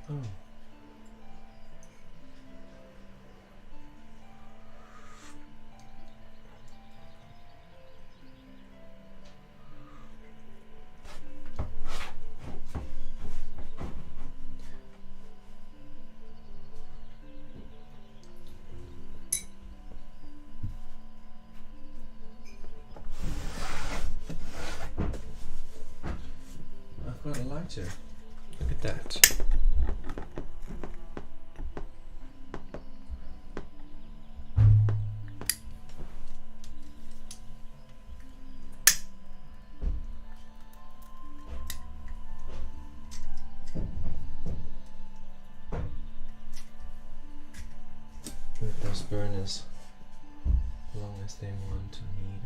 Oh. I've got a lighter. Look at that. Let those burn as long as they want to need.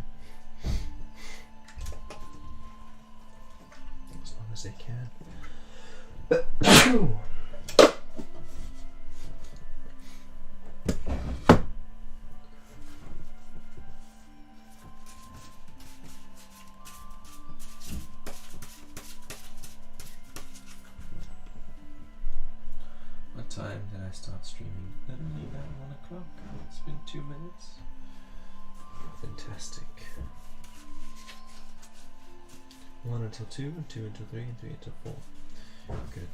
As long as they can. What time did I start streaming? Literally about 1 o'clock. It's been 2 minutes. Fantastic. 1 until 2, and 2 until 3, and 3 until 4. Good.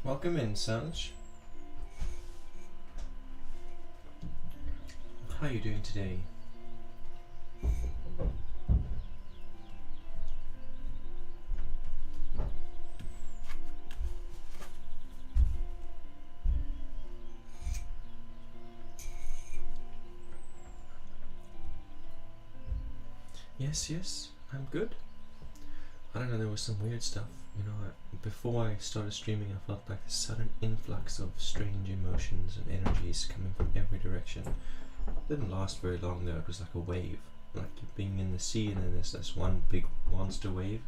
Welcome in, Sanj. How are you doing today? Yes, I'm good. I don't know, there was some weird stuff. You know, before I started streaming, I felt like a sudden influx of strange emotions and energies coming from every direction. It didn't last very long though, it was like a wave. Like being in the sea and then there's this one big monster wave.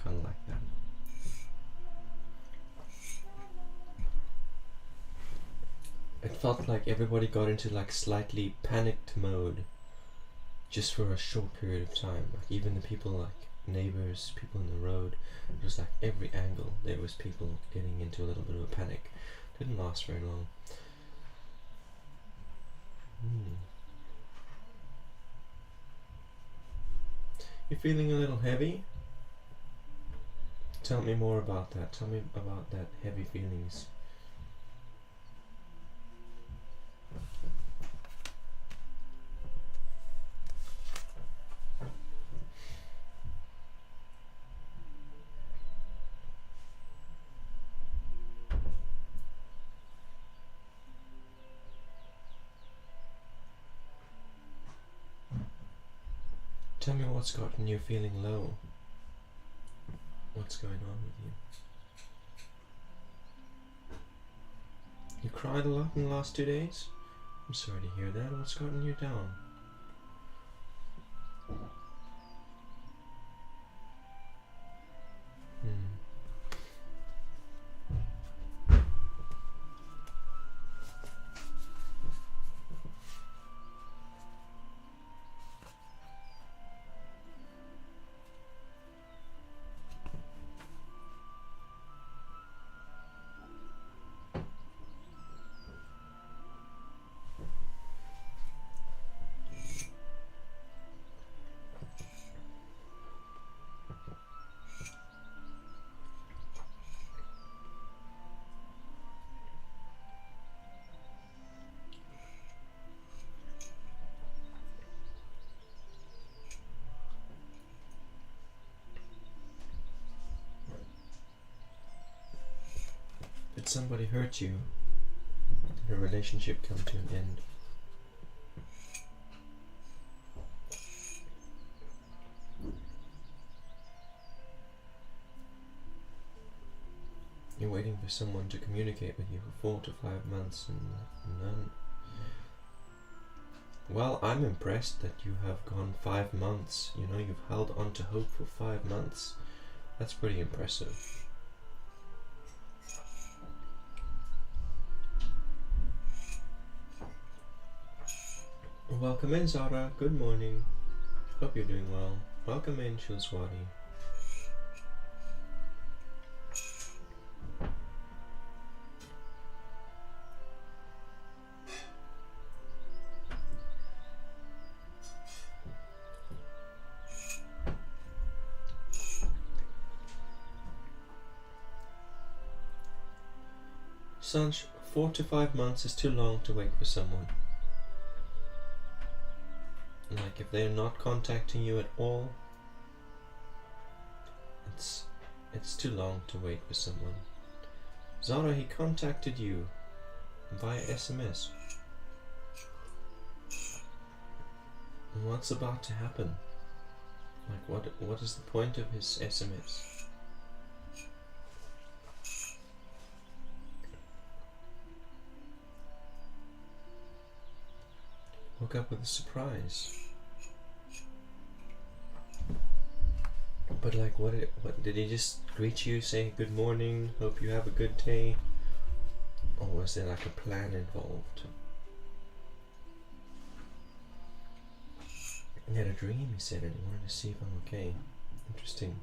Kind of like that. It felt like everybody got into like slightly panicked mode just for a short period of time. Like even the people like neighbors, people in the road, it was like every angle there was people getting into a little bit of a panic. Didn't last very long. You're feeling a little heavy? Tell me more about that. Tell me about that heavy feelings. Tell me what's gotten you feeling low. What's going on with you? You cried a lot in the last 2 days? I'm sorry to hear that. What's gotten you down? Did somebody hurt you? Did a relationship come to an end? You're waiting for someone to communicate with you for 4 to 5 months and none. Well, I'm impressed that you have gone 5 months. You know, you've held on to hope for 5 months. That's pretty impressive. Welcome in, Zara. Good morning. Hope you're doing well. Welcome in, Shilswati. Sanj, 4 to 5 months is too long to wait for someone. Like, if they're not contacting you at all, it's too long to wait for someone. Zara, he contacted you via SMS. What's about to happen? Like, what is the point of his SMS? Woke up with a surprise. But like, what did he just greet you, say good morning, hope you have a good day? Or was there like a plan involved? He had a dream, he said, and he wanted to see if I'm okay. Interesting.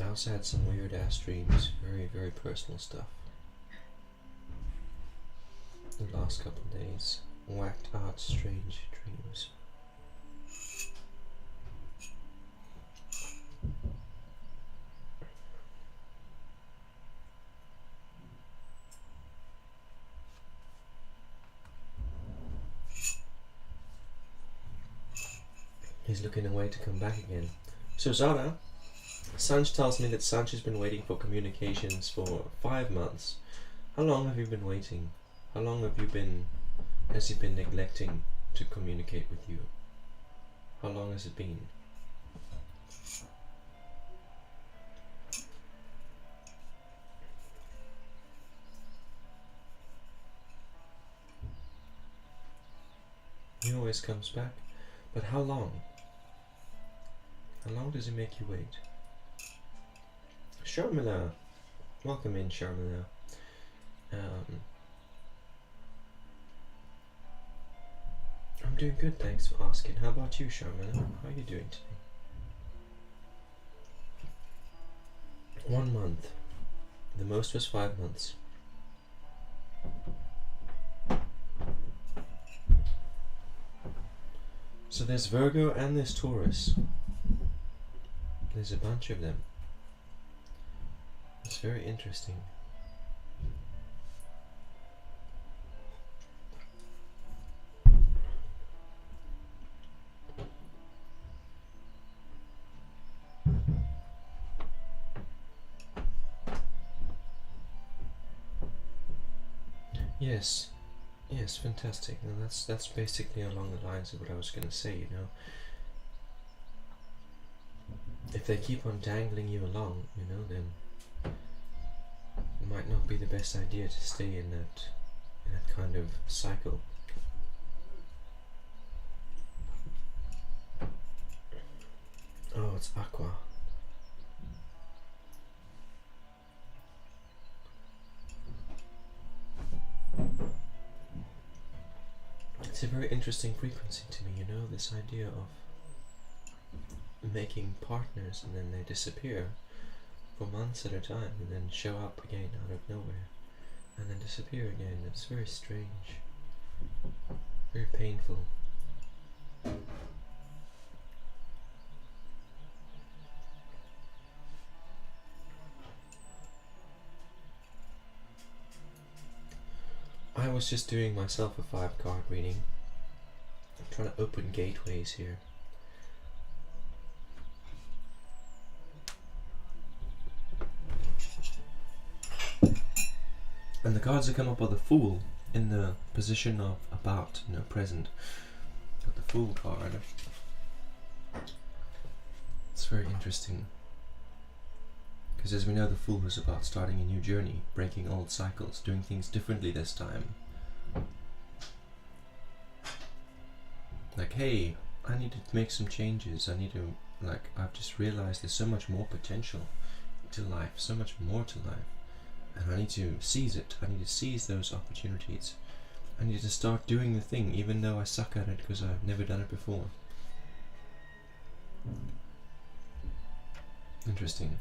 I also had some weird ass dreams, very, very personal stuff. The last couple of days, whacked out strange dreams. He's looking away to come back again. So Zara, Sanj tells me that Sanj has been waiting for communications for 5 months. How long have you been waiting? How long has he been neglecting to communicate with you? How long has it been? He always comes back, but how long? How long does he make you wait? Sharmila, welcome in, Sharmila. I'm doing good, thanks for asking. How about you, Sharmila? How are you doing today? 1 month. The most was 5 months. So there's Virgo and there's Taurus. There's a bunch of them. It's very interesting. Yes, Yes, fantastic. And that's basically along the lines of what I was going to say, you know. If they keep on dangling you along, you know, then it might not be the best idea to stay in that kind of cycle. Oh, it's aqua. It's a very interesting frequency to me, you know, this idea of making partners and then they disappear for months at a time and then show up again out of nowhere and then disappear again. It's very strange, very painful. I was just doing myself a 5-card reading. I'm trying to open gateways here. And the cards that come up are the Fool in the position of about, you know, present. But the Fool card. It's very interesting. Because as we know, the Fool is about starting a new journey, breaking old cycles, doing things differently this time. Like, hey, I need to make some changes. I need to, like, I've just realized there's so much more potential to life, so much more to life. And I need to seize it. I need to seize those opportunities. I need to start doing the thing, even though I suck at it because I've never done it before. Interesting.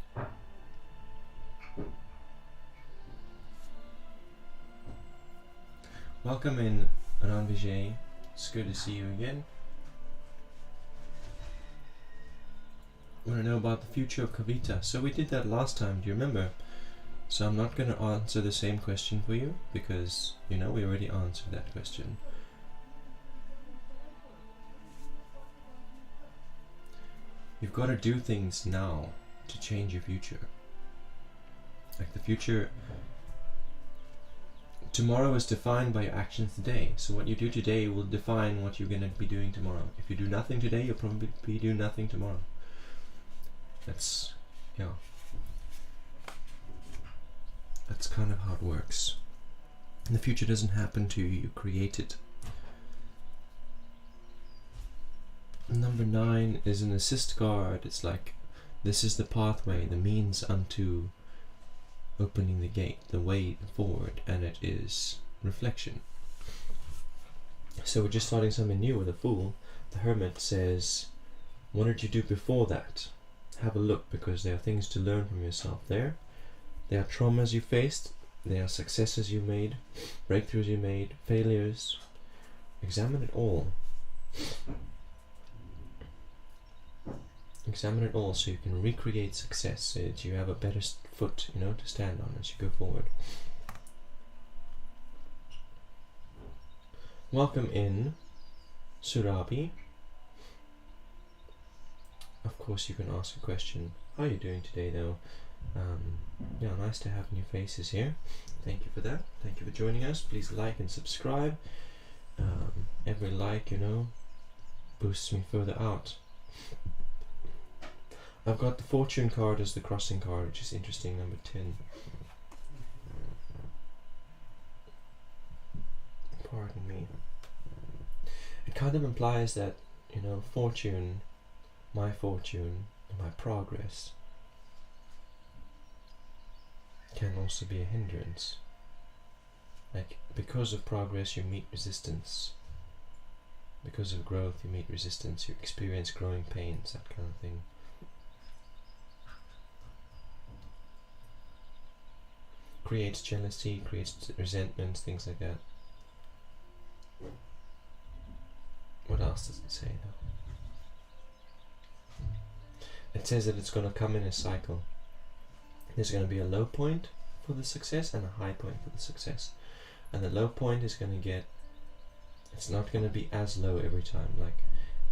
Welcome in, Anan Vijay. It's good to see you again. Want to know about the future of Kavita? So we did that last time, do you remember? So I'm not going to answer the same question for you because, you know, we already answered that question. You've got to do things now to change your future. Like the future, tomorrow is defined by your actions today. So what you do today will define what you're going to be doing tomorrow. If you do nothing today, you'll probably be doing nothing tomorrow. That's, yeah. That's kind of how it works. And the future doesn't happen to you, you create it. Number 9 is an assist card. It's like, this is the pathway, the means unto opening the gate, the way forward, and it is reflection. So we're just starting something new with a Fool. The Hermit says, what did you do before that? Have a look, because there are things to learn from yourself there. There are traumas you faced, there are successes you made, breakthroughs you made, failures. Examine it all. Examine it all so you can recreate success, so that you have a better foot, you know, to stand on as you go forward. Welcome in, Surabhi. Of course you can ask a question. How are you doing today though? Yeah, nice to have new faces here. Thank you for that. Thank you for joining us. Please like and subscribe. Every like, you know, boosts me further out. I've got the Fortune card as the crossing card, which is interesting, number 10. Pardon me. It kind of implies that, you know, fortune, my progress can also be a hindrance. Like, because of progress you meet resistance. Because of growth you meet resistance, you experience growing pains, that kind of thing. Creates jealousy, creates resentment, things like that. What else does it say though? It says that it's going to come in a cycle. There's going to be a low point for the success and a high point for the success. And the low point is going to get, it's not going to be as low every time. Like,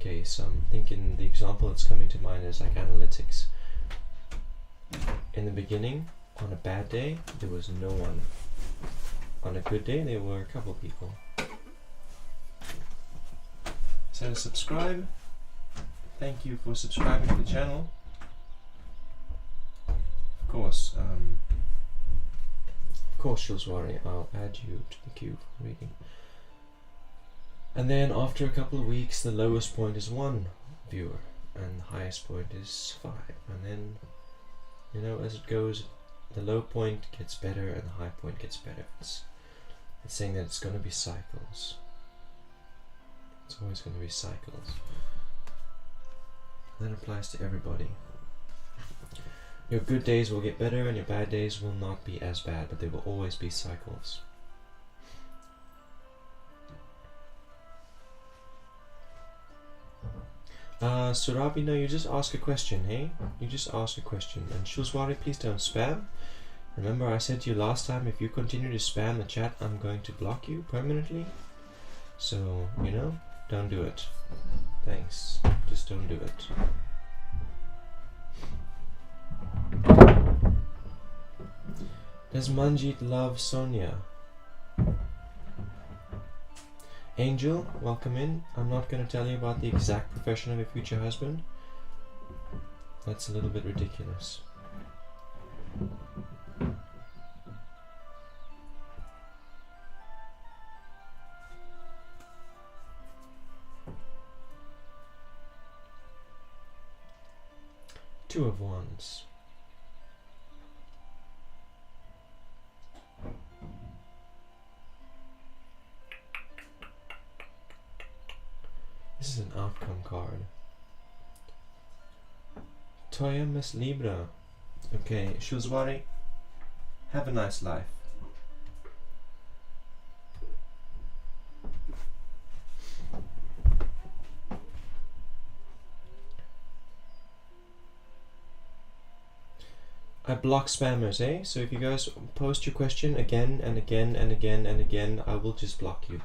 okay, so I'm thinking the example that's coming to mind is like analytics. In the beginning, on a bad day, there was no one. On a good day, there were a couple people. So subscribe. Thank you for subscribing to the channel. Of course, Shilswari, I'll add you to the queue for reading. And then after a couple of weeks, the lowest point is 1 viewer, and the highest point is 5. And then, you know, as it goes, the low point gets better and the high point gets better. It's saying that it's going to be cycles. It's always going to be cycles. That applies to everybody. Your good days will get better and your bad days will not be as bad, but they will always be cycles. Surabi, no, you just ask a question, hey? You just ask a question. And Shulswari, please don't spam. Remember I said to you last time, if you continue to spam the chat, I'm going to block you permanently. So, you know, don't do it. Thanks. Just don't do it. Does Manjit love Sonia? Angel, welcome in. I'm not going to tell you about the exact profession of your future husband. That's a little bit ridiculous. Two of Wands. This is an outcome card. Toya Miss Libra. Okay, Shulswari, have a nice life. I block spammers, eh? So if you guys post your question again and again and again and again, I will just block you.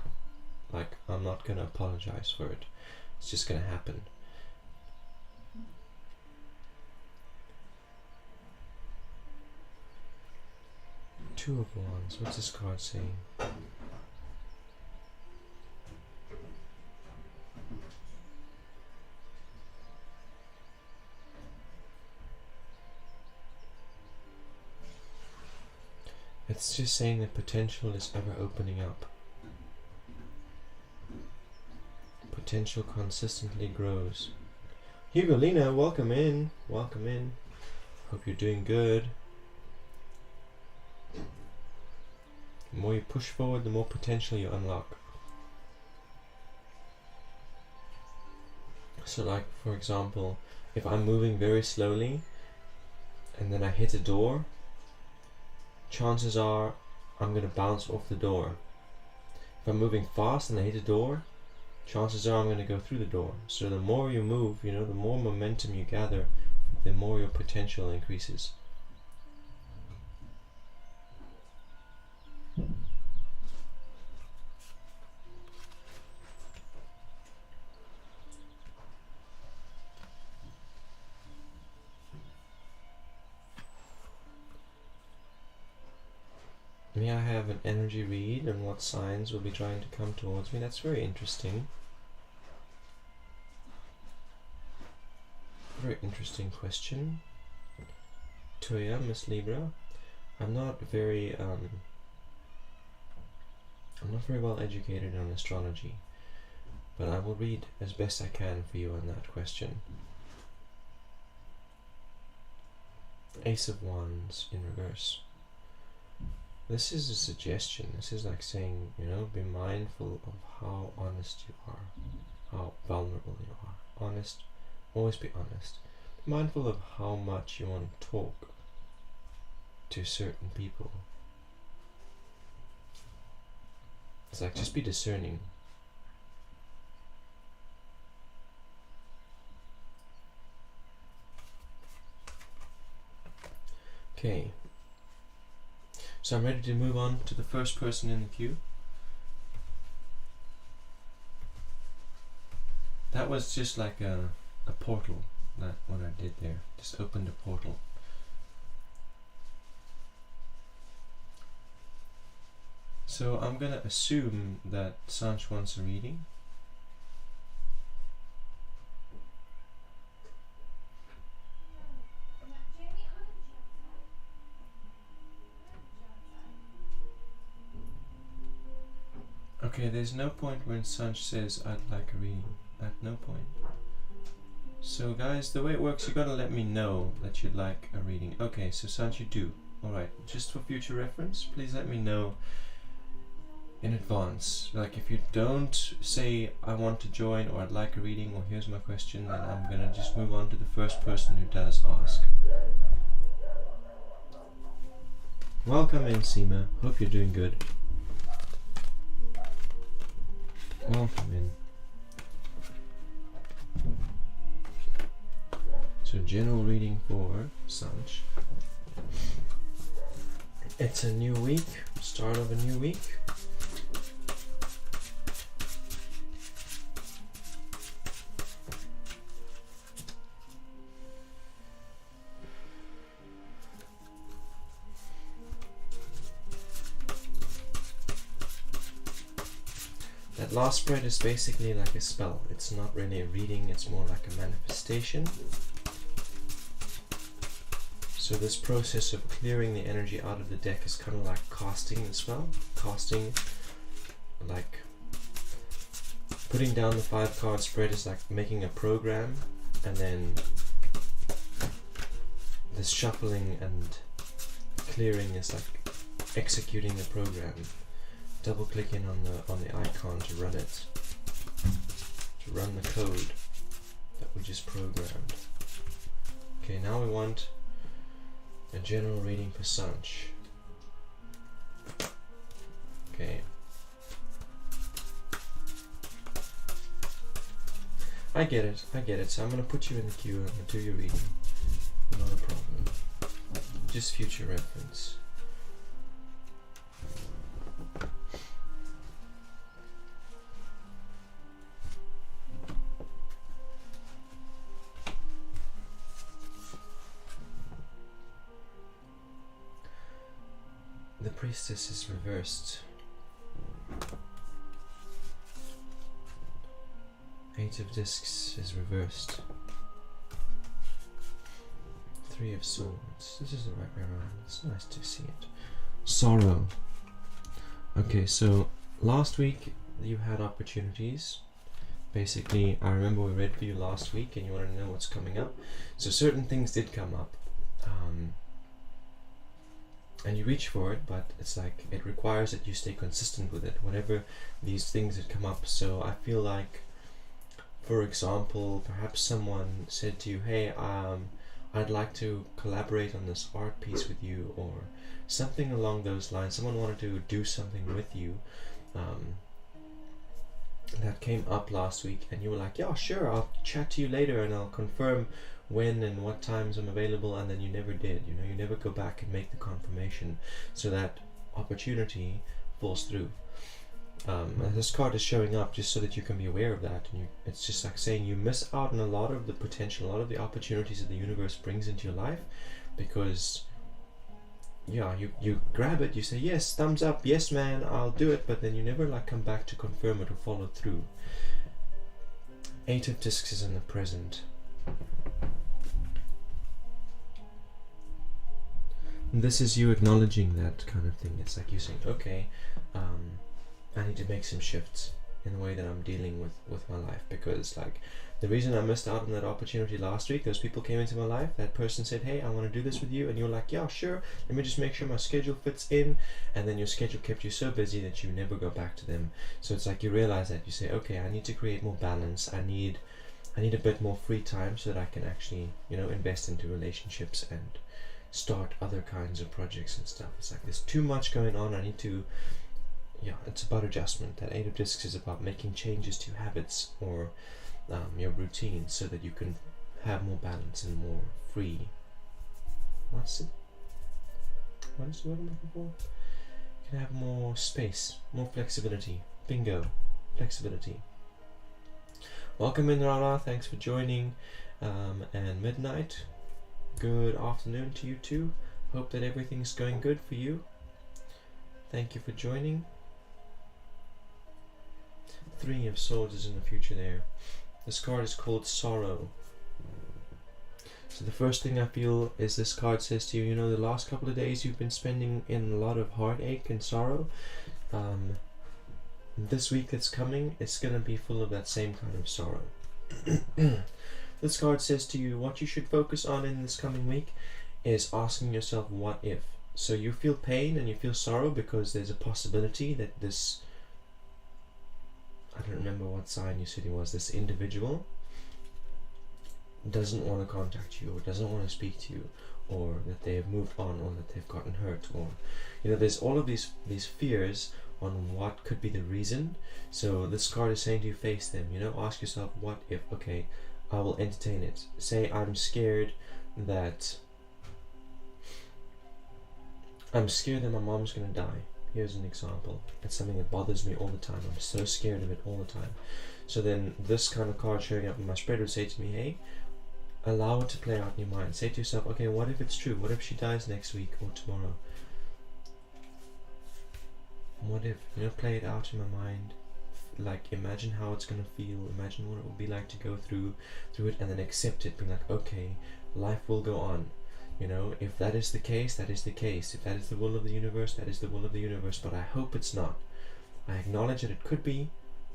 Like, I'm not gonna apologize for it. It's just gonna happen. Two of Wands. What's this card saying? It's just saying that potential is ever opening up. Potential consistently grows. Hugolina, welcome in. Welcome in. Hope you're doing good. The more you push forward, the more potential you unlock. So like, for example, if I'm moving very slowly and then I hit a door, chances are I'm going to bounce off the door. If I'm moving fast and I hit a door, chances are I'm going to go through the door. So the more you move, you know, the more momentum you gather, the more your potential increases. May I have an energy read on what signs will be trying to come towards me? That's very interesting. Very interesting question. Toya, Miss Libra. I'm not very well educated on astrology, but I will read as best I can for you on that question. Ace of Wands in reverse. This is a suggestion. This is like saying, you know, be mindful of how honest you are, how vulnerable you are. Honest, always be honest. Be mindful of how much you want to talk to certain people. It's like, just be discerning. Okay. So I'm ready to move on to the first person in the queue. That was just like a portal, that what I did there. Just opened a portal. So I'm gonna assume that Sanch wants a reading. Okay, there's no point when Sanch says I'd like a reading. At no point. So guys, the way it works, you gotta let me know that you'd like a reading. Okay, so Sanch, you do. Alright, just for future reference, please let me know in advance. Like, if you don't say I want to join or I'd like a reading or here's my question, then I'm gonna just move on to the first person who does ask. Welcome in, Seema. Hope you're doing good. Welcome in. So, general reading for Sanch. It's a new week, start of a new week. That last spread is basically like a spell. It's not really a reading, it's more like a manifestation. So this process of clearing the energy out of the deck is kind of like casting the spell. Casting, like putting down the 5 card spread is like making a program, and then this shuffling and clearing is like executing the program. Double clicking on the icon to run it, to run the code that we just programmed. Okay, now we want a general reading for Sanch. Okay. I get it. So I'm gonna put you in the queue and I'm gonna do your reading. Not a problem. Just future reference. The priestess is reversed. 8 of discs is reversed. 3 of swords. This is the right way around. It's nice to see it. Sorrow. Okay, so last week you had opportunities. Basically, I remember we read for you last week and you want to know what's coming up. So certain things did come up. And you reach for it, but it's like it requires that you stay consistent with it, whatever these things that come up. So I feel like, for example, perhaps someone said to you, hey, I'd like to collaborate on this art piece with you, or something along those lines. Someone wanted to do something with you that came up last week, and you were like, yeah, sure, I'll chat to you later and I'll confirm when and what times I'm available, and then you never did. You know, you never go back and make the confirmation, so that opportunity falls through. And this card is showing up just so that you can be aware of that, and it's just like saying you miss out on a lot of the potential, a lot of the opportunities that the universe brings into your life, because yeah, you grab it, you say yes, thumbs up, yes man, I'll do it, but then you never like come back to confirm it or follow through. 8 of discs is in the present. This is you acknowledging that kind of thing. It's like you saying, okay, I need to make some shifts in the way that I'm dealing with my life, because like the reason I missed out on that opportunity last week, those people came into my life, that person said, hey, I want to do this with you, and you're like, yeah, sure, let me just make sure my schedule fits in, and then your schedule kept you so busy that you never go back to them. So it's like you realize that, you say, okay, I need to create more balance, I need a bit more free time so that I can actually, you know, invest into relationships and start other kinds of projects and stuff. It's like there's too much going on, I need to, yeah, it's about adjustment. That 8 of discs is about making changes to habits or your routine so that you can have more balance and more free. What is the word I'm looking for? You can have more space, more flexibility. Bingo, flexibility. Welcome in, Rara, thanks for joining. And Midnight, good afternoon to you too. Hope that everything's going good for you. Thank you for joining. 3 of swords is in the future there. This card is called Sorrow. So the first thing I feel is this card says to you, you know, the last couple of days you've been spending in a lot of heartache and sorrow. this week that's coming is going to be full of that same kind of sorrow. This card says to you, what you should focus on in this coming week is asking yourself, what if? So you feel pain and you feel sorrow because there's a possibility that this, I don't remember what sign you said he was, this individual doesn't want to contact you, or doesn't want to speak to you, or that they have moved on, or that they've gotten hurt, or there's all of these fears on what could be the reason. So this card is saying to you, face them, ask yourself, what if? Okay, I will entertain it. Say I'm scared that my mom's gonna die. Here's an example. It's something that bothers me all the time. I'm so scared of it all the time. So then this kind of card showing up in my spread would say to me, hey, allow it to play out in your mind. Say to yourself, okay, what if it's true? What if she dies next week or tomorrow? What if? Play it out in my mind. Like, imagine how it's gonna feel. Imagine what it would be like to go through it, and then accept it. Being like, okay, life will go on. If that is the case, that is the case. If that is the will of the universe, that is the will of the universe. But I hope it's not. I acknowledge that it could be,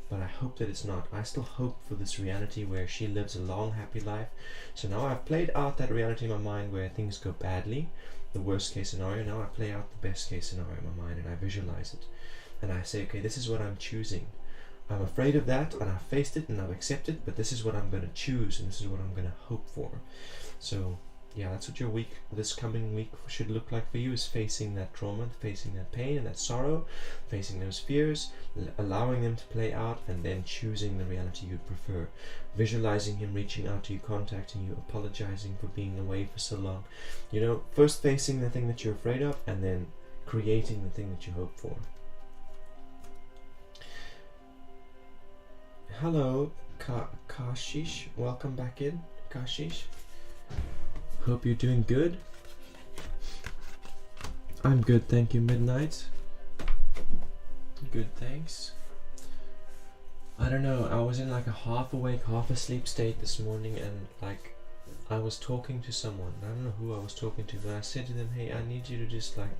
but I hope that it's not. I still hope for this reality where she lives a long, happy life. So now I've played out that reality in my mind where things go badly, the worst case scenario. Now I play out the best case scenario in my mind, and I visualize it. And I say, okay, this is what I'm choosing. I'm afraid of that, and I've faced it, and I've accepted it, but this is what I'm going to choose, and this is what I'm going to hope for. So yeah, that's what your week, this coming week, should look like for you, is facing that trauma, facing that pain and that sorrow, facing those fears, allowing them to play out, and then choosing the reality you'd prefer. Visualizing him reaching out to you, contacting you, apologizing for being away for so long. First facing the thing that you're afraid of, and then creating the thing that you hope for. Hello, Kashish. Welcome back in, Kashish. Hope you're doing good. I'm good, thank you, Midnight. Good, thanks. I don't know, I was in like a half awake, half asleep state this morning, and like I was talking to someone. I don't know who I was talking to, but I said to them, hey, I need you to just like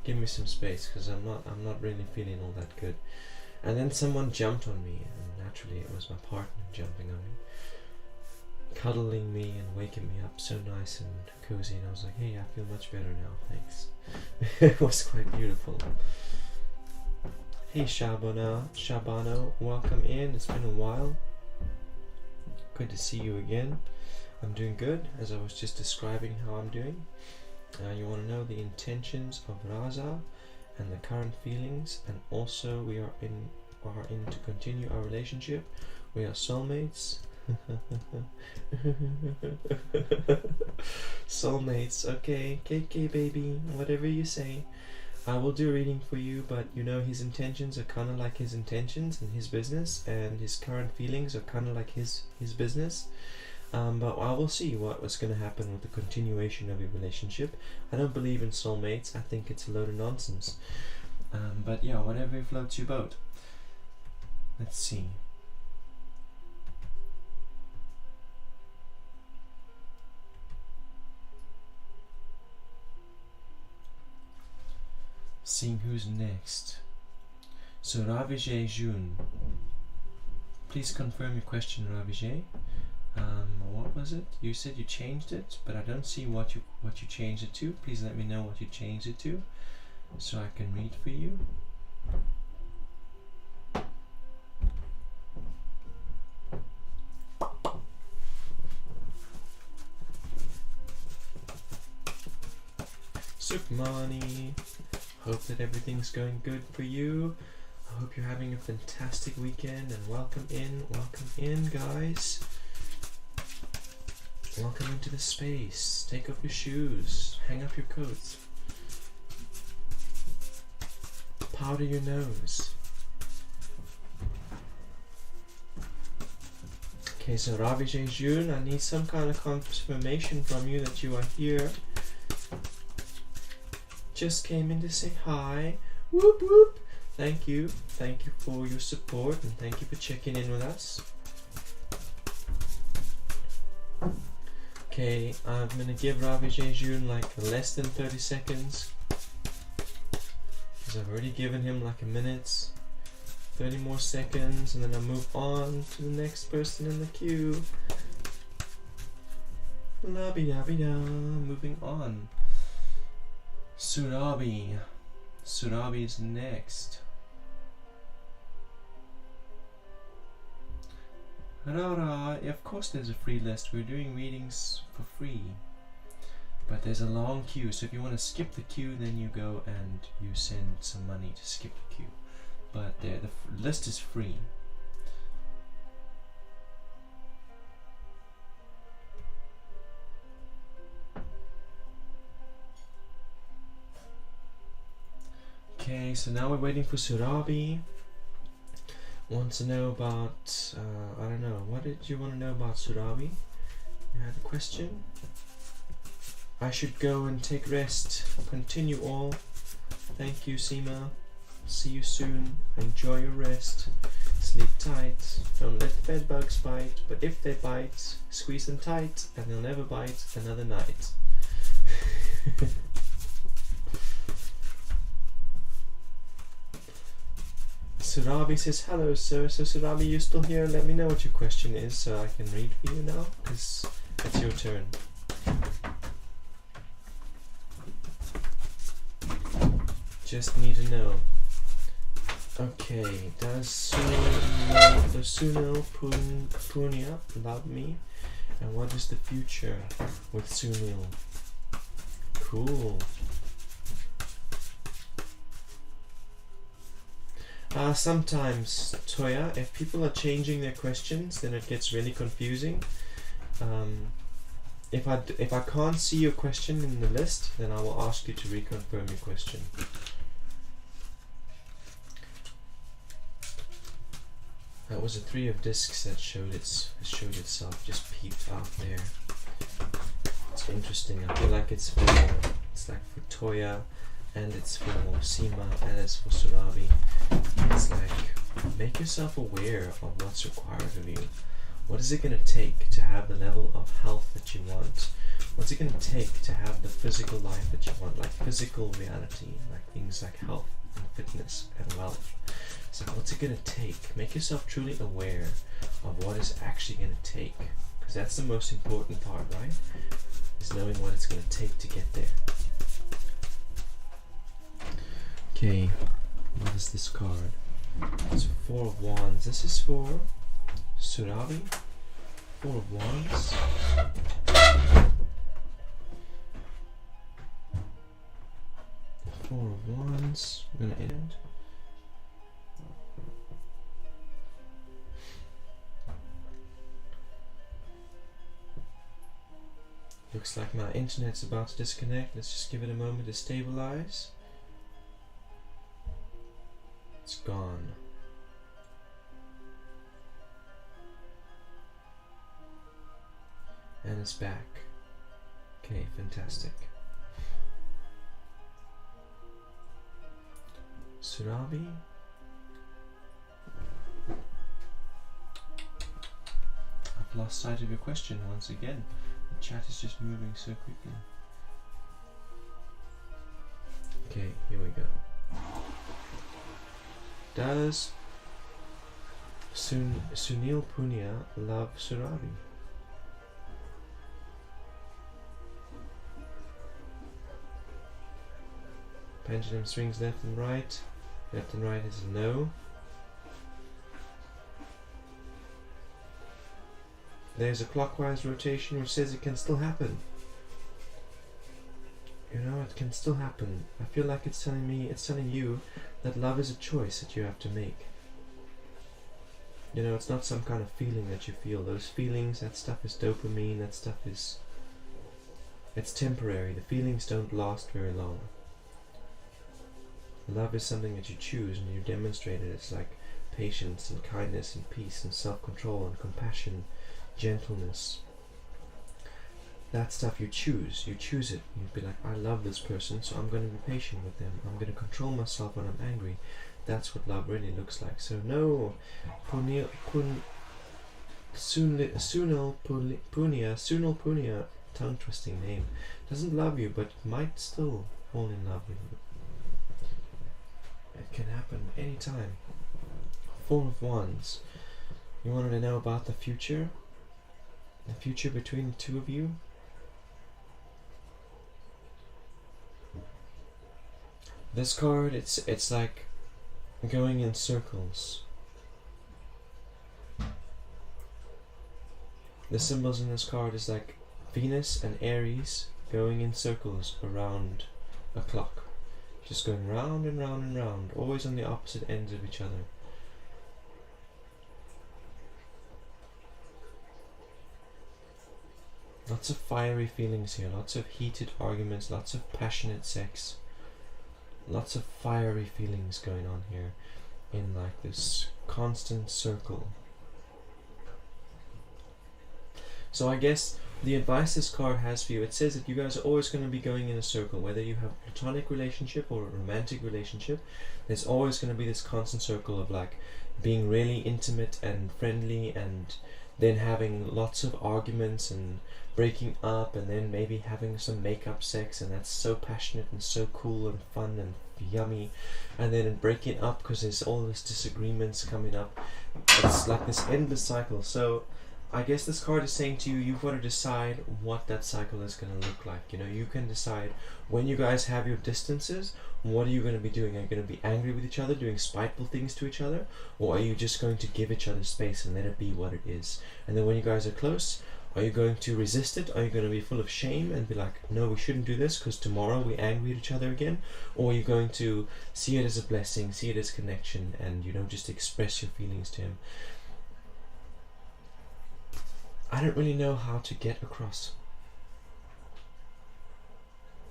give me some space, because I'm not really feeling all that good. And then someone jumped on me, and naturally it was my partner jumping on me, cuddling me and waking me up so nice and cozy, and I was like, hey, I feel much better now, thanks. It was quite beautiful. Hey Shabano, welcome in, it's been a while. Good to see you again. I'm doing good, as I was just describing how I'm doing. You want to know the intentions of Raza and the current feelings, and also we are in to continue our relationship. We are soulmates. Soulmates, okay, KK baby, whatever you say. I will do a reading for you, but his intentions are kind of like his intentions and his business, and his current feelings are kind of like his business. But I will see what's going to happen with the continuation of your relationship. I don't believe in soulmates. I think it's a load of nonsense. But yeah, whatever floats your boat. Let's see. Seeing who's next. So Ravijay June. Please confirm your question, Ravijay. What was it? You said you changed it, but I don't see what you changed it to. Please let me know what you changed it to, so I can read for you. Sukmani, hope that everything's going good for you. I hope you're having a fantastic weekend, and welcome in guys. Welcome into the space. Take off your shoes, hang up your coats, powder your nose. Okay, so Ravijay June, I need some kind of confirmation from you that you are here. Just came in to say hi. Whoop whoop. Thank you for your support, and thank you for checking in with us. Okay, I'm gonna give Ravijay June like less than 30 seconds, because I've already given him like a minute. 30 more seconds and then I'll move on to the next person in the queue. La-bi-da-bi-da. Moving on. Surabi. Surabi is next. Rara, of course there's a free list. We're doing readings for free. But there's a long queue, so if you want to skip the queue, then you go and you send some money to skip the queue. But the list is free. Okay, so now we're waiting for Surabi. Wants to know about, I don't know, what did you want to know about Surabi? You had a question? I should go and take rest. Continue all. Thank you, Seema. See you soon. Enjoy your rest. Sleep tight. Don't let the bed bugs bite, but if they bite, squeeze them tight and they'll never bite another night. Surabi says, hello sir. So Surabi, you still here? Let me know what your question is so I can read for you now, because it's your turn. Just need to know. Okay, does Sunil Punya love me? And what is the future with Sunil? Cool. Sometimes, Toya, if people are changing their questions, then it gets really confusing. If I can't see your question in the list, then I will ask you to reconfirm your question. That was a 3 of discs that showed itself, just peeped out there. It's interesting. I feel like it's like for Toya, and it's for Seema, and it's for Surabi. It's like, make yourself aware of what's required of you. What is it going to take to have the level of health that you want? What's it going to take to have the physical life that you want, like physical reality, like things like health and fitness and wealth? So what's it going to take? Make yourself truly aware of what is actually going to take, because that's the most important part, right? Is knowing what it's going to take to get there. Okay, what is this card? It's 4 of Wands. This is for Surabi. 4 of Wands. 4 of Wands. I'm gonna end. Looks like my internet's about to disconnect. Let's just give it a moment to stabilize. It's gone. And it's back. Okay, fantastic. Surabi. I've lost sight of your question once again. The chat is just moving so quickly. Okay, here we go. Does Sunil Punya love Surabi? Pendulum swings left and right. Left and right is a no. There's a clockwise rotation which says it can still happen. You know, it can still happen. I feel like it's telling you that love is a choice that you have to make. You know, it's not some kind of feeling that you feel. Those feelings, that stuff is dopamine, that stuff is... it's temporary. The feelings don't last very long. Love is something that you choose and you demonstrate it. It's like patience and kindness and peace and self-control and compassion, gentleness. That stuff you choose. You choose it. You'd be like, I love this person, so I'm going to be patient with them. I'm going to control myself when I'm angry. That's what love really looks like. So no, Sunil Punya, tongue-twisting name, doesn't love you, but might still fall in love with you. It can happen anytime. Four of Wands. You wanted to know about the future? The future between the two of you? This card, it's like going in circles. The symbols in this card is like Venus and Aries going in circles around a clock. Just going round and round and round, always on the opposite ends of each other. Lots of fiery feelings here, lots of heated arguments, lots of passionate sex. Lots of fiery feelings going on here in like this constant circle. So I guess the advice this card has for you, it says that you guys are always going to be going in a circle. Whether you have a platonic relationship or a romantic relationship, there's always going to be this constant circle of like being really intimate and friendly, and then having lots of arguments and breaking up, and then maybe having some make-up sex, and that's so passionate and so cool and fun and yummy, and then breaking up because there's all this disagreements coming up. It's like this endless cycle. So I guess this card is saying to you, you've got to decide what that cycle is going to look like. You know, you can decide when you guys have your distances, what are you going to be doing? Are you going to be angry with each other, doing spiteful things to each other, or are you just going to give each other space and let it be what it is? And then when you guys are close, are you going to resist it? Are you going to be full of shame and be like, no, we shouldn't do this because tomorrow we're angry at each other again? Or are you going to see it as a blessing, see it as connection, and, you know, just express your feelings to him? I don't really know how to get across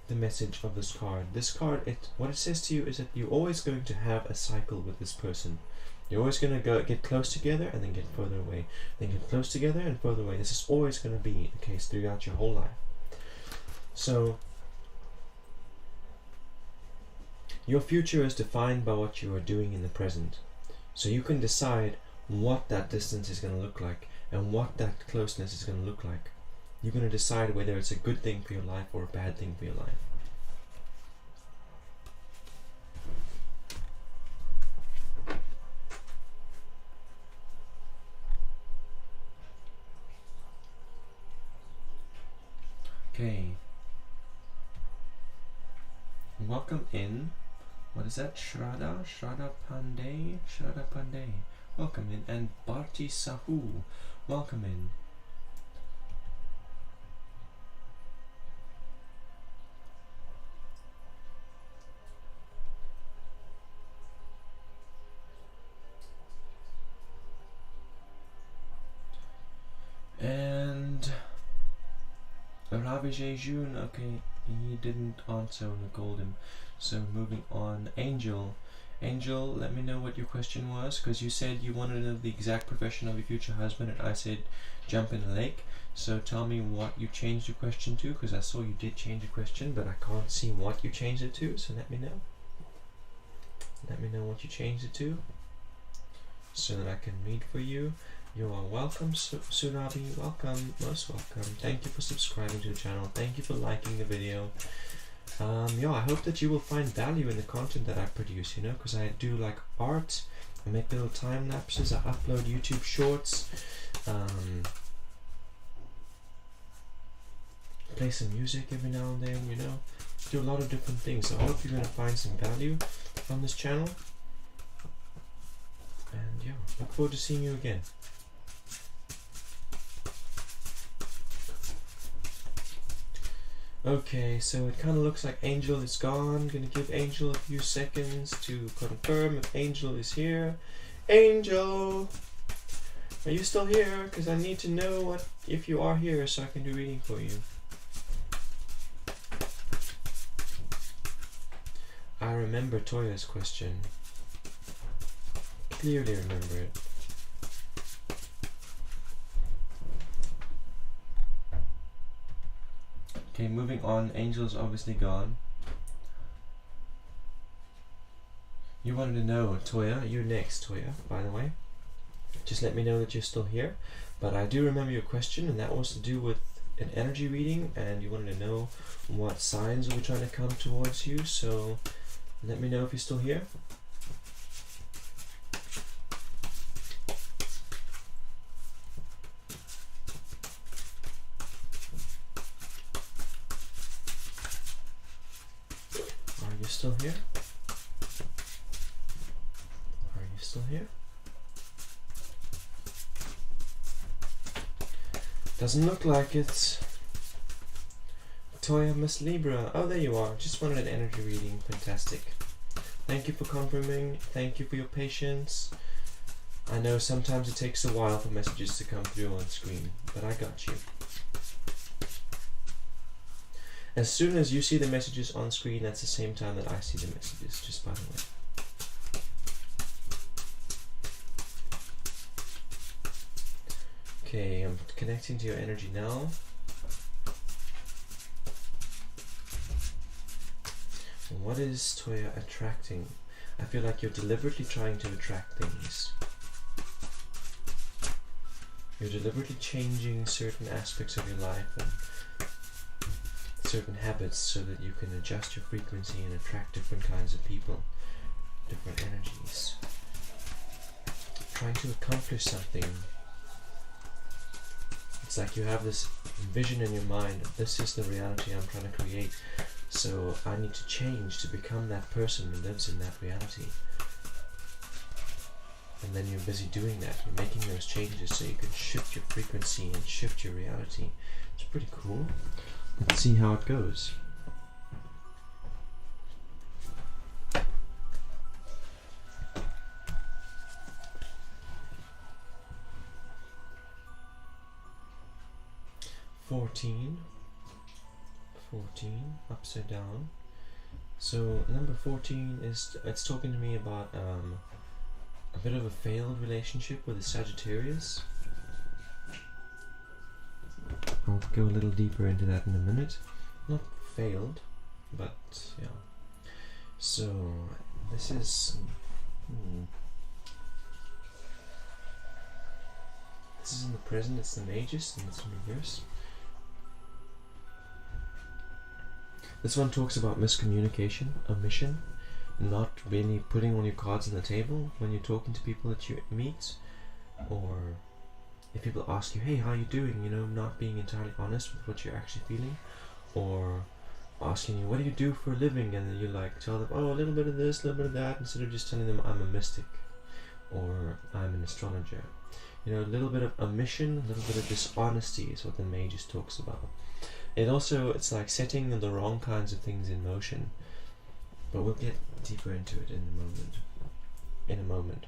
the message of this card. This card, what it says to you is that you're always going to have a cycle with this person. You're always going to get close together and then get further away. Then get close together and further away. This is always going to be the case throughout your whole life. So, your future is defined by what you are doing in the present. So you can decide what that distance is going to look like and what that closeness is going to look like. You're going to decide whether it's a good thing for your life or a bad thing for your life. Okay. Welcome in. What is that? Shraddha Pandey. Welcome in. And Bharti Sahu. Welcome in. And Ravi Jejun, okay, he didn't answer on the golden. So moving on, Angel, let me know what your question was, because you said you wanted to know the exact profession of your future husband, and I said jump in the lake. So tell me what you changed your question to, because I saw you did change your question, but I can't see what you changed it to. So let me know. Let me know what you changed it to, so that I can read for you. You are welcome, Surabi. Welcome, most welcome. Thank you for subscribing to the channel. Thank you for liking the video. Yeah, I hope that you will find value in the content that I produce, you know, because I do like art, I make little time lapses, I upload YouTube shorts, play some music every now and then, you know, do a lot of different things. So I hope you're going to find some value on this channel. And yeah, look forward to seeing you again. Okay, so it kind of looks like Angel is gone. Gonna give Angel a few seconds to confirm if Angel is here. Angel! Are you still here? Because I need to know if you are here so I can do reading for you. I remember Toya's question. Clearly remember it. Okay, moving on. Angel's obviously gone. You wanted to know, Toya. You're next, Toya, by the way. Just let me know that you're still here. But I do remember your question, and that was to do with an energy reading, and you wanted to know what signs were trying to come towards you. So let me know if you're still here. still here? Are you still here? Doesn't look like it. Toya, Miss Libra. Oh, there you are. Just wanted an energy reading. Fantastic. Thank you for confirming. Thank you for your patience. I know sometimes it takes a while for messages to come through on screen, but I got you. As soon as you see the messages on screen, that's the same time that I see the messages, just by the way. Okay, I'm connecting to your energy now. What is Toya attracting? I feel like you're deliberately trying to attract things. You're deliberately changing certain aspects of your life and certain habits so that you can adjust your frequency and attract different kinds of people, different energies. Trying to accomplish something. It's like you have this vision in your mind, this is the reality I'm trying to create. So I need to change to become that person who lives in that reality. And then you're busy doing that. You're making those changes so you can shift your frequency and shift your reality. It's pretty cool. Let's see how it goes. $14, upside down. So number 14 is, it's talking to me about a bit of a failed relationship with a Sagittarius. I'll go a little deeper into that in a minute. Not failed, but yeah. So this is this is in the present, it's the Magus, and it's in reverse. This one talks about miscommunication, omission, not really putting all your cards on the table when you're talking to people that you meet, or if people ask you, hey, how you doing, you know, not being entirely honest with what you're actually feeling, or asking you, what do you do for a living, and then you like tell them, oh, a little bit of this, a little bit of that, instead of just telling them I'm a mystic, or I'm an astrologer. You know, a little bit of omission, a little bit of dishonesty is what the Magus talks about. It also, it's like setting the wrong kinds of things in motion, but we'll get deeper into it in a moment.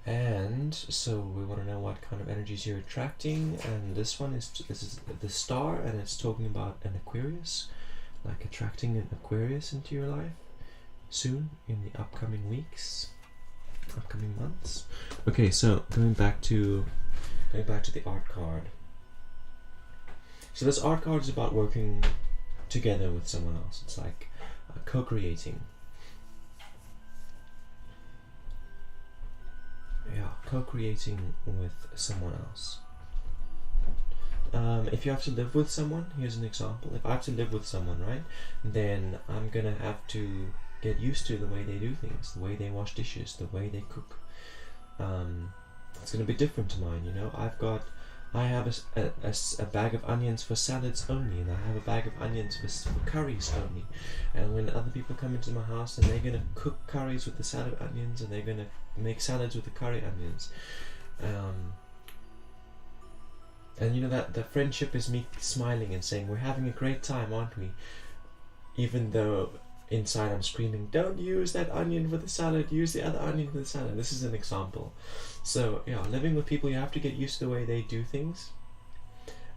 And so we want to know what kind of energies you're attracting, and this is the star, and it's talking about an Aquarius, like attracting an Aquarius into your life soon in the upcoming weeks, upcoming months. Okay, so going back to the art card. So this art card is about working together with someone else. It's like co-creating. Yeah, co-creating with someone else. If you have to live with someone, here's an example. If I have to live with someone, right, then I'm gonna have to get used to the way they do things, the way they wash dishes, the way they cook. It's gonna be different to mine, you know. I have a bag of onions for salads only, and I have a bag of onions for curries only. And when other people come into my house, and they're going to cook curries with the salad onions, and they're going to make salads with the curry onions. And you know, that the friendship is me smiling and saying, we're having a great time, aren't we? Even though inside I'm screaming, don't use that onion for the salad, use the other onion for the salad. This is an example. So yeah, living with people, you have to get used to the way they do things.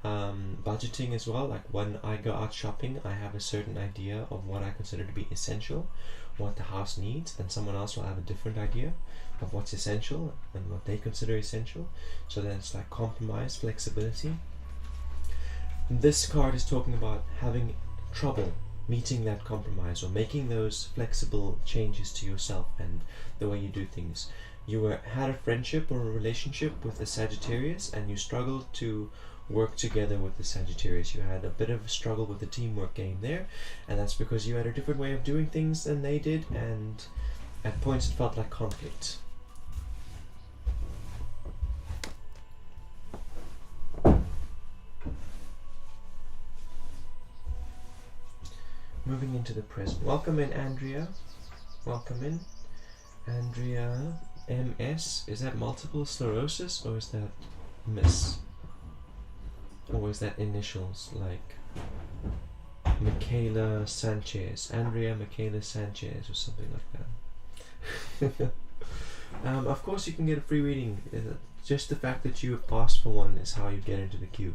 Budgeting as well, like when I go out shopping, I have a certain idea of what I consider to be essential, what the house needs, and someone else will have a different idea of what's essential and what they consider essential. So then it's like compromise, flexibility. This card is talking about having trouble meeting that compromise or making those flexible changes to yourself and the way you do things. You had a friendship or a relationship with a Sagittarius, and you struggled to work together with the Sagittarius. You had a bit of a struggle with the teamwork game there, and that's because you had a different way of doing things than they did, and at points it felt like conflict. moving into the present. Welcome in, Andrea. Welcome in. Andrea MS. Is that multiple sclerosis or is that miss? Or is that initials like Michaela Sanchez? Andrea Michaela Sanchez or something like that. Of course you can get a free reading. Just the fact that you have passed for one is how you get into the queue.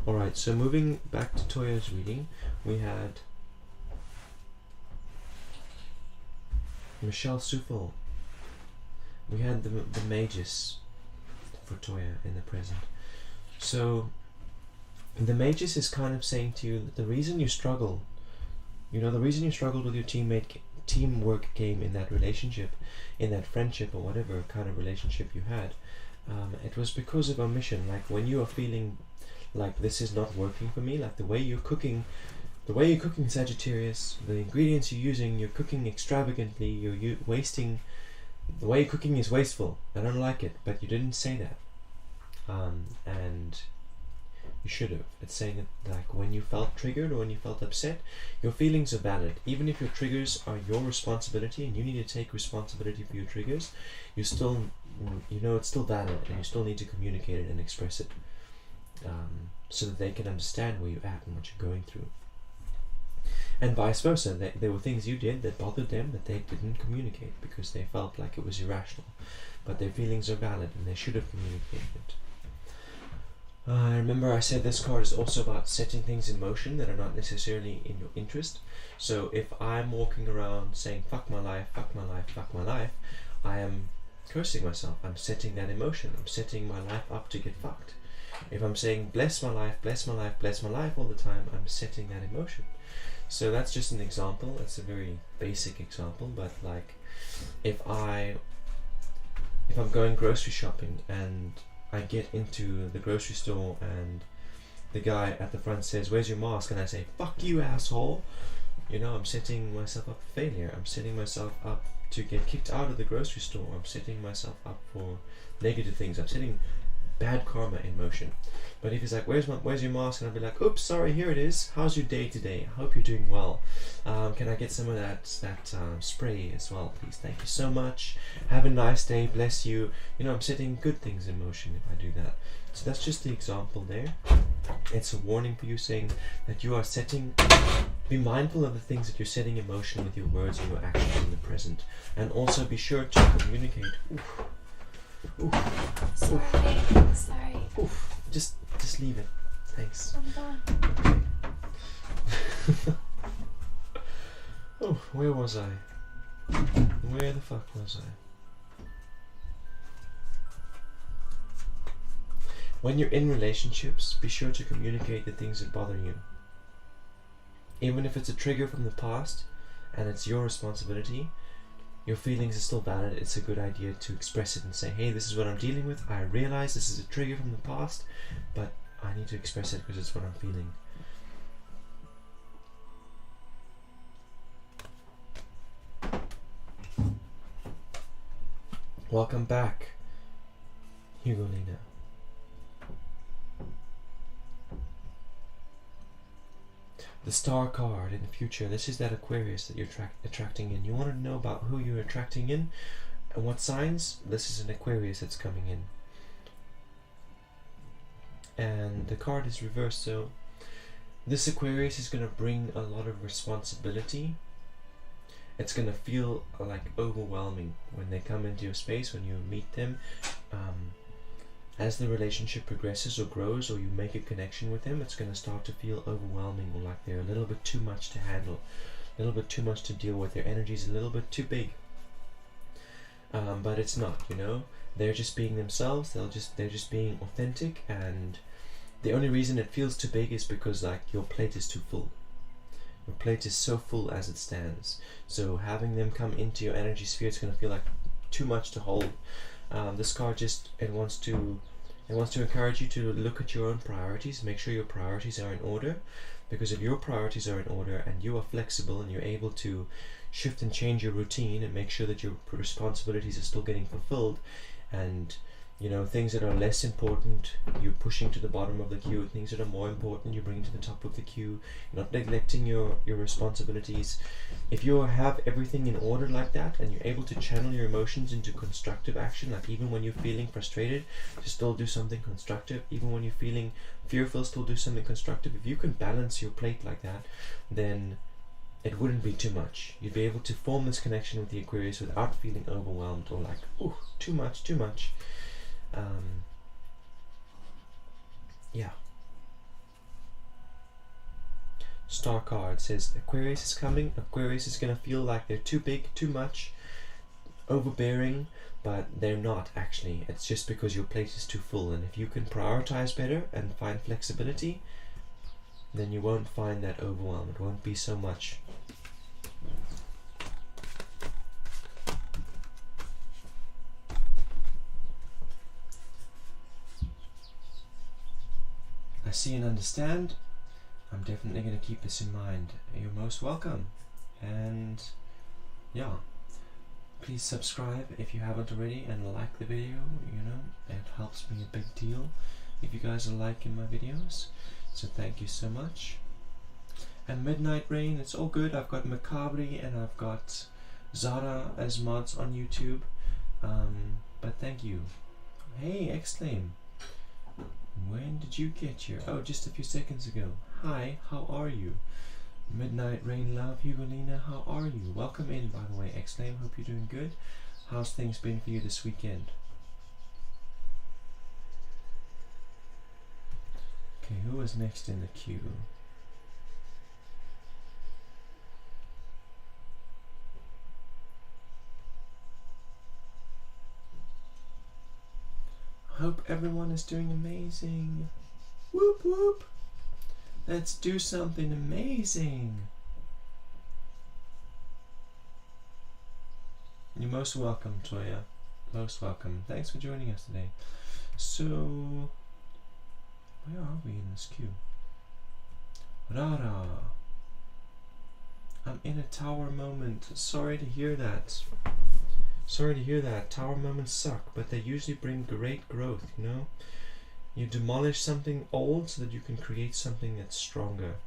Alright, so moving back to Toya's reading, we had Michelle Sufol. We had the Magus for Toya in the present. So the Magus is kind of saying to you that the reason you struggle, the reason you struggled with your teamwork game in that relationship, in that friendship or whatever kind of relationship you had, it was because of omission. Like when you are feeling like this is not working for me, like the way you're cooking Sagittarius, the ingredients you're using, you're cooking extravagantly, you're wasting. The way you're cooking is wasteful. I don't like it, but you didn't say that, and you should have. It's saying that like when you felt triggered or when you felt upset, your feelings are valid. Even if your triggers are your responsibility and you need to take responsibility for your triggers, you still, it's still valid, and you still need to communicate it and express it, so that they can understand where you're at and what you're going through. And vice versa, there were things you did that bothered them that they didn't communicate because they felt like it was irrational. But their feelings are valid and they should have communicated it. I remember I said this card is also about setting things in motion that are not necessarily in your interest. So if I'm walking around saying fuck my life, fuck my life, fuck my life, I am cursing myself. I'm setting that emotion. I'm setting my life up to get fucked. If I'm saying bless my life, bless my life, bless my life all the time, I'm setting that emotion. So that's just an example. It's a very basic example, but like if I'm going grocery shopping and I get into the grocery store and the guy at the front says, "Where's your mask?" and I say, "Fuck you, asshole," I'm setting myself up for failure. I'm setting myself up to get kicked out of the grocery store. I'm setting myself up for negative things. I'm setting bad karma in motion. But if he's like, where's your mask? And I'll be like, oops, sorry, here it is. How's your day today? I hope you're doing well. Can I get some of that spray as well, please? Thank you so much. Have a nice day. Bless you. I'm setting good things in motion if I do that. So that's just the example there. It's a warning for you saying that you are be mindful of the things that you're setting in motion with your words and your actions in the present. And also be sure to communicate. Oof. Oof. Sorry. Oof. Just leave it. Thanks. I'm done. Okay. Oh, where was I? Where the fuck was I? When you're in relationships, be sure to communicate the things that bother you. Even if it's a trigger from the past and it's your responsibility, your feelings are still valid. It's a good idea to express it and say, hey, this is what I'm dealing with. I realize this is a trigger from the past, but I need to express it because it's what I'm feeling. Welcome back, Hugolina. The star card in the future. This is that Aquarius that you're attracting in. You want to know about who you're attracting in and what signs? This is an Aquarius that's coming in. And the card is reversed, so this Aquarius is going to bring a lot of responsibility. It's going to feel like overwhelming when they come into your space, when you meet them. As the relationship progresses or grows, or you make a connection with them, it's going to start to feel overwhelming, or like they're a little bit too much to handle, a little bit too much to deal with. Their energy's a little bit too big. But it's not, They're just being themselves. They're just being authentic, and the only reason it feels too big is because like your plate is too full. Your plate is so full as it stands. So having them come into your energy sphere, it's going to feel like too much to hold. This card it wants to encourage you to look at your own priorities, make sure your priorities are in order, because if your priorities are in order and you are flexible and you're able to shift and change your routine and make sure that your responsibilities are still getting fulfilled, and You know, things that are less important, you're pushing to the bottom of the queue. Things that are more important, you bring to the top of the queue. You're not neglecting your responsibilities. If you have everything in order like that, and you're able to channel your emotions into constructive action, like even when you're feeling frustrated, to still do something constructive. Even when you're feeling fearful, still do something constructive. If you can balance your plate like that, then it wouldn't be too much. You'd be able to form this connection with the Aquarius without feeling overwhelmed or like, ooh, too much, too much. Yeah. Star card says Aquarius is coming. Aquarius is gonna feel like they're too big, too much, overbearing, but they're not actually. It's just because your plate is too full, and if you can prioritize better and find flexibility, then you won't find that overwhelm. It won't be so much. I see and understand. I'm definitely going to keep this in mind. You're most welcome. And yeah, please subscribe if you haven't already, and like the video. You know, it helps me a big deal if you guys are liking my videos. So thank you so much. And Midnight Rain, it's all good. I've got Macabri and I've got Zara as mods on YouTube. But thank you. Hey, Exclaim. When did you get here? Oh, just a few seconds ago. Hi, how are you? Midnight Rain Love, Hugolina, how are you? Welcome in, by the way, Exclaim. Hope you're doing good. How's things been for you this weekend? Okay, who is next in the queue? Hope everyone is doing amazing. Whoop whoop. Let's do something amazing. You're most welcome, Toya. Most welcome. Thanks for joining us today. So, where are we in this queue? Rara. I'm in a tower moment. Sorry to hear that. Sorry to hear that. Tower moments suck, but they usually bring great growth, you know? You demolish something old so that you can create something that's stronger.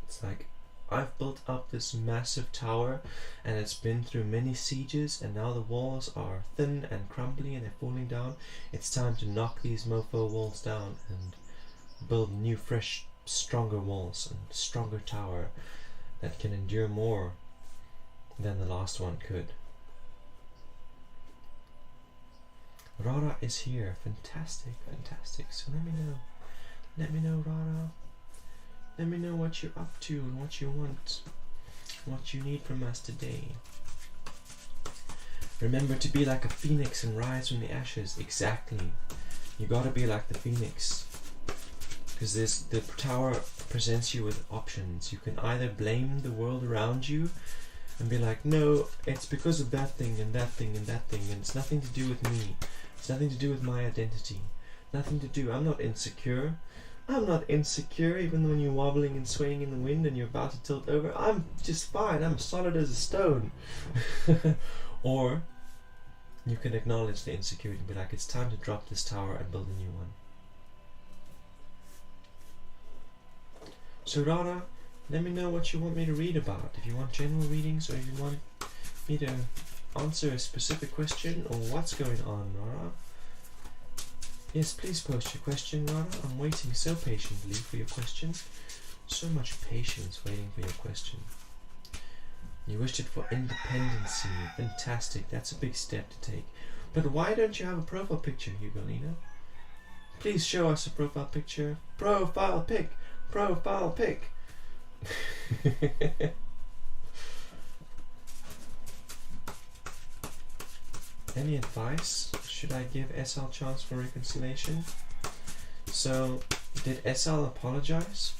It's like, I've built up this massive tower, and it's been through many sieges, and now the walls are thin and crumbly and they're falling down. It's time to knock these mofo walls down and build new, fresh, stronger walls and stronger tower that can endure more than the last one could. Rara is here. Fantastic, fantastic. So let me know, Rara. Let me know what you're up to and what you want, what you need from us today. Remember to be like a phoenix and rise from the ashes. Exactly. You gotta be like the phoenix. Because the tower presents you with options. You can either blame the world around you and be like, no, it's because of that thing and that thing and that thing, and it's nothing to do with me. It's nothing to do with my identity. Nothing to do. I'm not insecure. I'm not insecure even when you're wobbling and swaying in the wind and you're about to tilt over. I'm just fine. I'm solid as a stone. Or you can acknowledge the insecurity and be like, it's time to drop this tower and build a new one. So Rara, let me know what you want me to read about. If you want general readings or if you want me to answer a specific question or what's going on, Rara. Yes, please post your question, Rara. I'm waiting so patiently for your question. So much patience waiting for your question. You wished it for independency. Fantastic. That's a big step to take. But why don't you have a profile picture, Hugolina? Please show us a profile picture. Profile pic. Profile pic. Any advice? Should I give SL a chance for reconciliation? So, did SL apologize?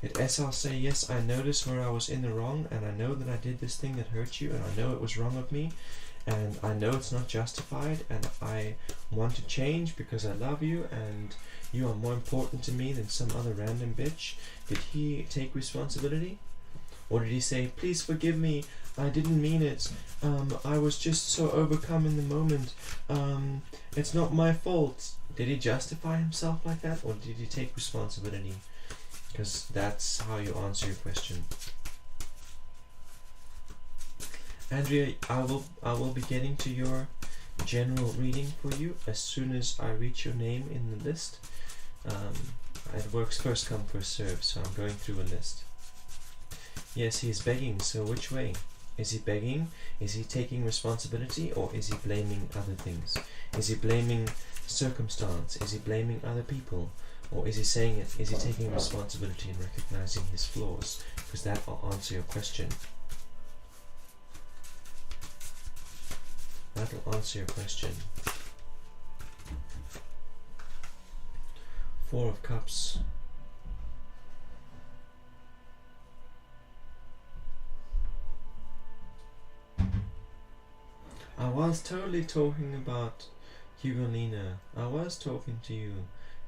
Did SL say, yes, I noticed where I was in the wrong, and I know that I did this thing that hurt you, and I know it was wrong of me, and I know it's not justified, and I want to change because I love you, and you are more important to me than some other random bitch? Did he take responsibility? Or did he say, please forgive me, I didn't mean it, I was just so overcome in the moment, it's not my fault? Did he justify himself like that, or did he take responsibility? Because that's how you answer your question. Andrea, I will be getting to your general reading for you as soon as I reach your name in the list. It works first come first serve, so I'm going through a list. Yes, he is begging, so which way? Is he begging? Is he taking responsibility, or is he blaming other things? Is he blaming circumstance? Is he blaming other people? Or is he saying it? Is he taking responsibility and recognizing his flaws? Because that will answer your question. That will answer your question. Four of Cups. I was totally talking about Hugolina. I was talking to you.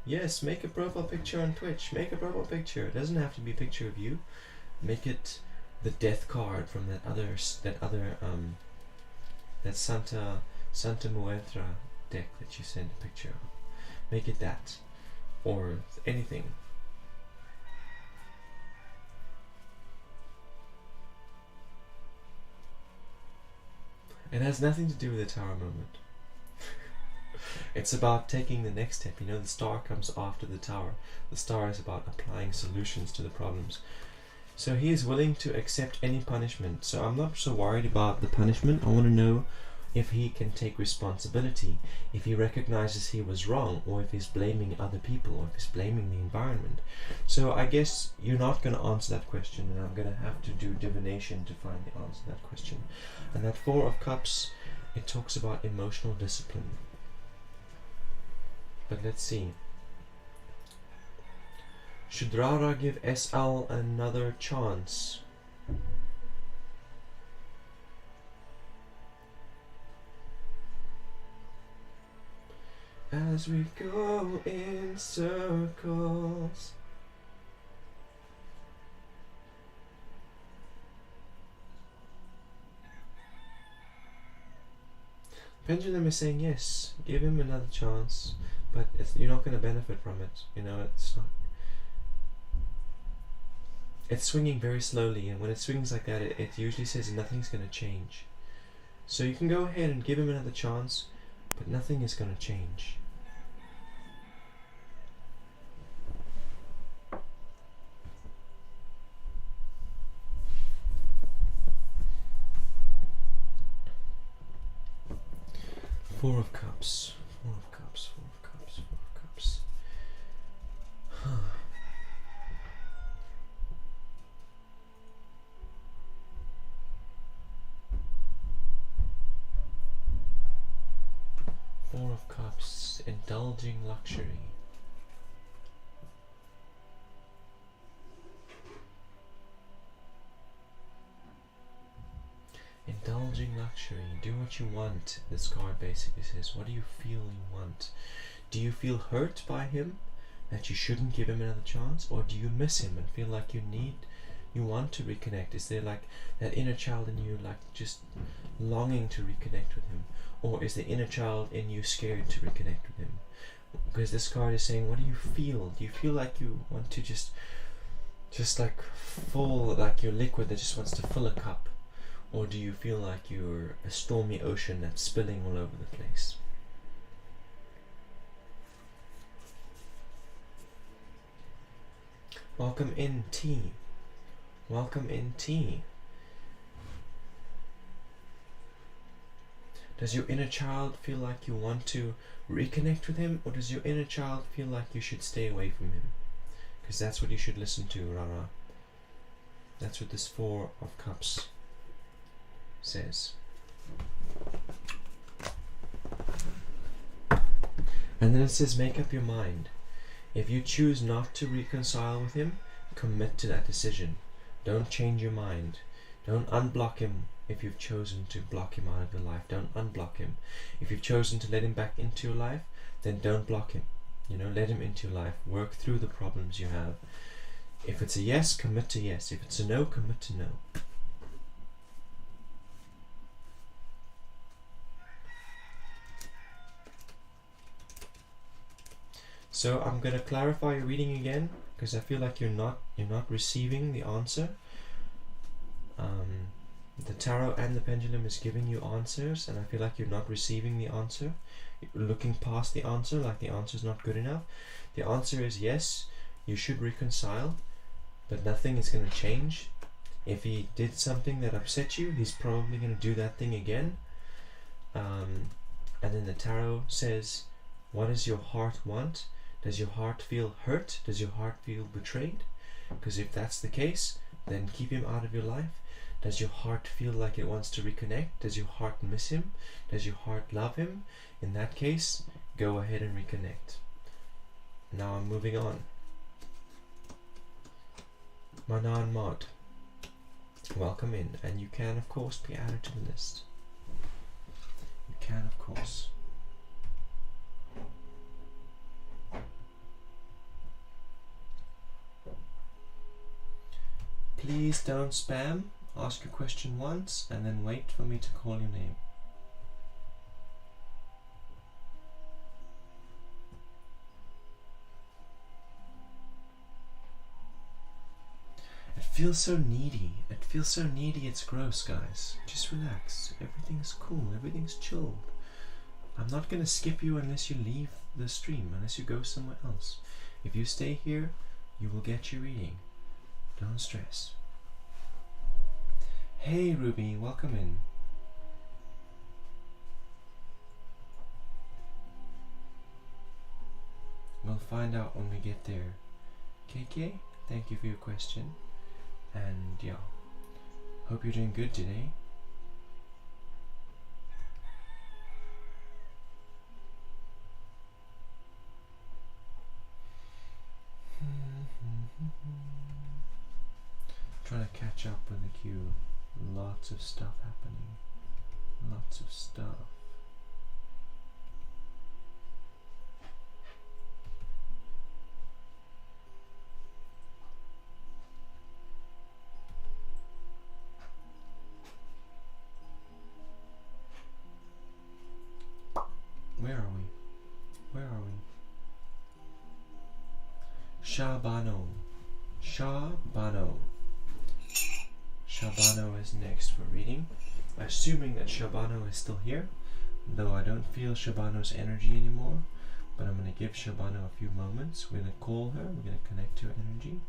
Yes, make a profile picture on Twitch. Make a profile picture. It doesn't have to be a picture of you. Make it the death card from that Santa Muertra deck that you sent a picture of. Make it that. Or anything. It has nothing to do with the tower moment. It's about taking the next step. You know, the star comes after the tower. The star is about applying solutions to the problems. So he is willing to accept any punishment. So I'm not so worried about the punishment. I want to know if he can take responsibility, if he recognizes he was wrong, or if he's blaming other people, or if he's blaming the environment. So I guess you're not going to answer that question, and I'm going to have to do divination to find the answer to that question. And that Four of Cups, it talks about emotional discipline. But let's see. Should Rara give SL another chance? As we go in circles. Pendulum is saying yes, give him another chance, but you're not going to benefit from it. You know, it's not. It's swinging very slowly, and when it swings like that, it usually says nothing's going to change. So you can go ahead and give him another chance, but nothing is going to change. Four of Cups. Four of Cups. Four of Cups. Four of Cups. Four of Cups, indulging luxury. Indulging luxury, do what you want. This card basically says, what do you feel you want? Do you feel hurt by him, that you shouldn't give him another chance? Or do you miss him and feel like you want to reconnect? Is there like that inner child in you, like just longing to reconnect with him? Or is the inner child in you scared to reconnect with him? Because this card is saying, what do you feel? Do you feel like you want to just like full, like you're liquid that just wants to fill a cup? Or do you feel like you're a stormy ocean that's spilling all over the place? Welcome in, T. Welcome in, T. Does your inner child feel like you want to reconnect with him, or does your inner child feel like you should stay away from him? Because that's what you should listen to, Rara. That's what this Four of Cups says. And then it says, make up your mind. If you choose not to reconcile with him, commit to that decision. Don't change your mind. Don't unblock him. If you've chosen to block him out of your life, don't unblock him. If you've chosen to let him back into your life, then don't block him. You know, let him into your life. Work through the problems you have. If it's a yes, commit to yes. If it's a no, commit to no. So I'm gonna clarify your reading again, because I feel like you're not receiving the answer. The tarot and the pendulum is giving you answers, and I feel like you're not receiving the answer. You're looking past the answer, like the answer is not good enough. The answer is yes, you should reconcile, but nothing is going to change. If he did something that upset you, he's probably going to do that thing again. And then the tarot says, what does your heart want? Does your heart feel hurt? Does your heart feel betrayed? Because if that's the case, then keep him out of your life. Does your heart feel like it wants to reconnect? Does your heart miss him? Does your heart love him? In that case, go ahead and reconnect. Now I'm moving on. Manan Mod, welcome in, and you can of course be added to the list. You can of course. Please don't spam. Ask your question once and then wait for me to call your name. It feels so needy. It feels so needy, it's gross, guys. Just relax. Everything's cool. Everything's chilled. I'm not going to skip you unless you leave the stream, unless you go somewhere else. If you stay here, you will get your reading. Don't stress. Hey Ruby, welcome in. We'll find out when we get there. KK, thank you for your question. And yeah, hope you're doing good today. Trying to catch up with the queue. Lots of stuff happening. Lots of stuff. Where are we? Where are we? Shabano. Shabano. Shabano is next for reading. Assuming that Shabano is still here, though I don't feel Shabano's energy anymore, but I'm going to give Shabano a few moments. We're going to call her, we're going to connect to her energy,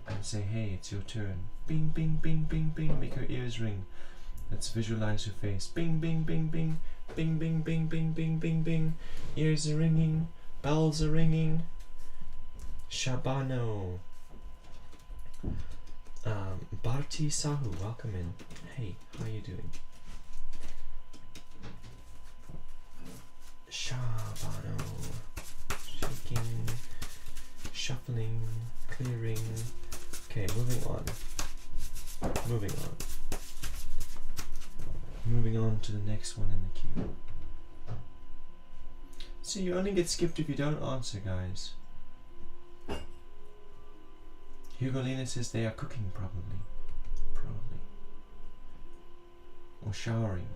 and say, hey, it's your turn. Bing, bing, bing, bing, bing, make her ears ring. Let's visualize her face. Bing, bing, bing, bing, bing, bing, bing, bing, bing, bing, bing. Ears are ringing, bells are ringing. Shabano. Bharti Sahu, welcome in. Hey, how you doing? Shabano. Shaking, shuffling, clearing. Okay, moving on. Moving on. Moving on to the next one in the queue. So you only get skipped if you don't answer, guys. Hugolina says they are cooking, probably. Probably. Or showering.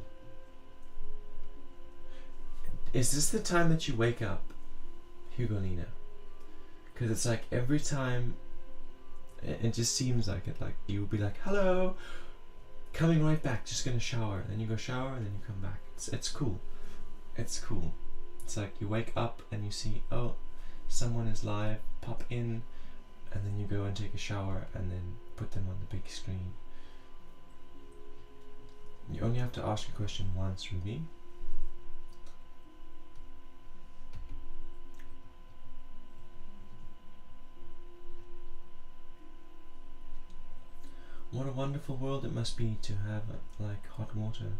Is this the time that you wake up, Hugolina? Because it's like every time, it just seems like it, like you will be like, hello, coming right back, just gonna shower. Then you go shower and then you come back. It's cool. It's cool. It's like you wake up and you see, oh, someone is live, pop in, and then you go and take a shower and then put them on the big screen. You only have to ask a question once, Ruby. What a wonderful world it must be to have like hot water.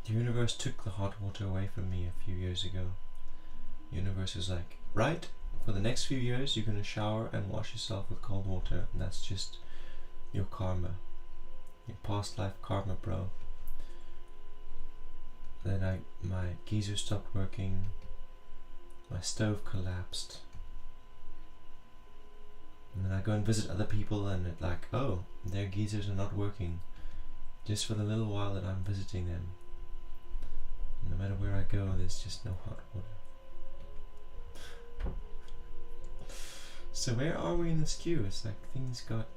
The universe took the hot water away from me a few years ago. Universe is like, right, for the next few years you're gonna shower and wash yourself with cold water, and that's just your karma, your past life karma, bro. Then my geyser stopped working, my stove collapsed, and then I go and visit other people, and it's like, oh, their geysers are not working, just for the little while that I'm visiting them. No matter where I go, there's just no hot water. So where are we in this queue? It's like things got...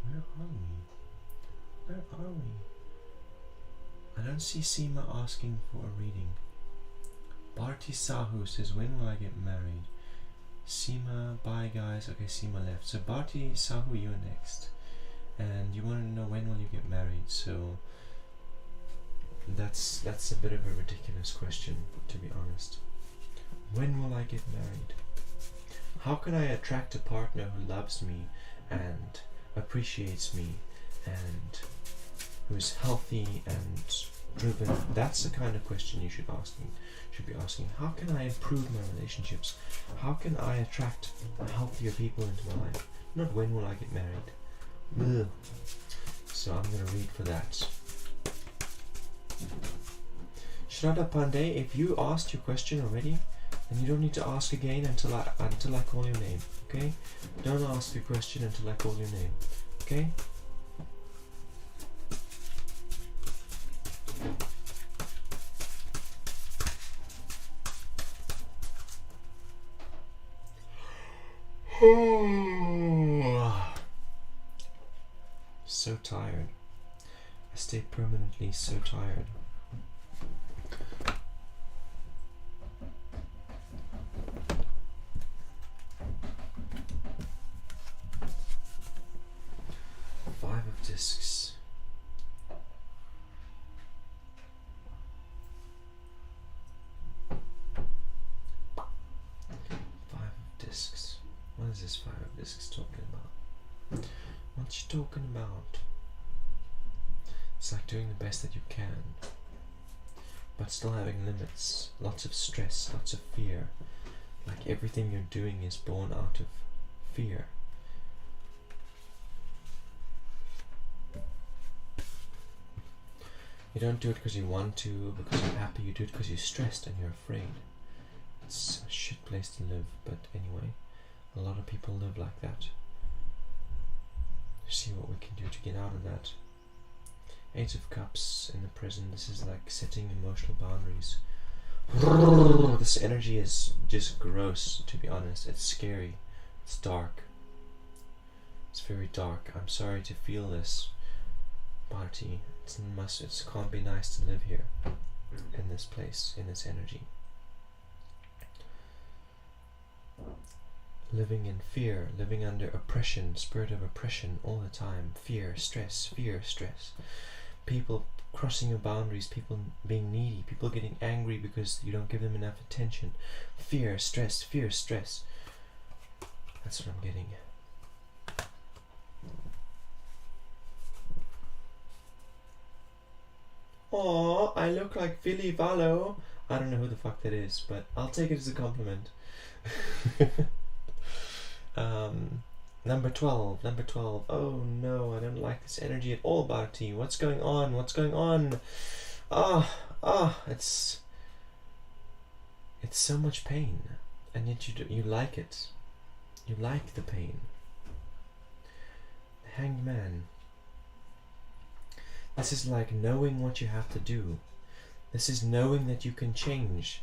Where are we? Where are we? I don't see Seema asking for a reading. Bharti Sahu says, when will I get married? Seema, bye guys. Okay, Seema left. So Bharti Sahu, you're next. And you want to know when will you get married? So that's a bit of a ridiculous question, to be honest. When will I get married? How can I attract a partner who loves me and appreciates me and who's healthy and driven? That's the kind of question you should be asking. How can I improve my relationships? How can I attract healthier people into my life? Not when will I get married. Ugh. So I'm going to read for that. Shraddha Pandey, if you asked your question already, then you don't need to ask again until I call your name. Okay? Don't ask your question until I call your name. Okay? So tired. I stay permanently so tired. Five of discs. Five of discs. What is this five of discs talking about? What you talking about? It's like doing the best that you can, but still having limits, lots of stress, lots of fear. Like everything you're doing is born out of fear. You don't do it because you want to, because you're happy. You do it because you're stressed and you're afraid. It's a shit place to live, but anyway, a lot of people live like that. See what we can do to get out of that. Eight of Cups in the present. This is like setting emotional boundaries. This energy is just gross, to be honest. It's scary. It's dark. It's very dark. I'm sorry to feel this, Bharti. It can't be nice to live here, in this place, in this energy. Living in fear, living under oppression, spirit of oppression all the time. Fear, stress, people crossing your boundaries, people being needy, people getting angry because you don't give them enough attention. Fear, stress. That's what I'm getting. Aww, I look like Philly Vallo. I don't know who the fuck that is, but I'll take it as a compliment. Number 12. Oh no, I don't like this energy at all, Bharti. What's going on? It's so much pain, and yet you like it. You like the pain. The Hanged Man. This is like knowing what you have to do. This is knowing that you can change,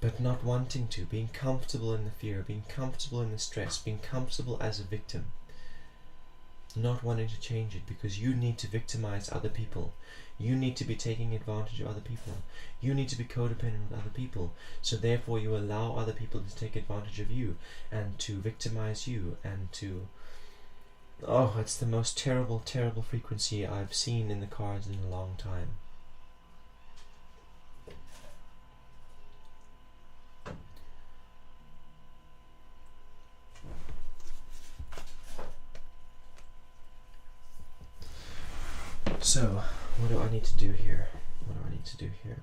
but not wanting to, being comfortable in the fear, being comfortable in the stress, being comfortable as a victim, not wanting to change it because you need to victimize other people. You need to be taking advantage of other people. You need to be codependent with other people. So therefore you allow other people to take advantage of you and to victimize you and to... Oh, it's the most terrible frequency I've seen in the cards in a long time. So, what do I need to do here? What do I need to do here?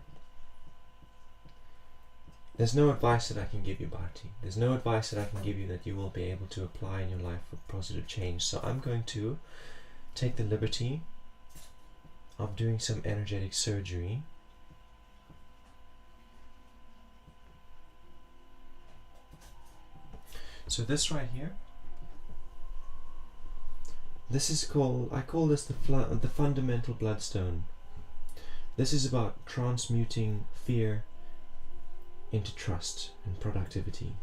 There's no advice that I can give you, Bharti. There's no advice that I can give you that you will be able to apply in your life for positive change. So I'm going to take the liberty of doing some energetic surgery. So this right here, this is called, I call this the fundamental bloodstone. This is about transmuting fear into trust and productivity.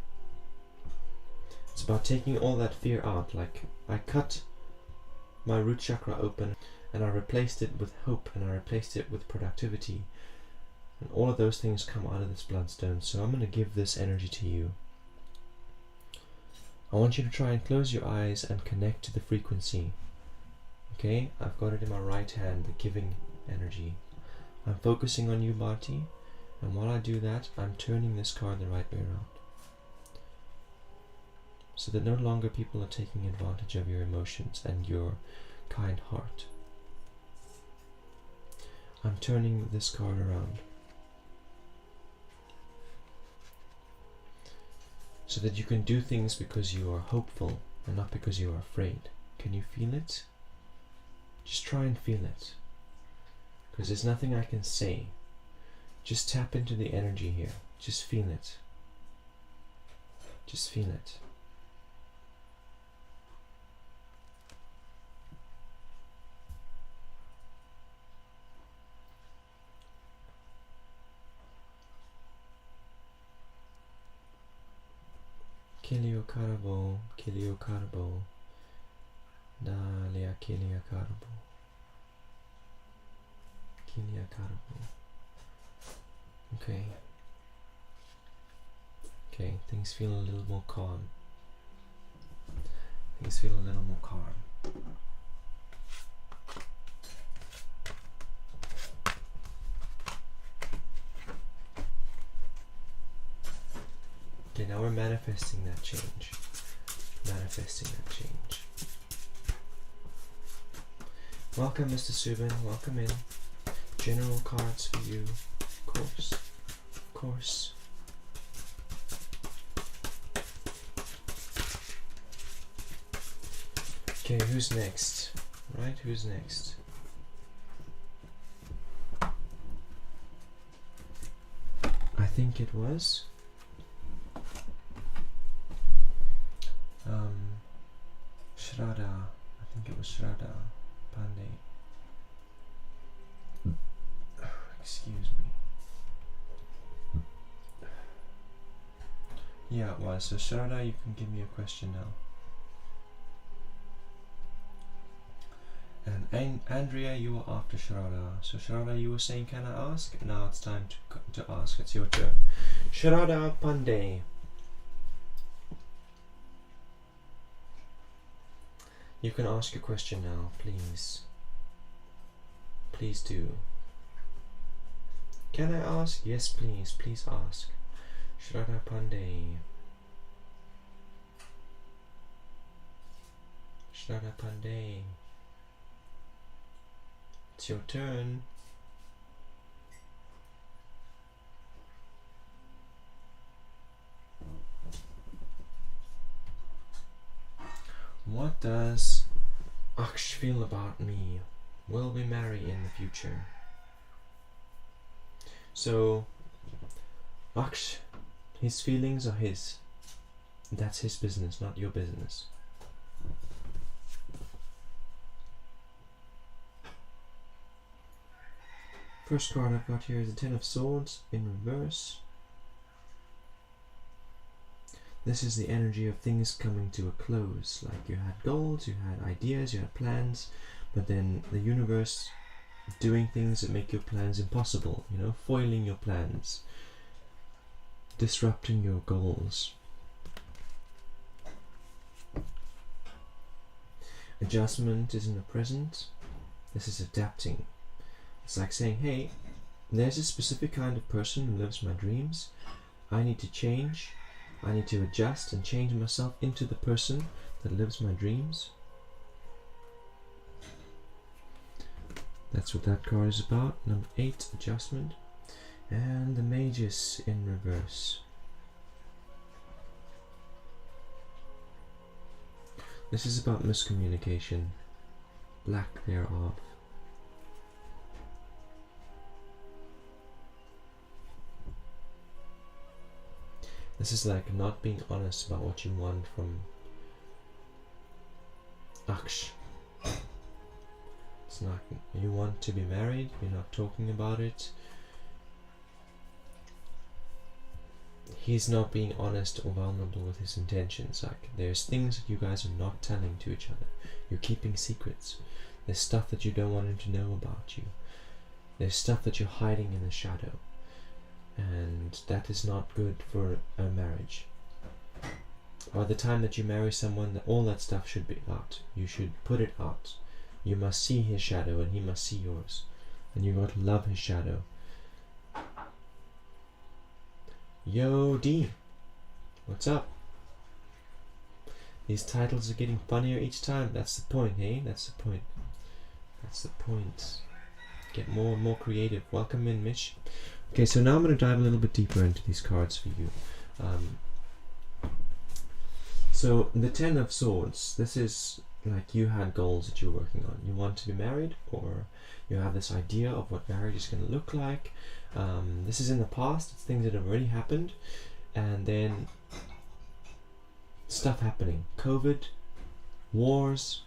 It's about taking all that fear out. Like, I cut my root chakra open and I replaced it with hope, and I replaced it with productivity, and all of those things come out of this bloodstone. So I'm going to give this energy to you. I want you to try and close your eyes and connect to the frequency. Okay, I've got it in my right hand, the giving energy. I'm focusing on you, Bharti, and while I do that, I'm turning this card the right way around, so that no longer people are taking advantage of your emotions and your kind heart. I'm turning this card around so that you can do things because you are hopeful and not because you are afraid. Can you feel it? Just try and feel it, because there's nothing I can say. Just tap into the energy here. Just feel it. Just feel it. Kilio Karabo, Dalia Kilia Karabo, Kilia Karabo. Okay. Okay, things feel a little more calm. Things feel a little more calm. Okay, now we're manifesting that change. Manifesting that change. Welcome, Mr. Subin. Welcome in. General cards for you. Of course. Of course. Okay, who's next? Right, who's next? I think it was Shraddha. I think it was Shraddha Pandey. Excuse me. Yeah, it was. So Shraddha, you can give me a question now. And Andrea, you were after Shraddha. So Shraddha, you were saying, can I ask? Now it's time to ask. It's your turn. Shraddha Pandey. You can ask your question now, please. Please do. Can I ask? Yes, please. Please ask. Shraddha Pandey. Shraddha Pandey. It's your turn. What does Aksh feel about me? Will we marry in the future? So, Aksh, his feelings are his. That's his business, not your business. First card I've got here is the Ten of Swords in reverse. This is the energy of things coming to a close. Like, you had goals, you had ideas, you had plans, but then the universe doing things that make your plans impossible, you know, foiling your plans, disrupting your goals. Adjustment is in the present. This is adapting. It's like saying, hey, there's a specific kind of person who lives my dreams. I need to change. I need to adjust and change myself into the person that lives my dreams. That's what that card is about. Number 8, adjustment. And the Magus in reverse. This is about miscommunication, lack thereof. This is like not being honest about what you want from Aksh. It's not, you want to be married, you're not talking about it. He's not being honest or vulnerable with his intentions. Like, there's things that you guys are not telling to each other. You're keeping secrets. There's stuff that you don't want him to know about you. There's stuff that you're hiding in the shadow. And that is not good for a marriage. By the time that you marry someone, all that stuff should be out. You should put it out. You must see his shadow and he must see yours. And you got to love his shadow. Yo, D. What's up? These titles are getting funnier each time. That's the point, hey? That's the point. That's the point. Get more and more creative. Welcome in, Mitch. Okay, so now I'm going to dive a little bit deeper into these cards for you. So, the 10 of Swords. This is like you had goals that you're working on. You want to be married, or you have this idea of what marriage is going to look like. This is in the past. It's things that have already happened. And then stuff happening. COVID, wars,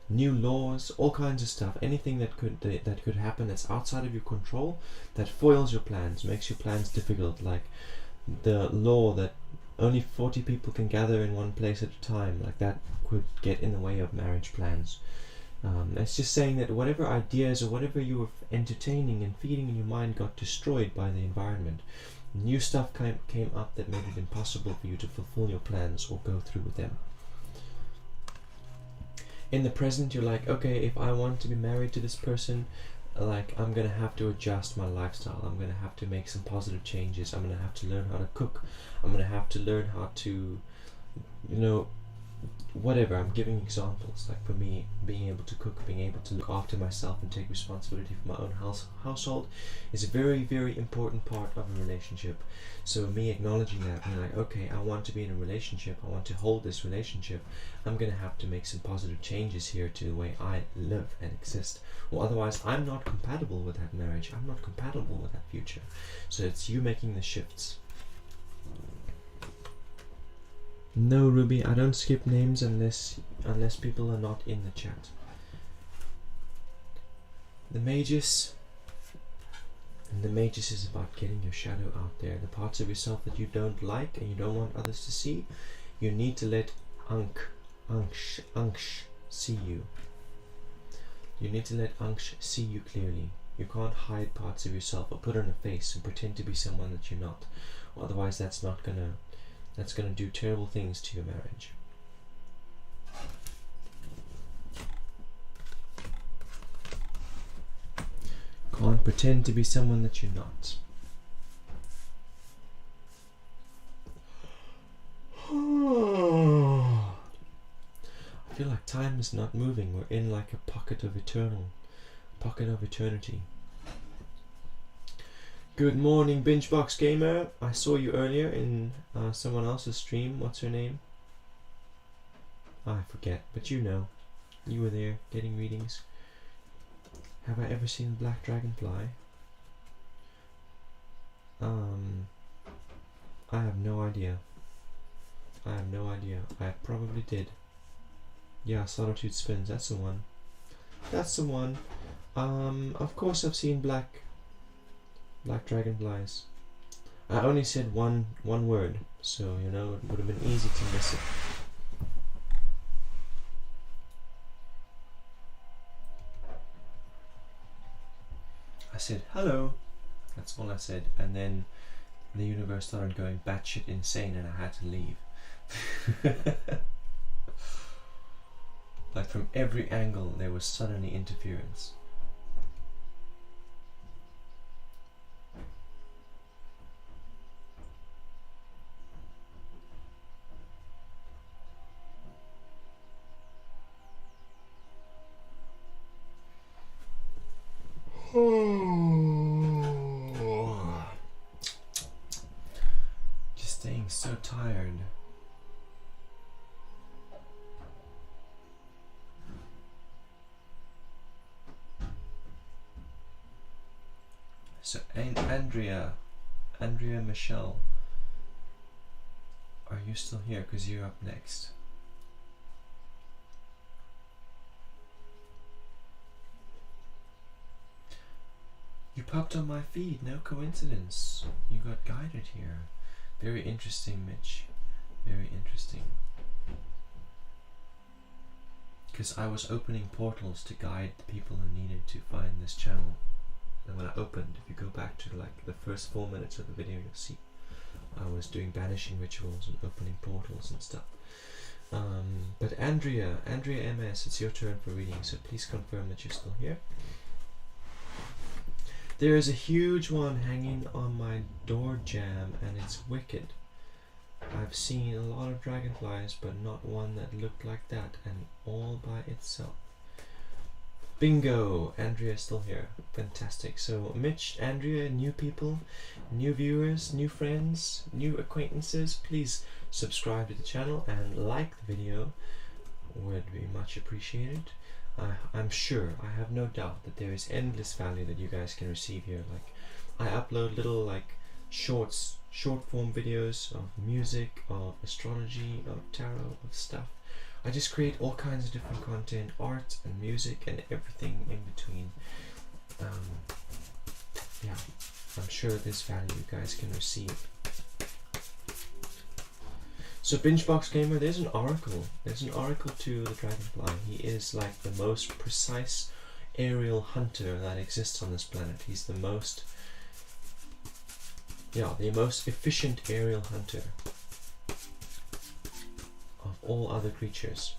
new laws, all kinds of stuff. Anything that could happen that's outside of your control, that foils your plans, makes your plans difficult. Like the law that only 40 people can gather in one place at a time, like that could get in the way of marriage plans. It's just saying that whatever ideas or whatever you were entertaining and feeding in your mind got destroyed by the environment. New stuff came up that made it impossible for you to fulfill your plans or go through with them. In the present, you're like, okay, if I want to be married to this person, like, I'm gonna have to adjust my lifestyle. I'm gonna have to make some positive changes. I'm gonna have to learn how to cook. I'm gonna have to learn how to, whatever. I'm giving examples. Like for me, being able to cook, being able to look after myself and take responsibility for my own household is a very, very important part of a relationship. So me acknowledging that, being like, okay, I want to be in a relationship, I want to hold this relationship, I'm gonna have to make some positive changes here to the way I live and exist, or otherwise I'm not compatible with that marriage, I'm not compatible with that future. So it's you making the shifts. No, Ruby, I don't skip names unless people are not in the chat. The Magus. And the Magus is about getting your shadow out there. The parts of yourself that you don't like and you don't want others to see, you need to let Anksh see you. You need to let Anksh see you clearly. You can't hide parts of yourself or put on a face and pretend to be someone that you're not. Otherwise that's gonna do terrible things to your marriage. Can't pretend to be someone that you're not. I feel like time is not moving. We're in like a pocket of eternity. Good morning, Bingebox Gamer. I saw you earlier in someone else's stream. What's her name? I forget, but you know. You were there getting readings. Have I ever seen Black Dragonfly? I have no idea. I probably did. Yeah, Solitude Spins. That's the one. Of course I've seen Black Dragonflies. I only said one word, so it would have been easy to miss it. I said hello. That's all I said, and then the universe started going batshit insane, and I had to leave. Like from every angle, there was suddenly interference. tired. So Andrea Michelle, are you still here? Because you're up next. You popped on my feed, no coincidence. You got guided here. Very interesting, Mitch. Very interesting. Because I was opening portals to guide the people who needed to find this channel. And when I opened, if you go back to like the first 4 minutes of the video, you'll see I was doing banishing rituals and opening portals and stuff. But Andrea MS, it's your turn for reading, so please confirm that you're still here. There is a huge one hanging on my door jamb, and it's wicked. I've seen a lot of dragonflies, but not one that looked like that, and all by itself. Bingo! Andrea's still here. Fantastic. So Mitch, Andrea, new people, new viewers, new friends, new acquaintances, please subscribe to the channel and like the video. Would be much appreciated. I'm sure, I have no doubt that there is endless value that you guys can receive here. Like, I upload little like short form videos of music, of astrology, of tarot, of stuff. I just create all kinds of different content, art and music and everything in between. Yeah, I'm sure there's value you guys can receive. So Bingebox Gamer, there's an oracle. There's an oracle to the dragonfly. He is like the most precise aerial hunter that exists on this planet. He's the most efficient aerial hunter of all other creatures.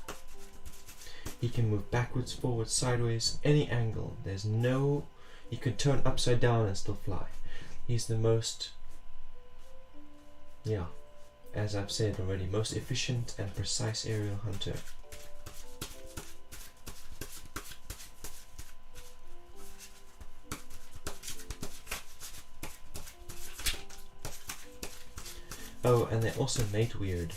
He can move backwards, forwards, sideways, any angle. He can turn upside down and still fly. He's the most, as I've said already, most efficient and precise aerial hunter. Oh, and they also mate weird.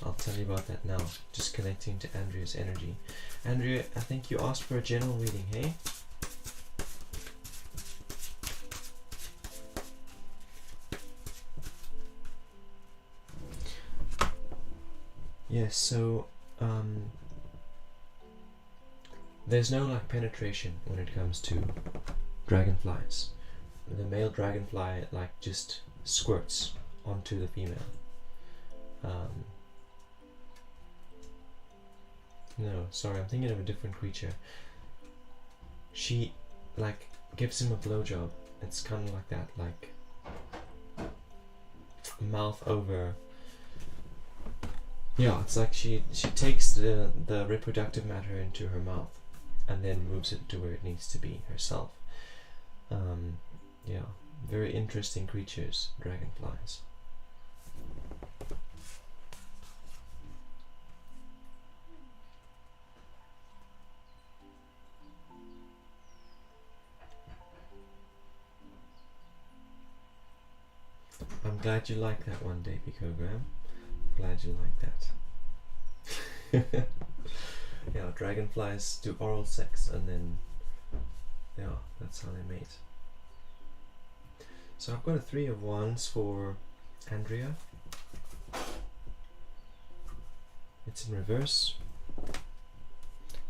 I'll tell you about that now. Just connecting to Andrea's energy. Andrea, I think you asked for a general reading, hey? Yes, so there's no like penetration when it comes to dragonflies. The male dragonfly like just squirts onto the female. No, sorry, I'm thinking of a different creature. She like gives him a blowjob. It's kind of like that, like mouth over. Yeah, it's like she takes the reproductive matter into her mouth and then moves it to where it needs to be herself. Yeah, very interesting creatures, dragonflies. I'm glad you like that one, Davey Cogram. Glad you like that. Yeah, dragonflies do oral sex and then, yeah, that's how they mate. So I've got a 3 of Wands for Andrea. It's in reverse.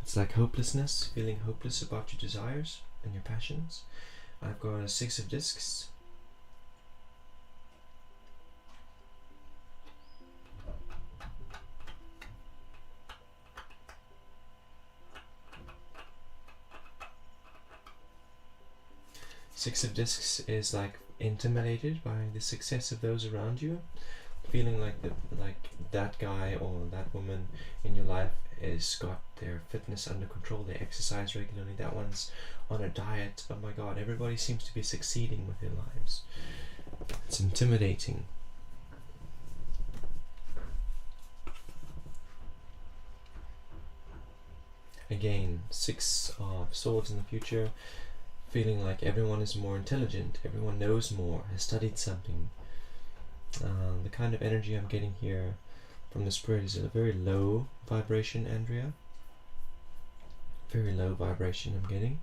It's like hopelessness, feeling hopeless about your desires and your passions. I've got a 6 of Discs. Six of Discs is like intimidated by the success of those around you, feeling like that guy or that woman in your life has got their fitness under control, they exercise regularly, that one's on a diet, oh my god, everybody seems to be succeeding with their lives. It's intimidating. Again, 6 of Swords in the future, feeling like everyone is more intelligent, everyone knows more, has studied something, The kind of energy I'm getting here from the spirit is a very low vibration, Andrea. Very low vibration I'm getting.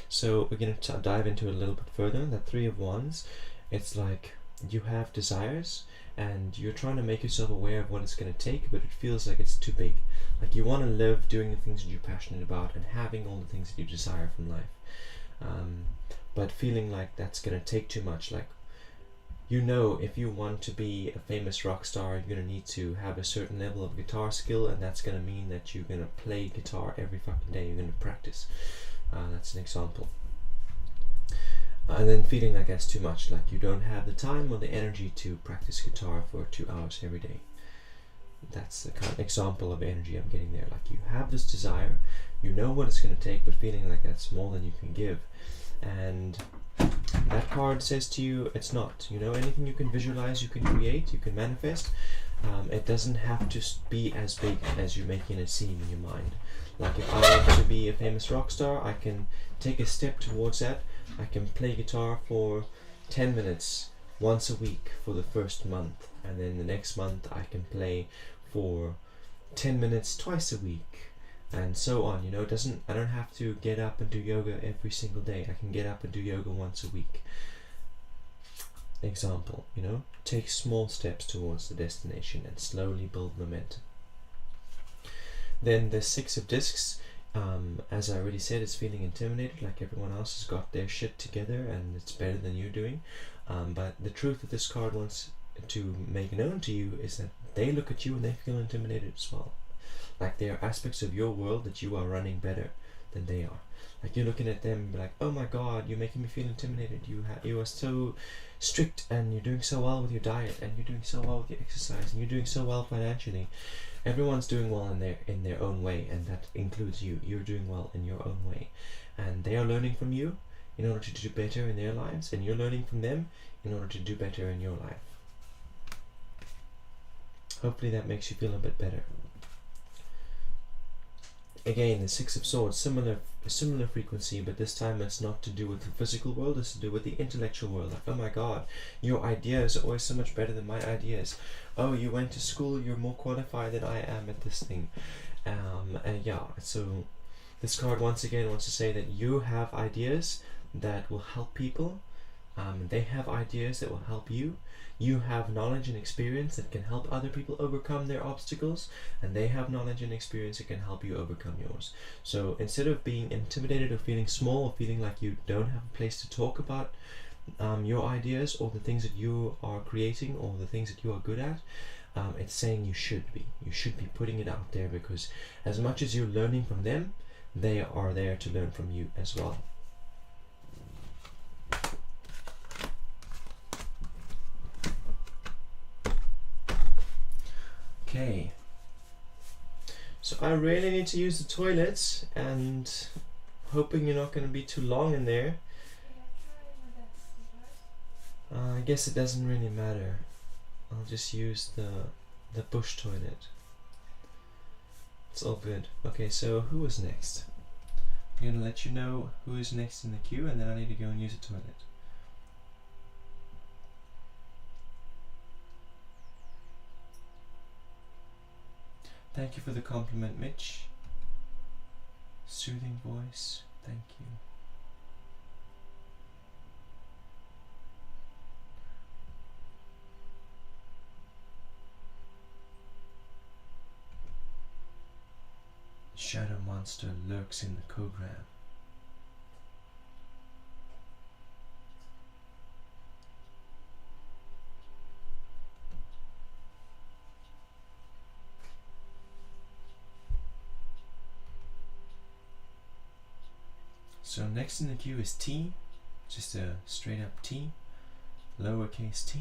So we're going to dive into it a little bit further. That Three of Wands, it's like you have desires and you're trying to make yourself aware of what it's going to take, but it feels like it's too big. Like you want to live doing the things that you're passionate about and having all the things that you desire from life, but feeling like that's going to take too much. Like, you know, if you want to be a famous rock star, you're going to need to have a certain level of guitar skill, and that's going to mean that you're going to play guitar every fucking day. You're going to practice. That's an example. And then feeling like that's too much, like you don't have the time or the energy to practice guitar for 2 hours every day. That's the kind of example of energy I'm getting there. Like you have this desire, you know what it's going to take, but feeling like that's more than you can give. And that card says to you, it's not. You know, anything you can visualize, you can create, you can manifest. It doesn't have to be as big as you're making it seem in your mind. Like if I want to be a famous rock star, I can take a step towards that. I can play guitar for 10 minutes once a week for the first month, and then the next month I can play for 10 minutes twice a week, and so on. You know, I don't have to get up and do yoga every single day. I can get up and do yoga once a week. Example, you know, take small steps towards the destination and slowly build momentum. Then the Six of Discs, as I already said, is feeling intimidated, like everyone else has got their shit together and it's better than you're doing. But the truth that this card wants to make known to you is that they look at you and they feel intimidated as well. Like there are aspects of your world that you are running better than they are. Like you're looking at them and be like, oh my god, you're making me feel intimidated. You are so strict, and you're doing so well with your diet, and you're doing so well with your exercise, and you're doing so well financially. Everyone's doing well in their own way, and that includes you. You're doing well in your own way, and they are learning from you in order to do better in their lives, and you're learning from them in order to do better in your life. Hopefully that makes you feel a bit better. Again, the Six of Swords, similar frequency, but this time it's not to do with the physical world, it's to do with the intellectual world. Like, oh my god, your ideas are always so much better than my ideas. Oh, you went to school, you're more qualified than I am at this thing. And yeah, so this card once again wants to say that you have ideas that will help people. They have ideas that will help you. You have knowledge and experience that can help other people overcome their obstacles, and they have knowledge and experience that can help you overcome yours. So instead of being intimidated or feeling small or feeling like you don't have a place to talk about your ideas or the things that you are creating or the things that you are good at, it's saying you should be. You should be putting it out there, because as much as you're learning from them, they are there to learn from you as well. Okay, so I really need to use the toilets, and hoping you're not going to be too long in there. I guess it doesn't really matter. I'll just use the bush toilet. It's all good. Okay, so who is next? I'm going to let you know who is next in the queue, and then I need to go and use the toilet. Thank you for the compliment, Mitch. Soothing voice, thank you. Shadow monster lurks in the program. So next in the queue is T, just a straight up T, lowercase t.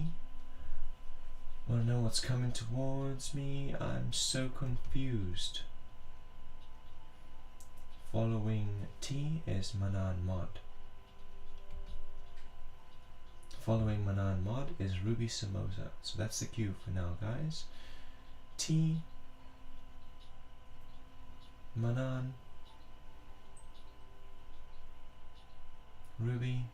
Wanna know what's coming towards me? I'm so confused. Following T is Manan Mod. Following Manan Mod is Ruby Samosa. So that's the queue for now, guys. T, Manan, Ruby,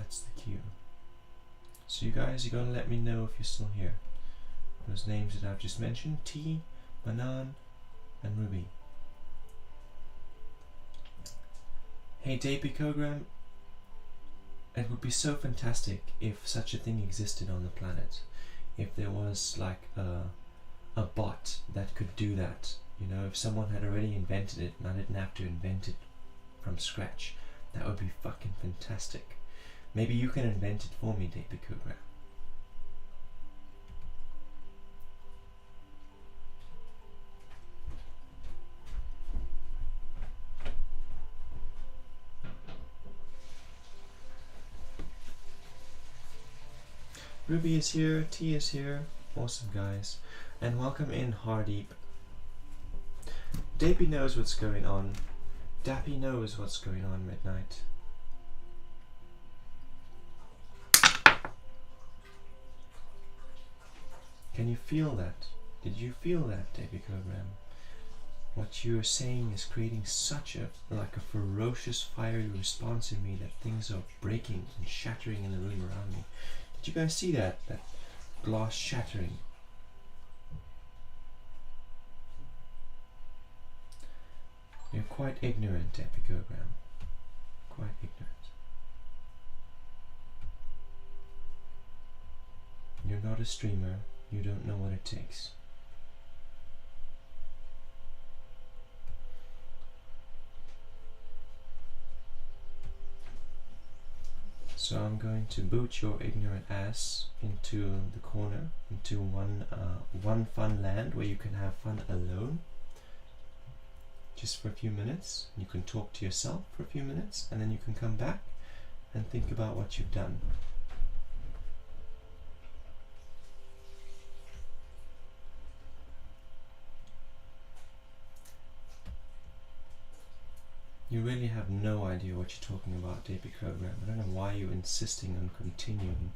That's the queue. So you guys, you're gonna let me know if you're still here. Those names that I've just mentioned, T, Manan, and Ruby. Hey Depicogram, it would be so fantastic if such a thing existed on the planet. If there was like a bot that could do that. You know, if someone had already invented it and I didn't have to invent it from scratch, that would be fucking fantastic. Maybe you can invent it for me, Depicogram. Ruby is here, T is here. Awesome, guys. And welcome in, Hardeep. Dapy knows what's going on. Dappy knows what's going on, Midnight. Can you feel that? Did you feel that, Depicogram? What you're saying is creating such a ferocious, fiery response in me that things are breaking and shattering in the room around me. Did you guys see that? That glass shattering. You're quite ignorant, Depicogram. Quite ignorant. You're not a streamer. You don't know what it takes. So I'm going to boot your ignorant ass into the corner, into one fun land where you can have fun alone, just for a few minutes. You can talk to yourself for a few minutes, and then you can come back and think about what you've done. You really have no idea what you're talking about, Depicogram. I don't know why you're insisting on continuing.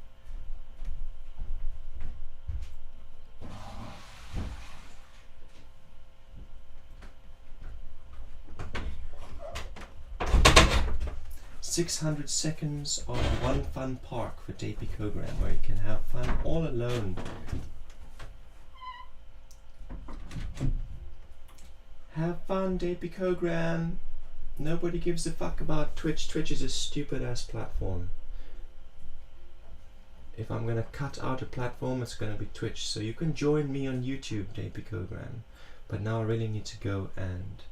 "600 seconds of one fun park for Depicogram, where you can have fun all alone. Have fun, Depicogram. Nobody gives a fuck about Twitch. Twitch is a stupid ass platform. If I'm gonna cut out a platform, it's gonna be Twitch. So you can join me on YouTube, Depicogram. But now I really need to go and...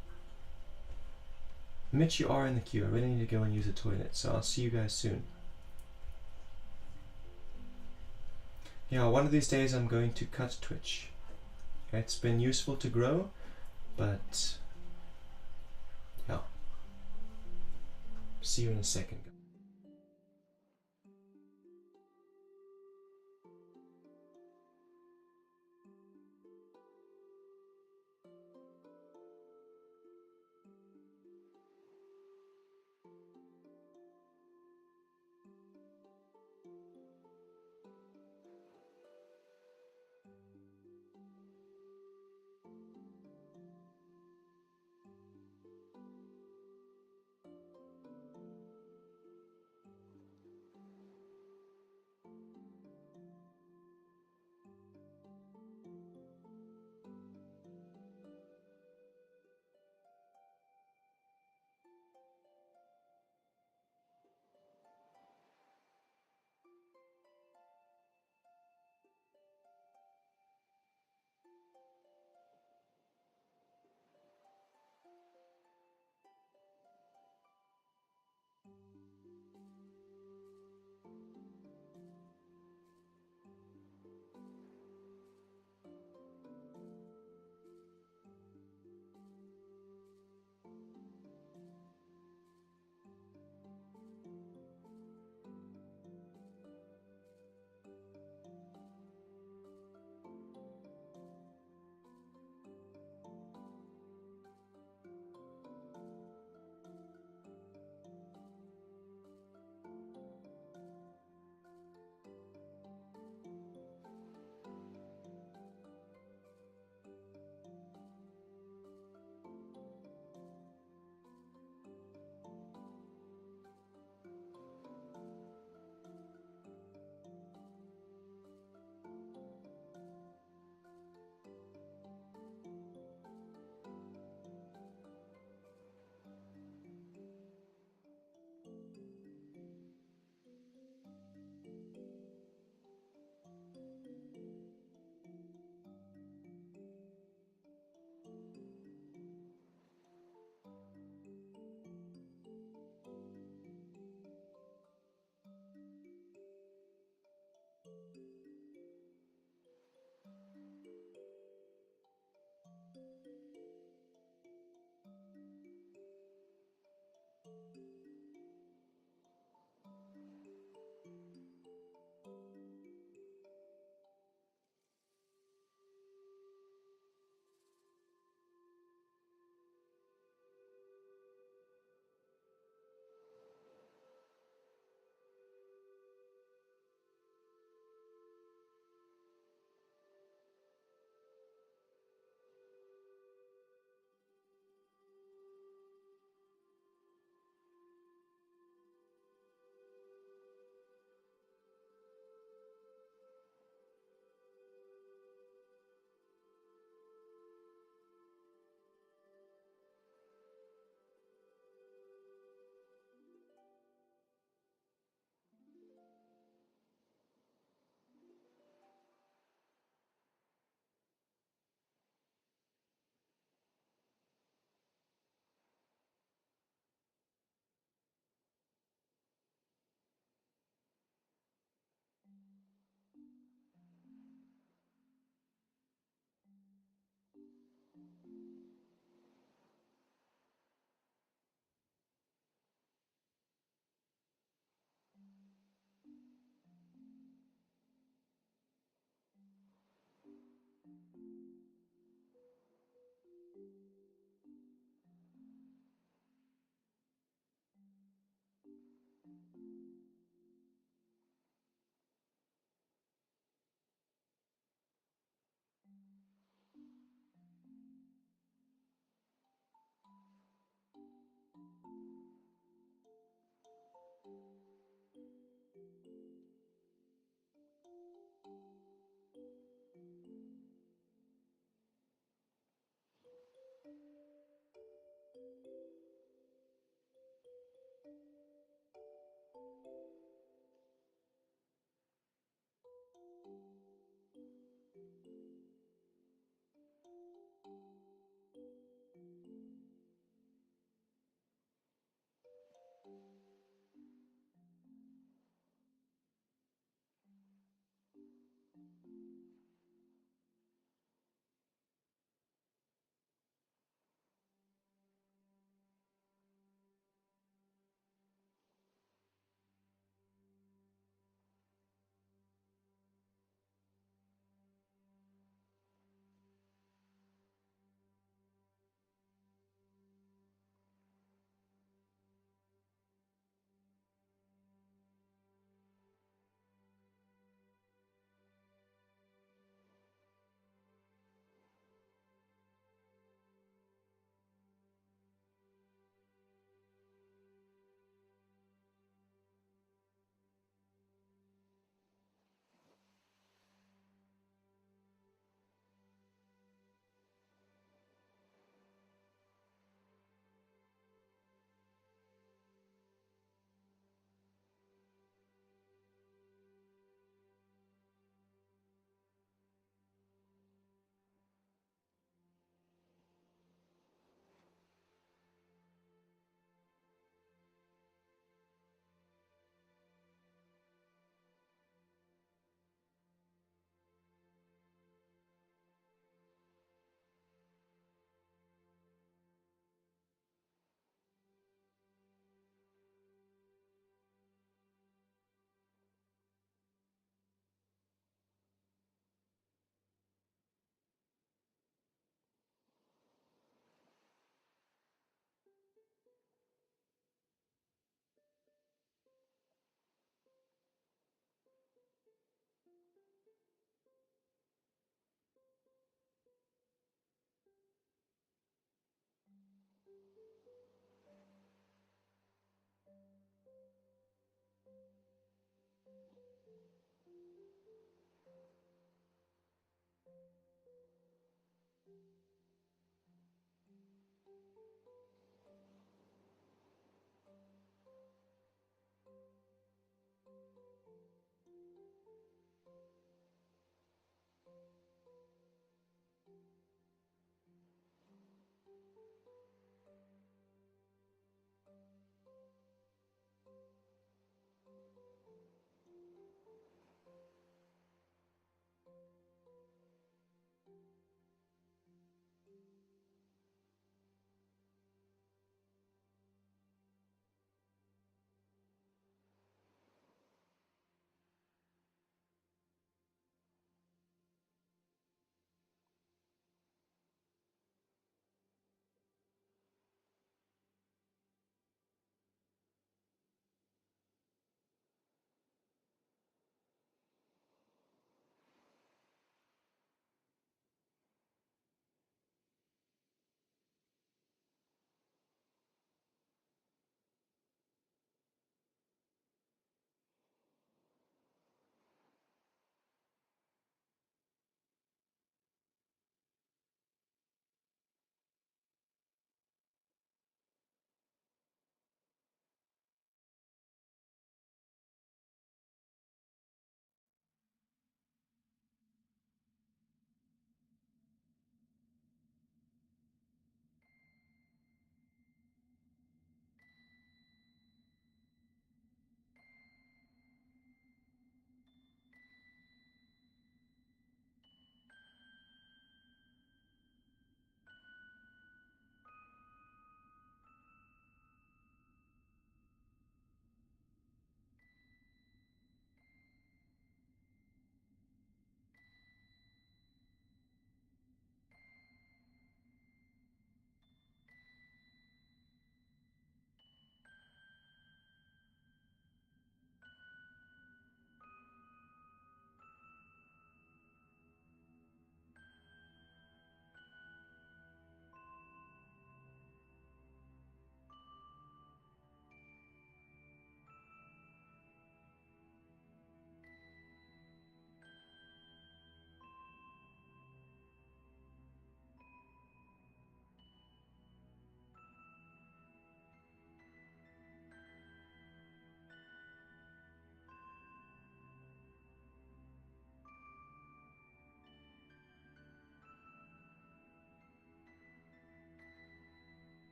Mitch, you are in the queue. I really need to go and use the toilet. So I'll see you guys soon. Yeah, one of these days I'm going to cut Twitch. It's been useful to grow, but... yeah. See you in a second.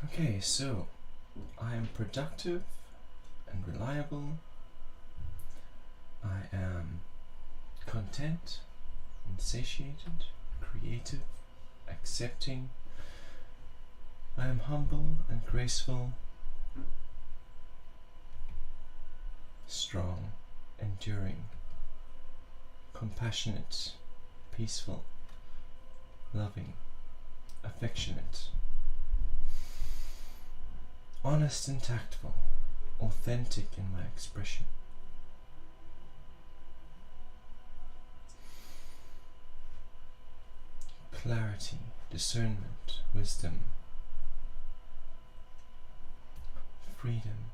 Okay, so I am productive and reliable. I am content and satiated, creative, accepting. I am humble and graceful, strong, enduring, compassionate, peaceful, loving, affectionate, honest and tactful, authentic in my expression. Clarity, discernment, wisdom, freedom,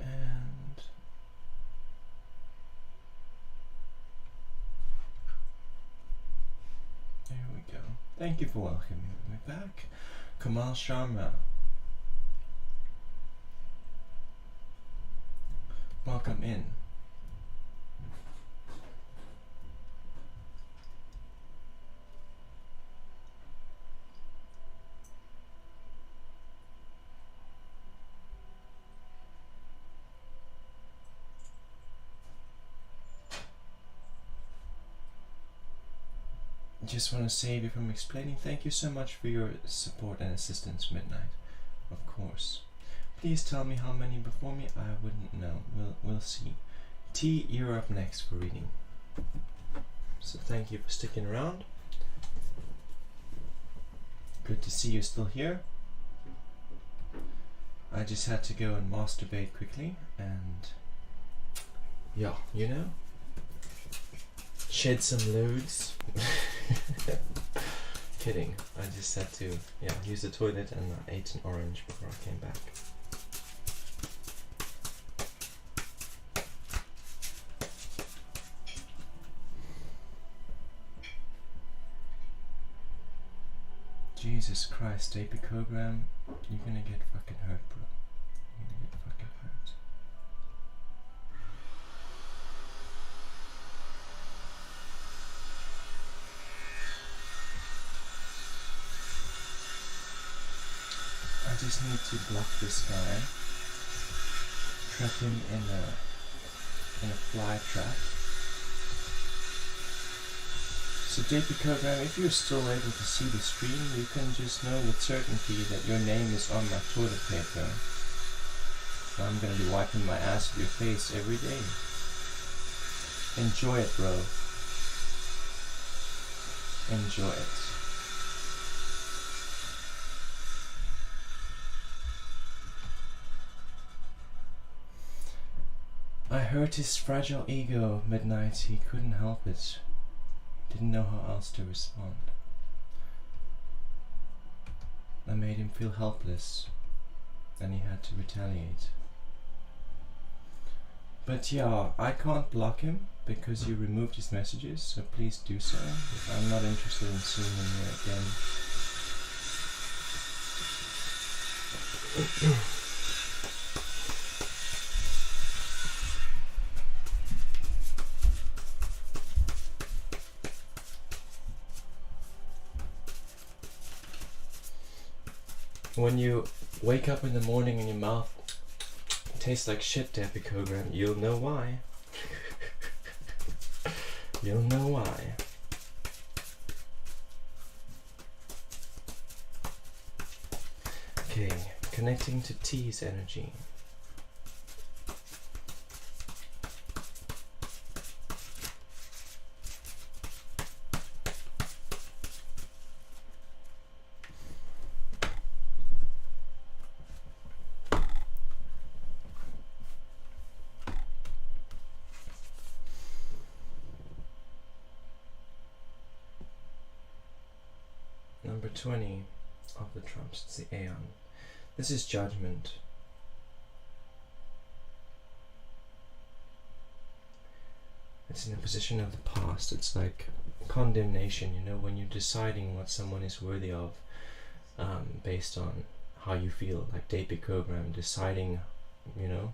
and there we go. Thank you for welcoming me back. Kamal Sharma. Welcome in. Just want to save you from explaining. Thank you so much for your support and assistance, Midnight. Of course. Please tell me how many before me. I wouldn't know. We'll see. T, you're up next for reading. So thank you for sticking around. Good to see you still here. I just had to go and masturbate quickly and yeah, you know, shed some loads. Kidding. I just had to use the toilet and I ate an orange before I came back. Jesus Christ, Apicogram, you're gonna get fucking hurt, bro. You're gonna get fucking hurt. I just need to block this guy, trap him in a fly trap. So Apicogram, if you're still able to see the stream, you can just know with certainty that your name is on my toilet paper. So I'm gonna be wiping my ass with your face every day. Enjoy it, bro. Enjoy it. I hurt his fragile ego, Midnight. He couldn't help it. Didn't know how else to respond. I made him feel helpless, and he had to retaliate. But yeah, I can't block him because you removed his messages, so please do so. I'm not interested in seeing him here again. When you wake up in the morning and your mouth tastes like shit, Apicogram, you'll know why. You'll know why. Okay, connecting to T's energy. Number 20 of the trumps, it's the Aeon. This is judgment. It's in a position of the past. It's like condemnation, you know, when you're deciding what someone is worthy of based on how you feel, like Apicogram, deciding you know,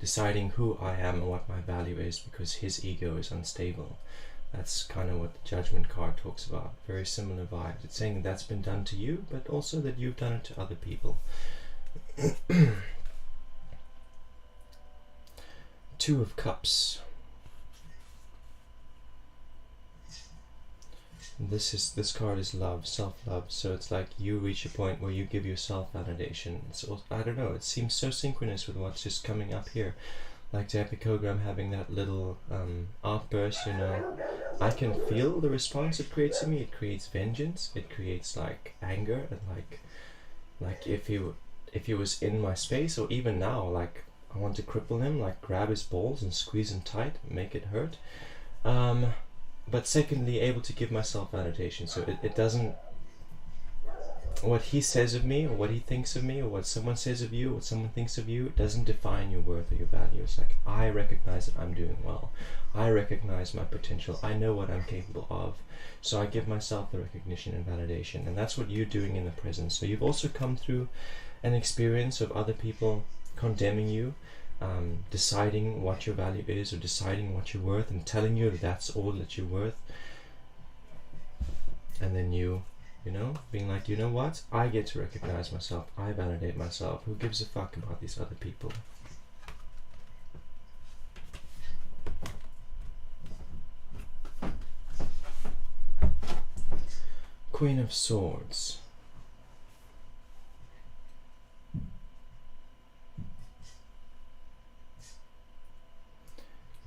deciding who I am and what my value is because his ego is unstable. That's kind of what the Judgment card talks about. Very similar vibes. It's saying that's been done to you, but also that you've done it to other people. Two of Cups. This card is love, self-love. So it's like you reach a point where you give yourself validation. So I don't know. It seems so synchronous with what's just coming up here. Like the epicogram having that little outburst, you know. I can feel the response it creates in me. It creates vengeance. It creates like anger and like if he was in my space, or even now, like I want to cripple him, like grab his balls and squeeze him tight, make it hurt. But secondly, able to give myself validation. So it doesn't, what he says of me or what he thinks of me or what someone says of you or what someone thinks of you, it doesn't define your worth or your value. It's like I recognize that I'm doing well. I recognize my potential. I know what I'm capable of. So I give myself the recognition and validation. And that's what you're doing in the present. So you've also come through an experience of other people condemning you, deciding what your value is or deciding what you're worth and telling you that that's all that you're worth. And then you know, being like, you know what? I get to recognize myself. I validate myself. Who gives a fuck about these other people? Queen of Swords.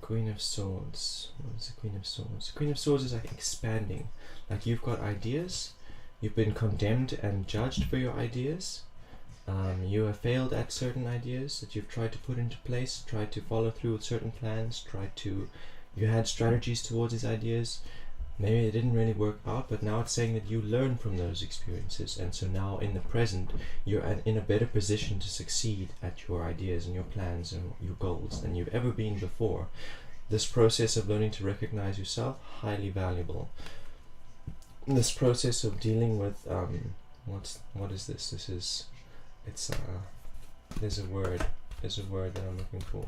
Queen of Swords. What is the Queen of Swords? The Queen of Swords is like expanding. Like you've got ideas. You've been condemned and judged for your ideas. You have failed at certain ideas that you've tried to put into place, tried to follow through with certain plans, you had strategies towards these ideas. Maybe it didn't really work out, but now it's saying that you learn from those experiences, and so now in the present you're in a better position to succeed at your ideas and your plans and your goals than you've ever been before. This process of learning to recognize yourself, highly valuable. This process of dealing with what is this? There's a word that I'm looking for.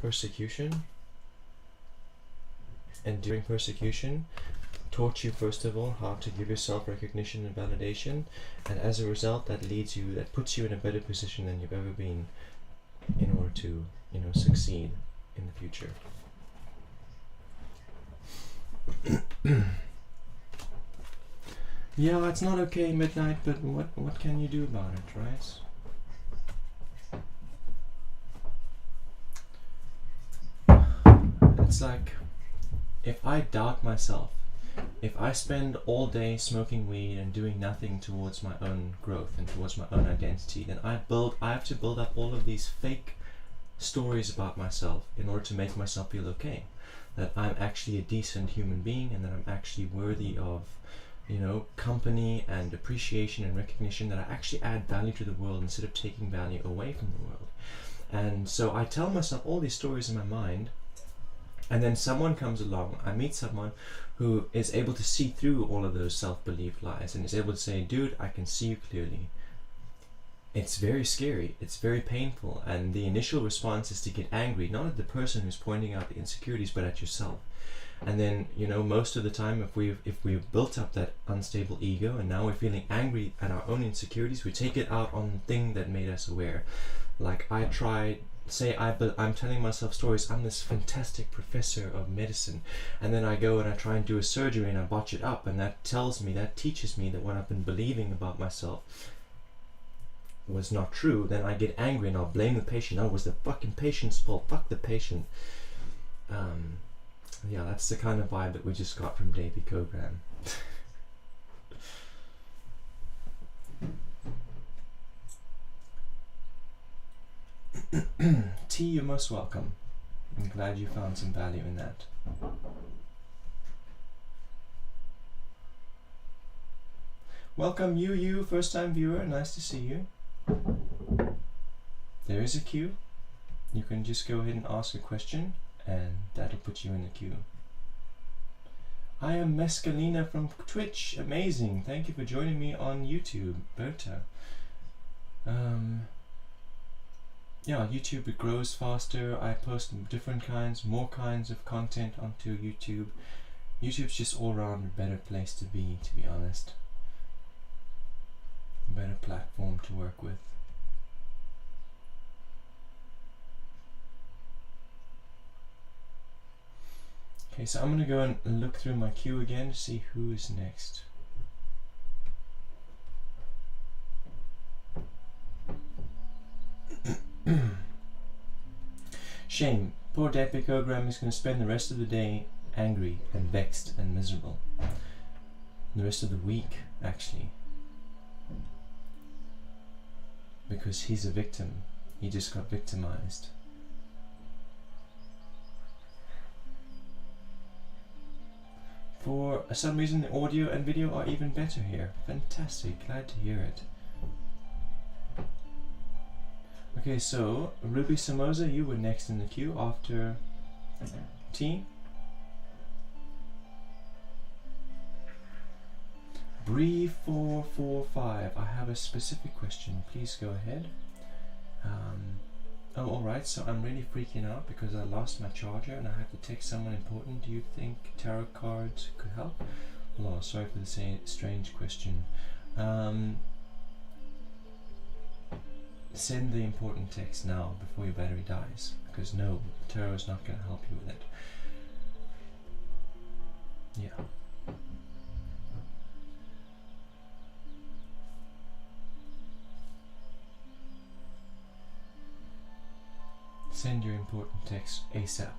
Persecution. And during persecution taught you first of all how to give yourself recognition and validation, and as a result that puts you in a better position than you've ever been in order to, you know, succeed in the future. Yeah, it's not okay, Midnight, but what can you do about it, right? It's like, if I doubt myself, if I spend all day smoking weed and doing nothing towards my own growth and towards my own identity, then I have to build up all of these fake stories about myself in order to make myself feel okay. That I'm actually a decent human being and that I'm actually worthy of, you know, company and appreciation and recognition, that I actually add value to the world instead of taking value away from the world. And so I tell myself all these stories in my mind, and then someone comes along, I meet someone who is able to see through all of those self-belief lies and is able to say, dude, I can see you clearly. It's very scary, it's very painful, and the initial response is to get angry, not at the person who's pointing out the insecurities, but at yourself. And then, you know, most of the time, if we've built up that unstable ego and now we're feeling angry at our own insecurities, we take it out on the thing that made us aware. Like I'm telling myself stories, I'm this fantastic professor of medicine, and then I go and I try and do a surgery and I botch it up, and that teaches me that what I've been believing about myself was not true. Then I get angry and I'll blame the patient. Oh, it was the fucking patient's fault, fuck the patient. Yeah, that's the kind of vibe that we just got from Davey Cogram. T, you're most welcome. I'm glad you found some value in that. Welcome you, first time viewer, nice to see you. There is a queue. You can just go ahead and ask a question and that'll put you in the queue. I am Mescalina from Twitch. Amazing. Thank you for joining me on YouTube, Berta. yeah, YouTube, it grows faster. I post more kinds of content onto YouTube. YouTube's just all around a better place to be honest. A better platform to work with. Okay, so I'm gonna go and look through my queue again to see who is next. Shame. Poor dead Picogram is going to spend the rest of the day angry and vexed and miserable. The rest of the week, actually. Because he's a victim. He just got victimized. For some reason, the audio and video are even better here. Fantastic. Glad to hear it. Okay, so Ruby Samosa, you were next in the queue after T. Bree445, I have a specific question. Please go ahead. Oh, alright, so I'm really freaking out because I lost my charger and I have to text someone important. Do you think tarot cards could help? Oh, sorry for the strange question. Send the important text now before your battery dies, because no, tarot is not going to help you with it. Yeah. Send your important text ASAP.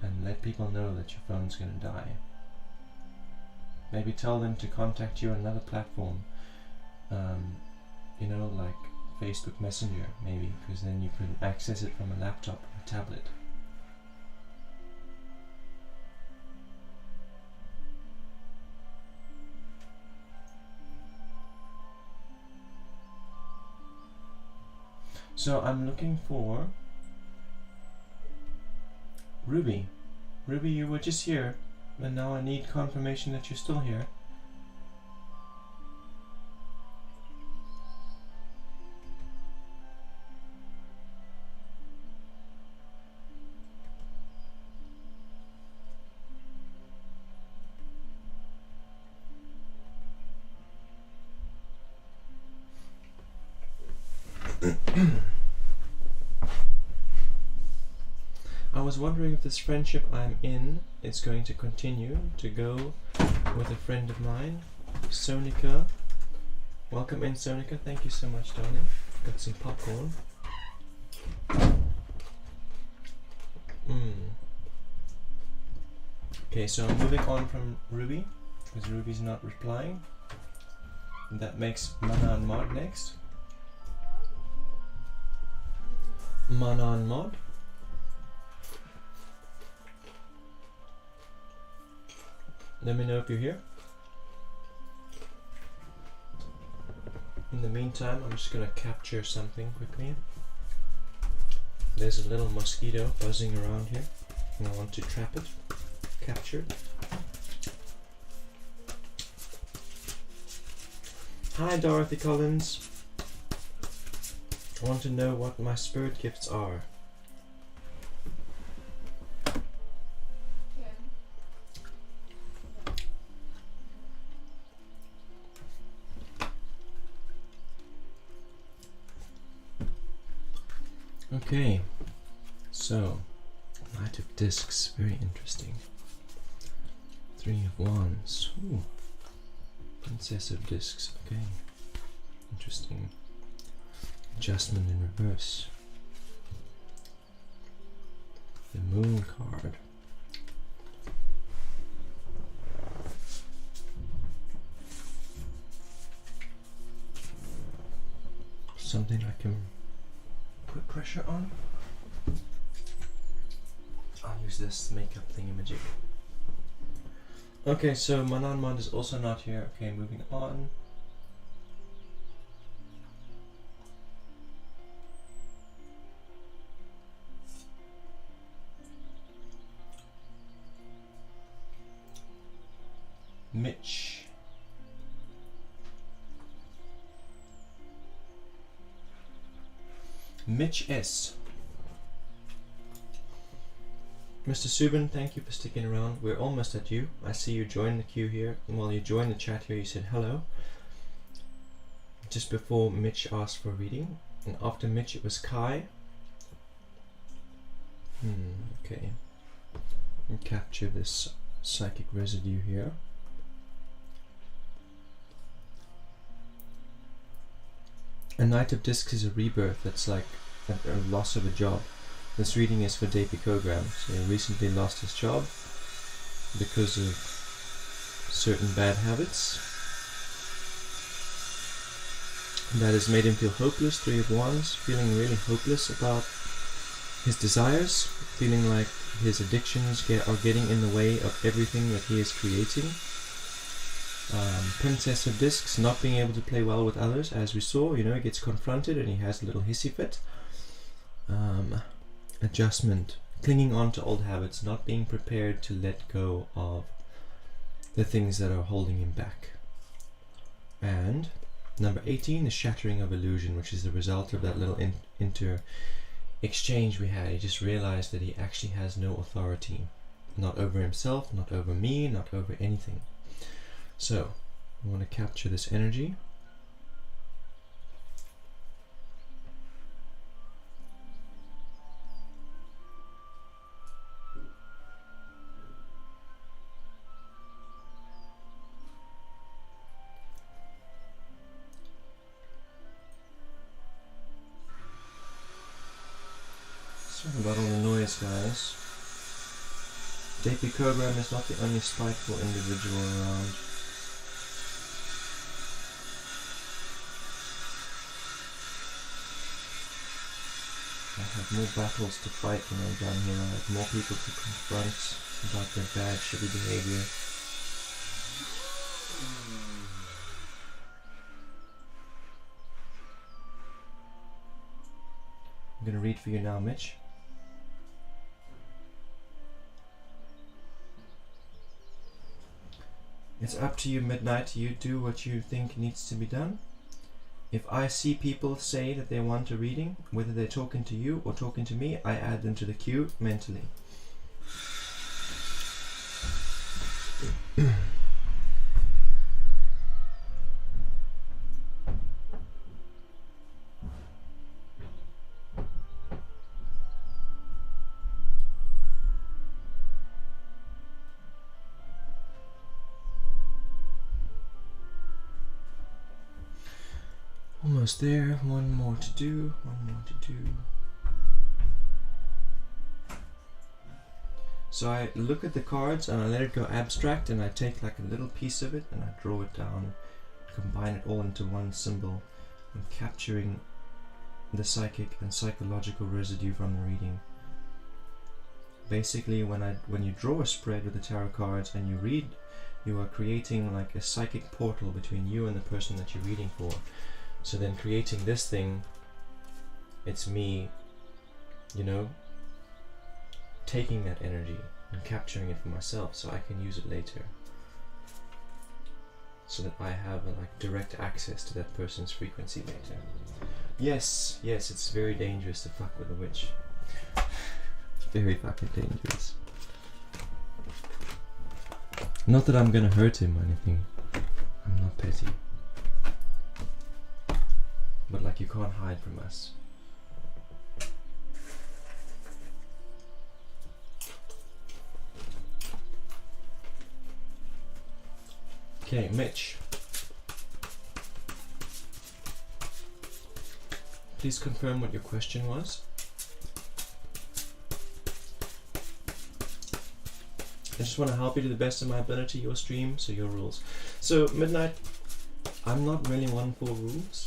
And let people know that your phone's going to die. Maybe tell them to contact you on another platform. You know, like Facebook Messenger, maybe, because then you can access it from a laptop or a tablet. So I'm looking for Ruby. Ruby, you were just here, but now I need confirmation that you're still here. I was wondering if this friendship I'm in is going to continue to go with a friend of mine, Sonika. Welcome in, Sonika. Thank you so much, darling. Got some popcorn. Okay, so I'm moving on from Ruby, because Ruby's not replying. And that makes Manan Mod next. Manan Mod. Let me know if you're here. In the meantime, I'm just gonna capture something quickly. There's a little mosquito buzzing around here, and I want to trap it. Capture it. Hi, Dorothy Collins. I want to know what my spirit gifts are. Okay, so Knight of Discs, very interesting. Three of Wands, ooh. Princess of Discs, okay, interesting. Adjustment in reverse. The Moon card. Something I can put pressure on. I'll use this makeup thingamajig. Okay, so Manan Mod is also not here. Okay, moving on. Mitch. Mitch S. Mr. Subin, thank you for sticking around. We're almost at you. I see you join the queue here. And while you joined the chat here, you said hello. Just before Mitch asked for reading. And after Mitch, it was Kai. Okay. And capture this psychic residue here. A Knight of Discs is a rebirth. That's like a loss of a job. This reading is for Depi Kogram. So he recently lost his job because of certain bad habits. That has made him feel hopeless. 3 of Wands, feeling really hopeless about his desires, feeling like his addictions are getting in the way of everything that he is creating. Princess of Discs, not being able to play well with others, as we saw. You know, he gets confronted and he has a little hissy fit. Adjustment, clinging on to old habits, not being prepared to let go of the things that are holding him back. And number 18, the shattering of illusion, which is the result of that little exchange we had. He just realized that he actually has no authority, not over himself, not over me, not over anything. So we want to capture this energy. Sorry about all the noise, guys. Depi Kogram is not the only spiteful individual around. I have more battles to fight when I'm done here. I have more people to confront about their bad, shitty behavior. I'm going to read for you now, Mitch. It's up to you, Midnight. You do what you think needs to be done. If I see people say that they want a reading, whether they're talking to you or talking to me, I add them to the queue mentally. Almost there, one more to do. So I look at the cards and I let it go abstract, and I take like a little piece of it and I draw it down, combine it all into one symbol. I'm capturing the psychic and psychological residue from the reading. Basically, when you draw a spread with the tarot cards and you read, you are creating like a psychic portal between you and the person that you're reading for. So then creating this thing, it's me, you know, taking that energy and capturing it for myself so I can use it later. So that I have like direct access to that person's frequency later. Yes, it's very dangerous to fuck with a witch. It's very fucking dangerous. Not that I'm gonna hurt him or anything. I'm not petty. But like, you can't hide from us. Okay, Mitch. Please confirm what your question was. I just want to help you to the best of my ability, your stream, so your rules. So, Midnight, I'm not really one for rules.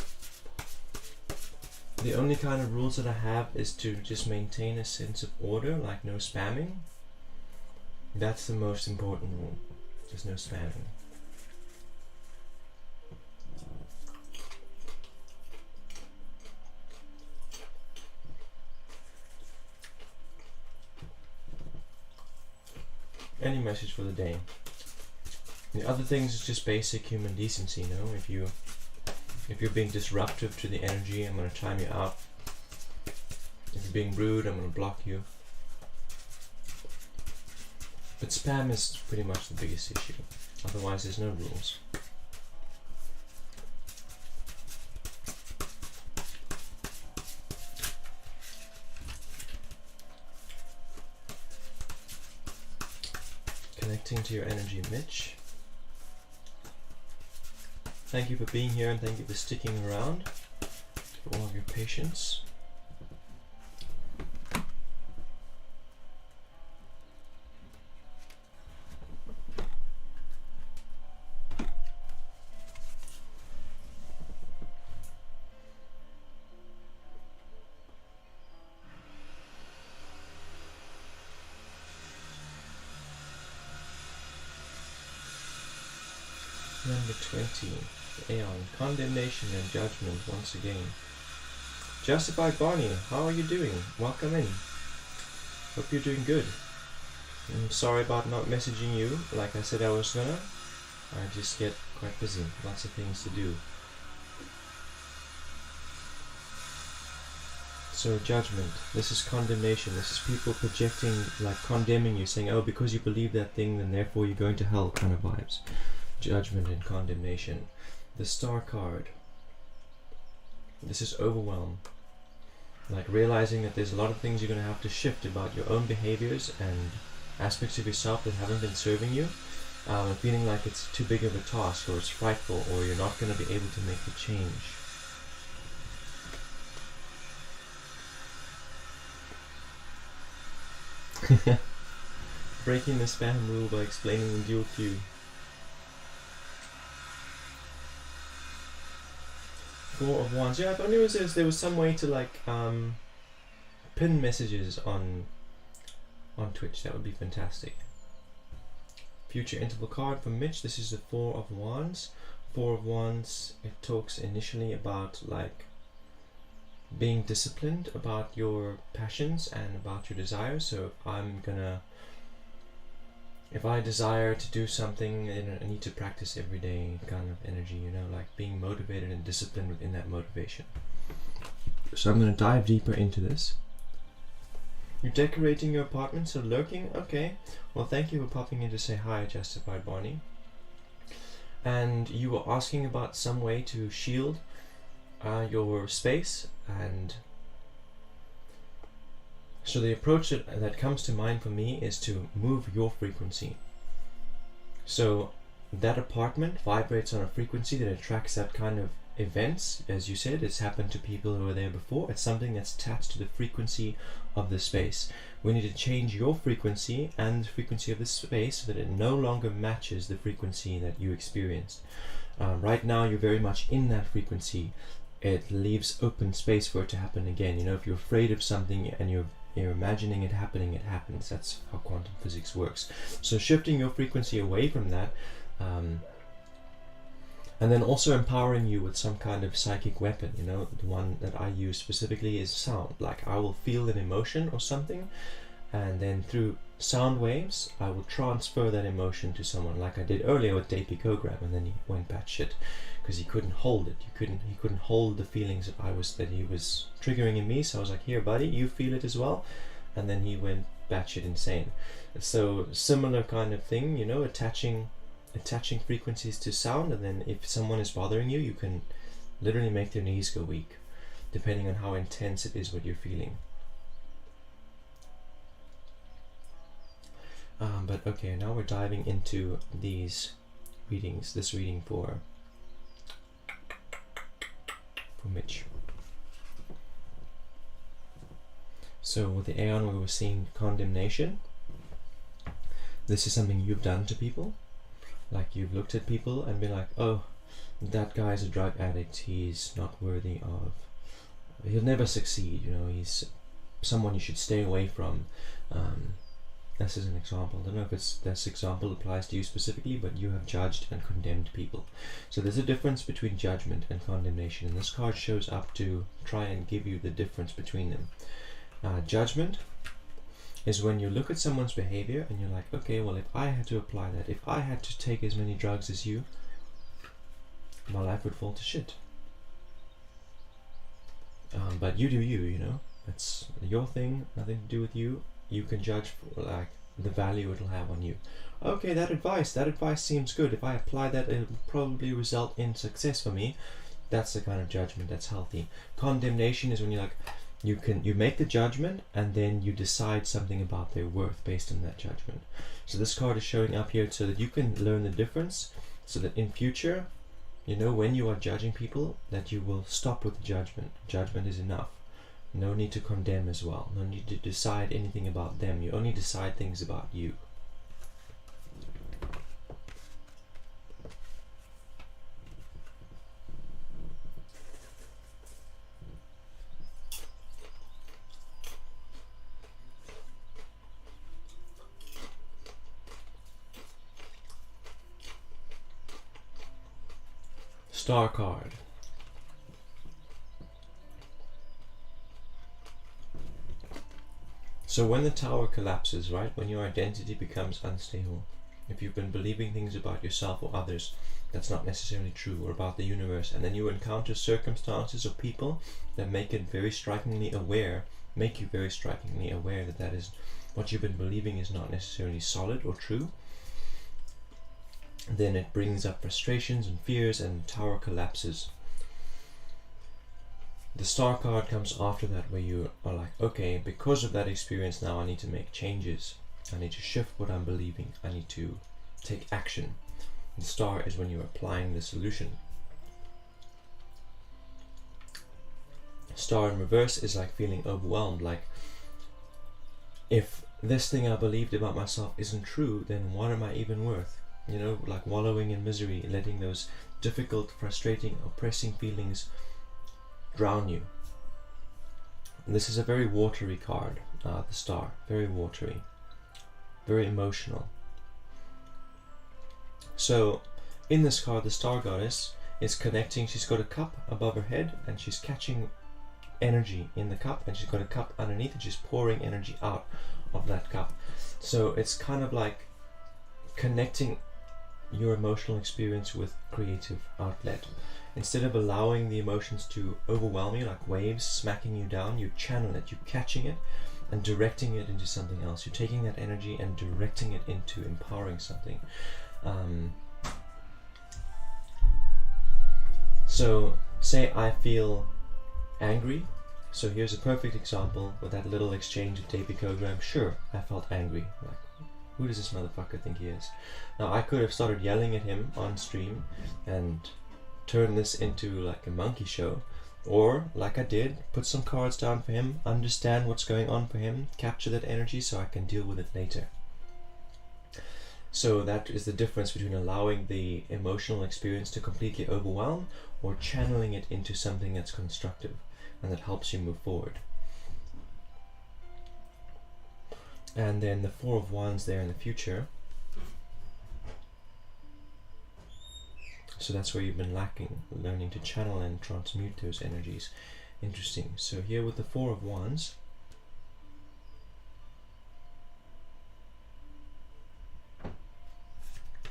The only kind of rules that I have is to just maintain a sense of order, like no spamming. That's the most important rule. Just no spamming. Any message for the day? The other things is just basic human decency, you know? If you're being disruptive to the energy, I'm going to time you out. being rude, I'm gonna block you. But spam is pretty much the biggest issue. Otherwise, there's no rules. Connecting to your energy, Mitch. Thank you for being here and thank you for sticking around, for all of your patience. Number 20, Aeon, condemnation and judgment once again. Justified Barney, how are you doing? Welcome in. Hope you're doing good. I'm sorry about not messaging you like I said I was gonna. I just get quite busy, lots of things to do. So judgment, this is condemnation, this is people projecting, like condemning you, saying, oh, because you believe that thing, then therefore you're going to hell kind of vibes. Judgment and condemnation. The star card. This is overwhelm. Like realizing that there's a lot of things you're going to have to shift about your own behaviors and aspects of yourself that haven't been serving you. And feeling like it's too big of a task, or it's frightful, or you're not going to be able to make the change. Breaking the spam rule by explaining the dual queue. 4 of Wands. Yeah, if only there was some way to like pin messages on Twitch. That would be fantastic. Future interval card from Mitch. This is the 4 of Wands. 4 of Wands. It talks initially about like being disciplined about your passions and about your desires. So if I desire to do something, then I need to practice every day kind of energy, you know, like being motivated and disciplined within that motivation. So I'm going to dive deeper into this. You're decorating your apartment, so lurking? Okay. Well, thank you for popping in to say hi, Justified Barney. And you were asking about some way to shield your space, and so the approach that comes to mind for me is to move your frequency. So that apartment vibrates on a frequency that attracts that kind of events. As you said, it's happened to people who were there before. It's something that's attached to the frequency of the space. We need to change your frequency and the frequency of the space so that it no longer matches the frequency that you experienced. Right now you're very much in that frequency. It leaves open space for it to happen again. You know, if you're afraid of something and you're imagining it happening, it happens. That's how quantum physics works. So shifting your frequency away from that, and then also empowering you with some kind of psychic weapon. You know, the one that I use specifically is sound. Like I will feel an emotion or something, and then through sound waves I will transfer that emotion to someone, like I did earlier with Davey Kogram, and then he went batshit because he couldn't hold it. He couldn't hold the feelings that he was triggering in me. So I was like, here buddy, you feel it as well. And then he went batshit insane. So similar kind of thing, you know, attaching frequencies to sound, and then if someone is bothering you, you can literally make their knees go weak depending on how intense it is what you're feeling. But okay, now we're diving into these readings. This reading for Mitch. So with the Aeon, we were seeing condemnation. This is something you've done to people. Like you've looked at people and been like, oh, that guy's a drug addict, he's not worthy of, he'll never succeed, you know, he's someone you should stay away from. This is an example. I don't know if this example applies to you specifically, but you have judged and condemned people. So there's a difference between judgment and condemnation, and this card shows up to try and give you the difference between them. Judgment is when you look at someone's behavior and you're like, okay, well, if I had to apply that, if I had to take as many drugs as you, my life would fall to shit. But you do you, you know. It's your thing, nothing to do with you. You can judge for, like, the value it'll have on you. Okay, that advice seems good. If I apply that, it'll probably result in success for me. That's the kind of judgment that's healthy. Condemnation is when you're like, you make the judgment and then you decide something about their worth based on that judgment. So this card is showing up here so that you can learn the difference, so that in future, you know, when you are judging people, that you will stop with the judgment. Judgment is enough. No need to condemn as well. No need to decide anything about them. You only decide things about you. Star card. So when the tower collapses, right, when your identity becomes unstable, if you've been believing things about yourself or others that's not necessarily true, or about the universe, and then you encounter circumstances or people that make you very strikingly aware that that is what you've been believing is not necessarily solid or true, then it brings up frustrations and fears, and the tower collapses. The star card comes after that, where you are like, okay, because of that experience now I need to make changes. I need to shift what I'm believing. I need to take action. The star is when you're applying the solution. Star in reverse is like feeling overwhelmed, like, if this thing I believed about myself isn't true, then what am I even worth? You know, like wallowing in misery, letting those difficult, frustrating, oppressing feelings drown you. And this is a very watery card, the star. Very watery, very emotional. So in this card, the star goddess is connecting. She's got a cup above her head and she's catching energy in the cup, and she's got a cup underneath and she's pouring energy out of that cup. So it's kind of like connecting your emotional experience with creative outlet. Instead of allowing the emotions to overwhelm you like waves smacking you down, you channel it, you're catching it and directing it into something else. You're taking that energy and directing it into empowering something. So say I feel angry. So here's a perfect example with that little exchange with David Cogram. Sure, I felt angry. Like, who does this motherfucker think he is? Now I could have started yelling at him on stream and turn this into like a monkey show, or like I did, put some cards down for him, understand what's going on for him, capture that energy so I can deal with it later. So that is the difference between allowing the emotional experience to completely overwhelm or channeling it into something that's constructive and that helps you move forward. And then the Four of Wands there in the future. So that's where you've been lacking, learning to channel and transmute those energies. Interesting. So here with the Four of Wands,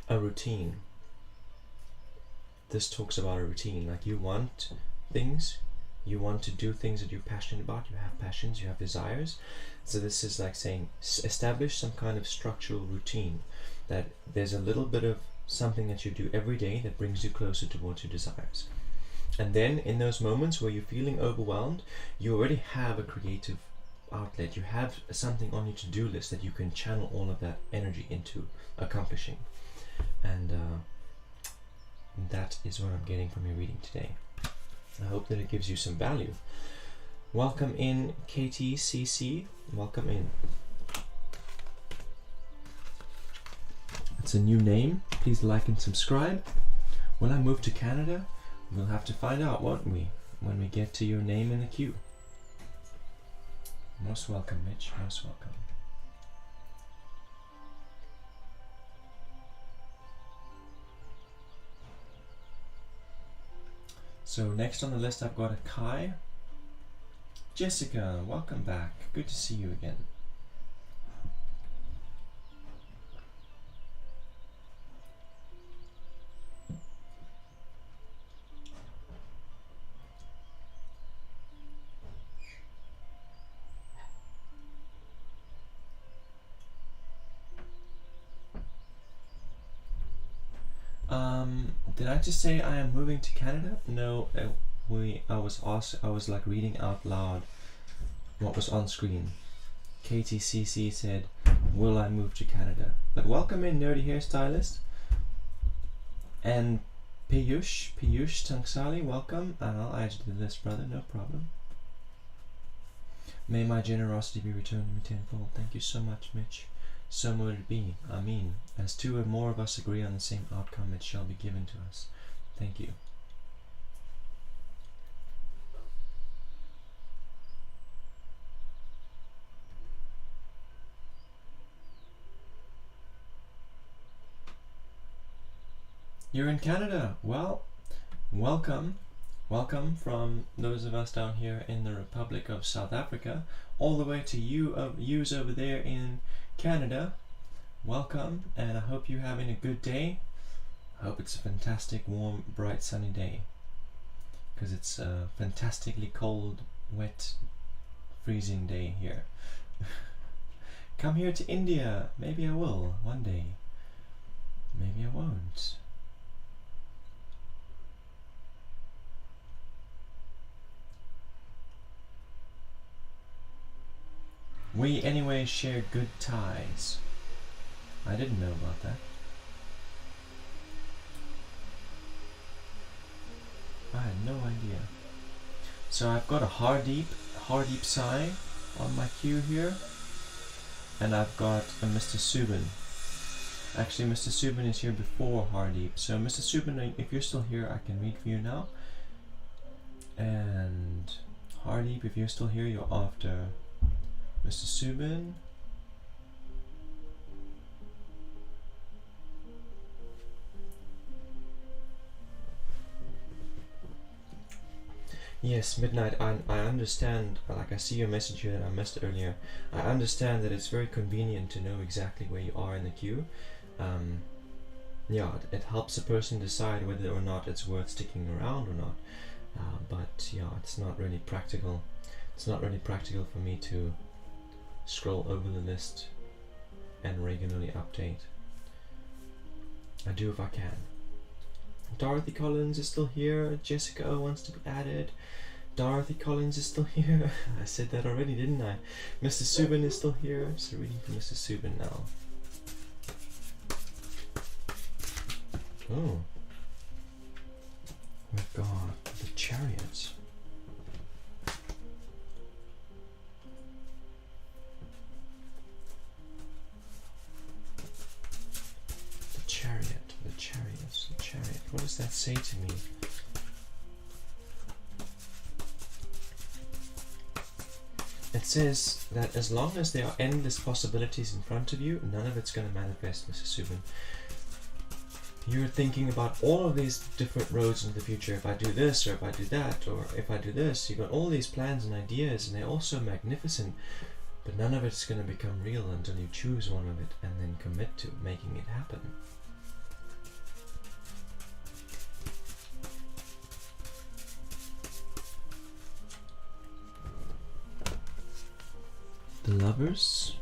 a routine. This talks about a routine. Like, you want things, you want to do things that you're passionate about, you have passions, you have desires. So this is like saying, establish some kind of structural routine, that there's a little bit of something that you do every day that brings you closer towards your desires. And then in those moments where you're feeling overwhelmed, you already have a creative outlet. You have something on your to-do list that you can channel all of that energy into accomplishing. And that is what I'm getting from your reading today. I hope that it gives you some value. Welcome in, KTCC. Welcome in. It's a new name. Please like and subscribe. When I move to Canada, we'll have to find out, won't we? When we get to your name in the queue. Most welcome, Mitch. Most welcome. So next on the list I've got a Kai. Jessica, welcome back. Good to see you again. Did I just say I am moving to Canada? No, I was like reading out loud what was on screen. KTCC said, "Will I move to Canada?" But welcome in, nerdy hairstylist. And Piyush Tangsali, welcome. And I'll add you to the list, brother. No problem. May my generosity be returned to me tenfold. Thank you so much, Mitch. So mote it be. Amen. As two or more of us agree on the same outcome, it shall be given to us. Thank you. You're in Canada. Well, welcome. Welcome from those of us down here in the Republic of South Africa, all the way to yous over there in Canada. Welcome, and I hope you're having a good day. I hope it's a fantastic, warm, bright, sunny day, because it's a fantastically cold, wet, freezing day here. Come here to India. Maybe I will one day. Maybe I won't. We anyway share good ties. I didn't know about that. I had no idea. So I've got a Hardeep Sai on my queue here, and I've got a Mr. Subin. Actually, Mr. Subin is here before Hardeep. So Mr. Subin, if you're still here, I can read for you now. And Hardeep, if you're still here, you're after Mr. Subin. Yes, Midnight, I understand, like I see your message here that I missed earlier. I understand that it's very convenient to know exactly where you are in the queue. Yeah, it helps a person decide whether or not it's worth sticking around or not. But yeah, it's not really practical. It's not really practical for me to scroll over the list and regularly update. I do if I can. Dorothy Collins is still here. Jessica O wants to be added. Dorothy Collins is still here. I said that already, didn't I? Mr. Subin is still here. So reading for Mr. Subin now. Oh. We've got the Chariots. The chariot. What does that say to me? It says that as long as there are endless possibilities in front of you, none of it's going to manifest, Mrs. Subin. You're thinking about all of these different roads into the future. If I do this, or if I do that, or if I do this, you've got all these plans and ideas, and they're all so magnificent, but none of it's going to become real until you choose one of it and then commit to making it happen. The Lovers,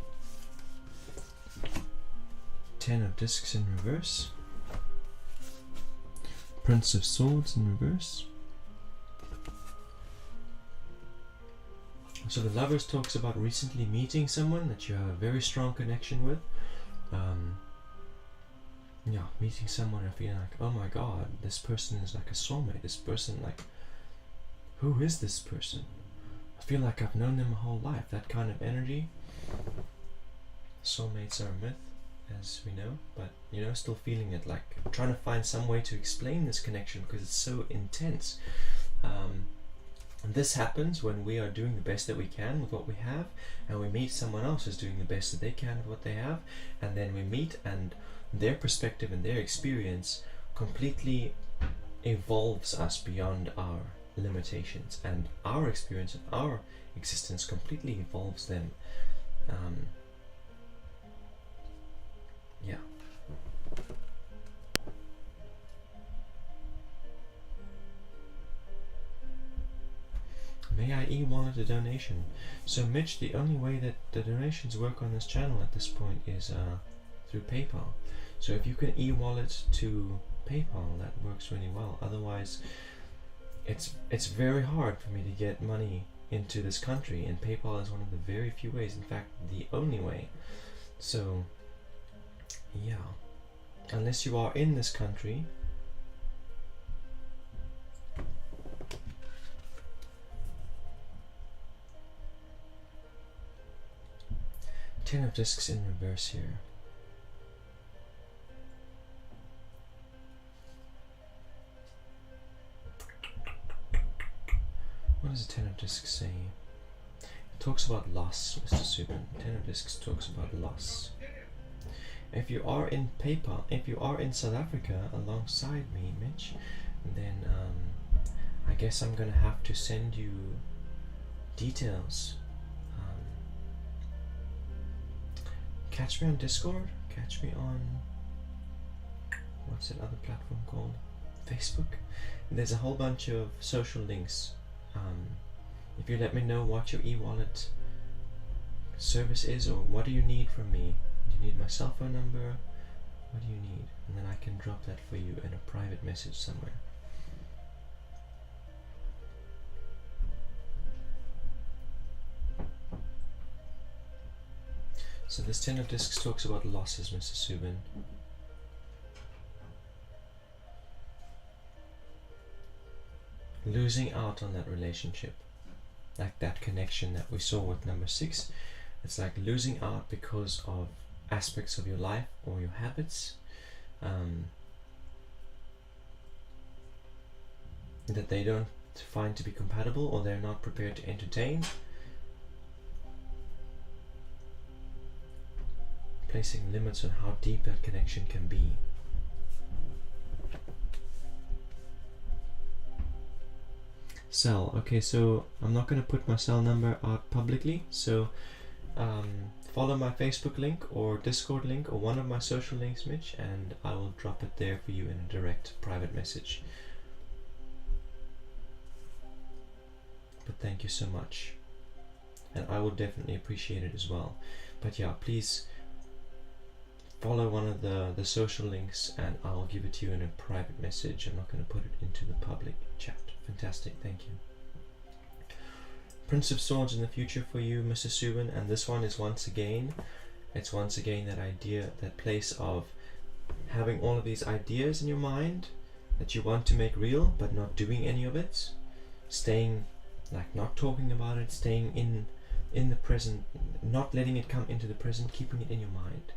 10 of Discs in reverse, Prince of Swords in reverse. So the Lovers talks about recently meeting someone that you have a very strong connection with. Yeah, meeting someone and feeling like, oh my god, this person is like a soulmate. This person, like, who is this person? I feel like I've known them my whole life. That kind of energy. Soulmates are a myth, as we know, but you know, still feeling it, like I'm trying to find some way to explain this connection because it's so intense. And this happens when we are doing the best that we can with what we have, and we meet someone else who's doing the best that they can with what they have, and then we meet, and their perspective and their experience completely evolves us beyond our limitations, and our experience and our existence completely evolves them. Yeah. May I e-wallet a donation? So Mitch, the only way that the donations work on this channel at this point is through PayPal. So if you can e-wallet to PayPal, that works really well. Otherwise, it's very hard for me to get money into this country, and PayPal is one of the very few ways, in fact, the only way. So, yeah, unless you are in this country, Ten of Discs in reverse here. What does the Ten of Discs say? It talks about loss, Mr. Subin. Ten of Discs talks about loss. If you are in PayPal, if you are in South Africa alongside me, Mitch, then I guess I'm gonna have to send you details. Catch me on Discord, catch me on, what's that other platform called? Facebook. There's a whole bunch of social links. If you let me know what your e-wallet service is, or what do you need from me? Do you need my cell phone number? What do you need? And then I can drop that for you in a private message somewhere. So this Ten of Discs talks about losses, Mr. Subin. Losing out on that relationship, like that connection that we saw with number 6. It's like losing out because of aspects of your life or your habits that they don't find to be compatible, or they're not prepared to entertain. Placing limits on how deep that connection can be. Cell. Okay, so I'm not going to put my cell number out publicly, so follow my Facebook link or Discord link or one of my social links, Mitch, and I will drop it there for you in a direct private message. But thank you so much, and I will definitely appreciate it as well. But yeah, please follow one of the social links and I'll give it to you in a private message. I'm not going to put it into the public chat. Fantastic, thank you. Prince of Swords in the future for you, Mr. Subin, and this one is once again that idea, that place of having all of these ideas in your mind that you want to make real but not doing any of it, staying, like, not talking about it, staying in the present, not letting it come into the present, keeping it in your mind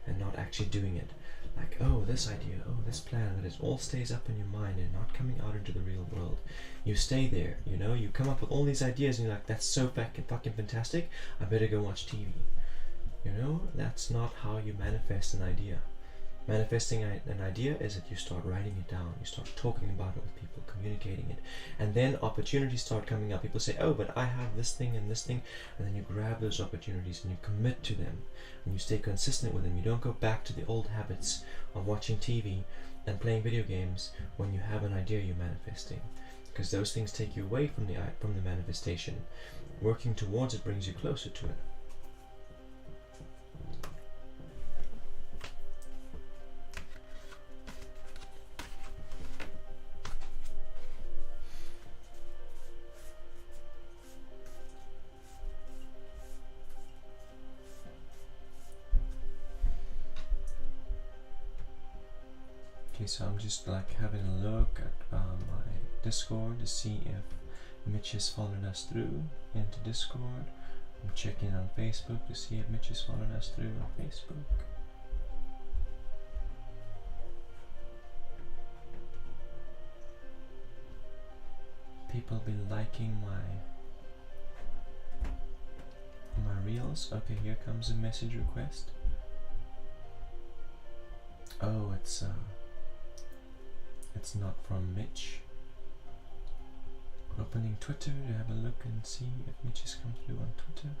and not actually doing it. Like, oh, this idea, oh, this plan, that it all stays up in your mind and not coming out into the real world. You stay there, you know, you come up with all these ideas and you're like, that's so fucking fantastic, I better go watch TV. You know, that's not how you manifest an idea. Manifesting an idea is that you start writing it down, you start talking about it with people, communicating it, and then opportunities start coming up. People say, oh, but I have this thing, and then you grab those opportunities and you commit to them, and you stay consistent with them. You don't go back to the old habits of watching TV and playing video games when you have an idea you're manifesting, because those things take you away from the manifestation. Working towards it brings you closer to it. Okay, so I'm just like having a look at my Discord to see if Mitch has followed us through into Discord. I'm checking on Facebook to see if Mitch has followed us through on Facebook. People been liking my reels. Okay, here comes a message request. Oh, it's not from Mitch. Opening Twitter to have a look and see if Mitch has come through on Twitter.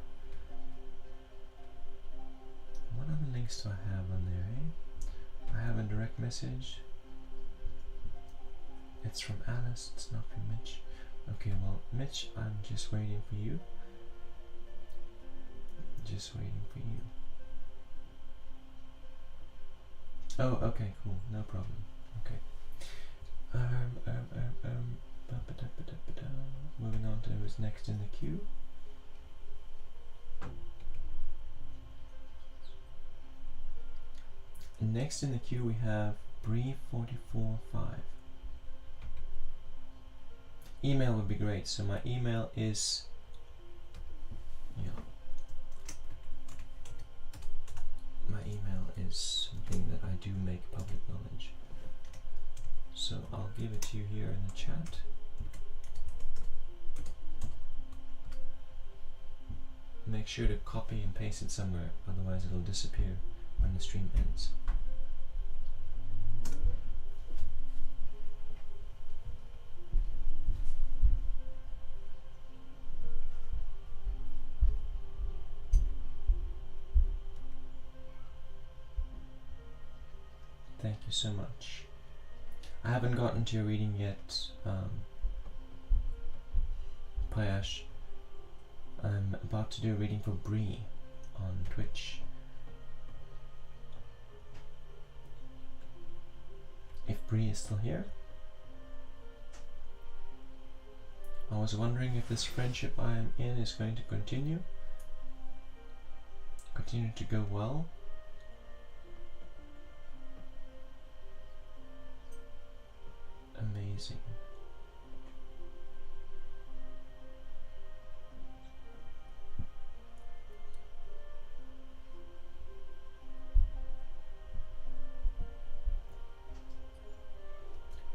What other links do I have on there, eh? I have a direct message. It's from Alice, it's not from Mitch. Okay, well, Mitch, I'm just waiting for you. Just waiting for you. Oh, okay, cool, no problem. Okay. Moving on to who's next in the queue. Next in the queue we have Bree445. Email would be great. So my email is my email is something that I do make public knowledge. So I'll give it to you here in the chat. Make sure to copy and paste it somewhere, otherwise it'll disappear when the stream ends. Thank you so much. I haven't gotten to your reading yet, Payash. I'm about to do a reading for Bree on Twitch. If Bree is still here. I was wondering if this friendship I am in is going to continue to go well. Amazing.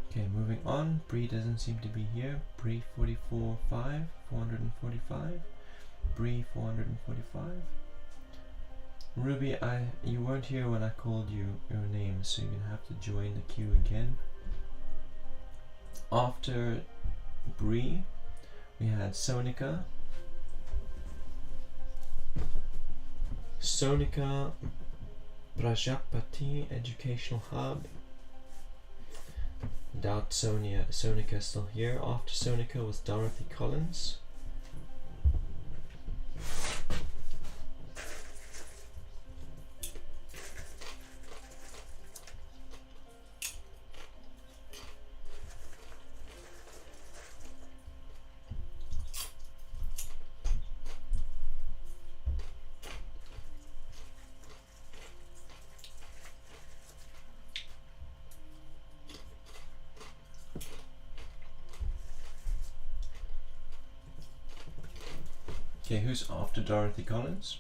Okay, moving on. Bree doesn't seem to be here. Bree 445. Bree 445. Ruby, you weren't here when I called your name, so you're gonna have to join the queue again. After Bree, we had Sonika. Sonika Prajapati Educational Hub. Doubt Sonika is still here. After Sonika was Dorothy Collins. Okay, who's after Dorothy Collins?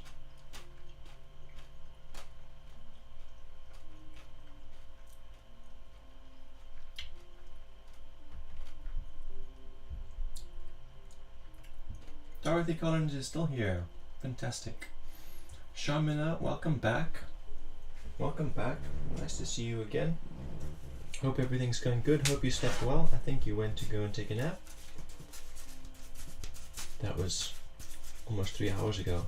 Dorothy Collins is still here. Fantastic. Sharmina, welcome back. Welcome back. Nice to see you again. Hope everything's going good. Hope you slept well. I think you went to go and take a nap. That was almost 3 hours ago.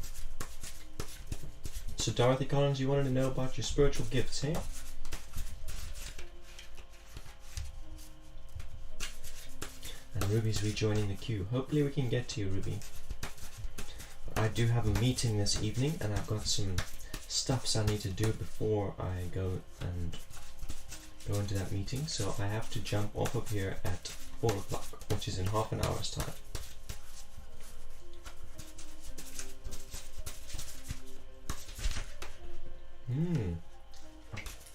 So Dorothy Collins, you wanted to know about your spiritual gifts, hey? And Ruby's rejoining the queue. Hopefully we can get to you, Ruby. I do have a meeting this evening and I've got some stuffs I need to do before I go into that meeting, so I have to jump off of here at 4 o'clock, which is in half an hour's time.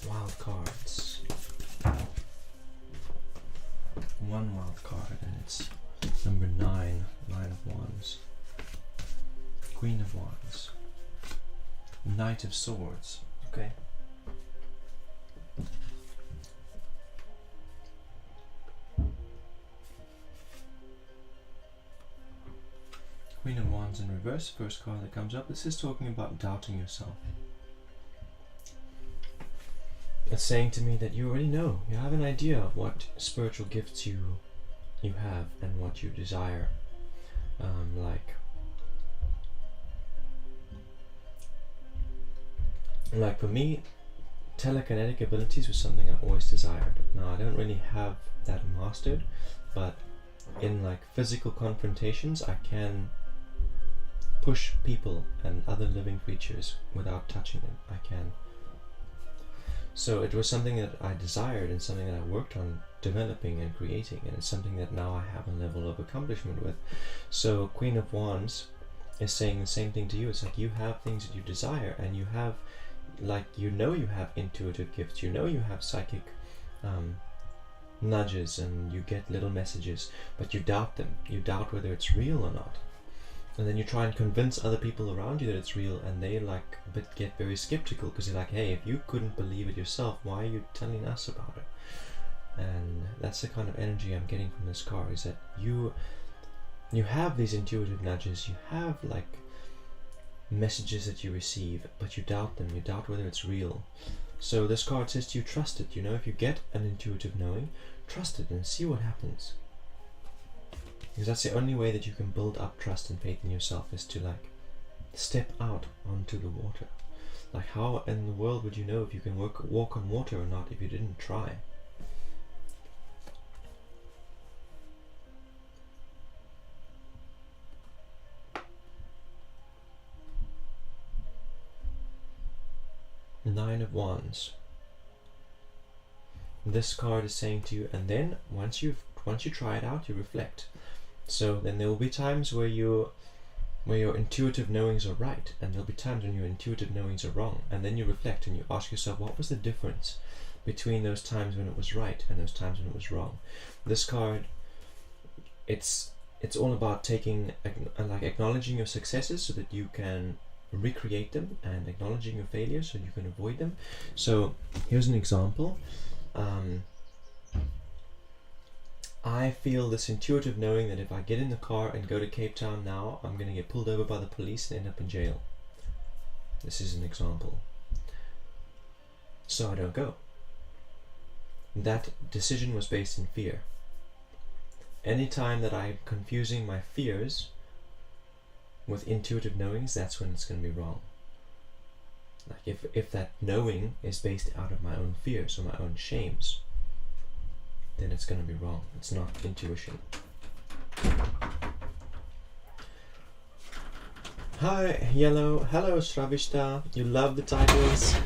Wild cards. One wild card, and it's number 9, Nine of Wands. Queen of Wands. Knight of Swords. Okay. Queen of Wands in reverse, first card that comes up. This is talking about doubting yourself. It's saying to me that you already know, you have an idea of what spiritual gifts you have and what you desire. Like for me, telekinetic abilities was something I always desired. Now I don't really have that mastered, but in like physical confrontations I can push people and other living creatures without touching them. I can. So it was something that I desired and something that I worked on developing and creating, and it's something that now I have a level of accomplishment with. So Queen of Wands is saying the same thing to you. It's like you have things that you desire, and you have, like, you have intuitive gifts, you have psychic nudges, and you get little messages, but you doubt them. You doubt whether it's real or not, and then you try and convince other people around you that it's real, and they get very skeptical, because they're like, hey, if you couldn't believe it yourself, why are you telling us about it? And that's the kind of energy I'm getting from this card, is that you have these intuitive nudges, you have like messages that you receive, but you doubt them, you doubt whether it's real. So this card says to you, trust it. If you get an intuitive knowing, trust it and see what happens. Because that's the only way that you can build up trust and faith in yourself, is to like step out onto the water. Like, how in the world would you know if you can walk on water or not if you didn't try? Nine of Wands. This card is saying to you, and then once you try it out, you reflect. So then there will be times where your intuitive knowings are right, and there'll be times when your intuitive knowings are wrong, and then you reflect and you ask yourself, what was the difference between those times when it was right and those times when it was wrong? This card, it's all about acknowledging your successes so that you can recreate them, and acknowledging your failures so you can avoid them. So here's an example. I feel this intuitive knowing that if I get in the car and go to Cape Town now, I'm going to get pulled over by the police and end up in jail. This is an example. So I don't go. That decision was based in fear. Anytime that I'm confusing my fears with intuitive knowings, that's when it's going to be wrong. Like if that knowing is based out of my own fears or my own shames, then it's going to be wrong. It's not intuition. Hi, Yellow. Hello, Shravishta. You love the titles.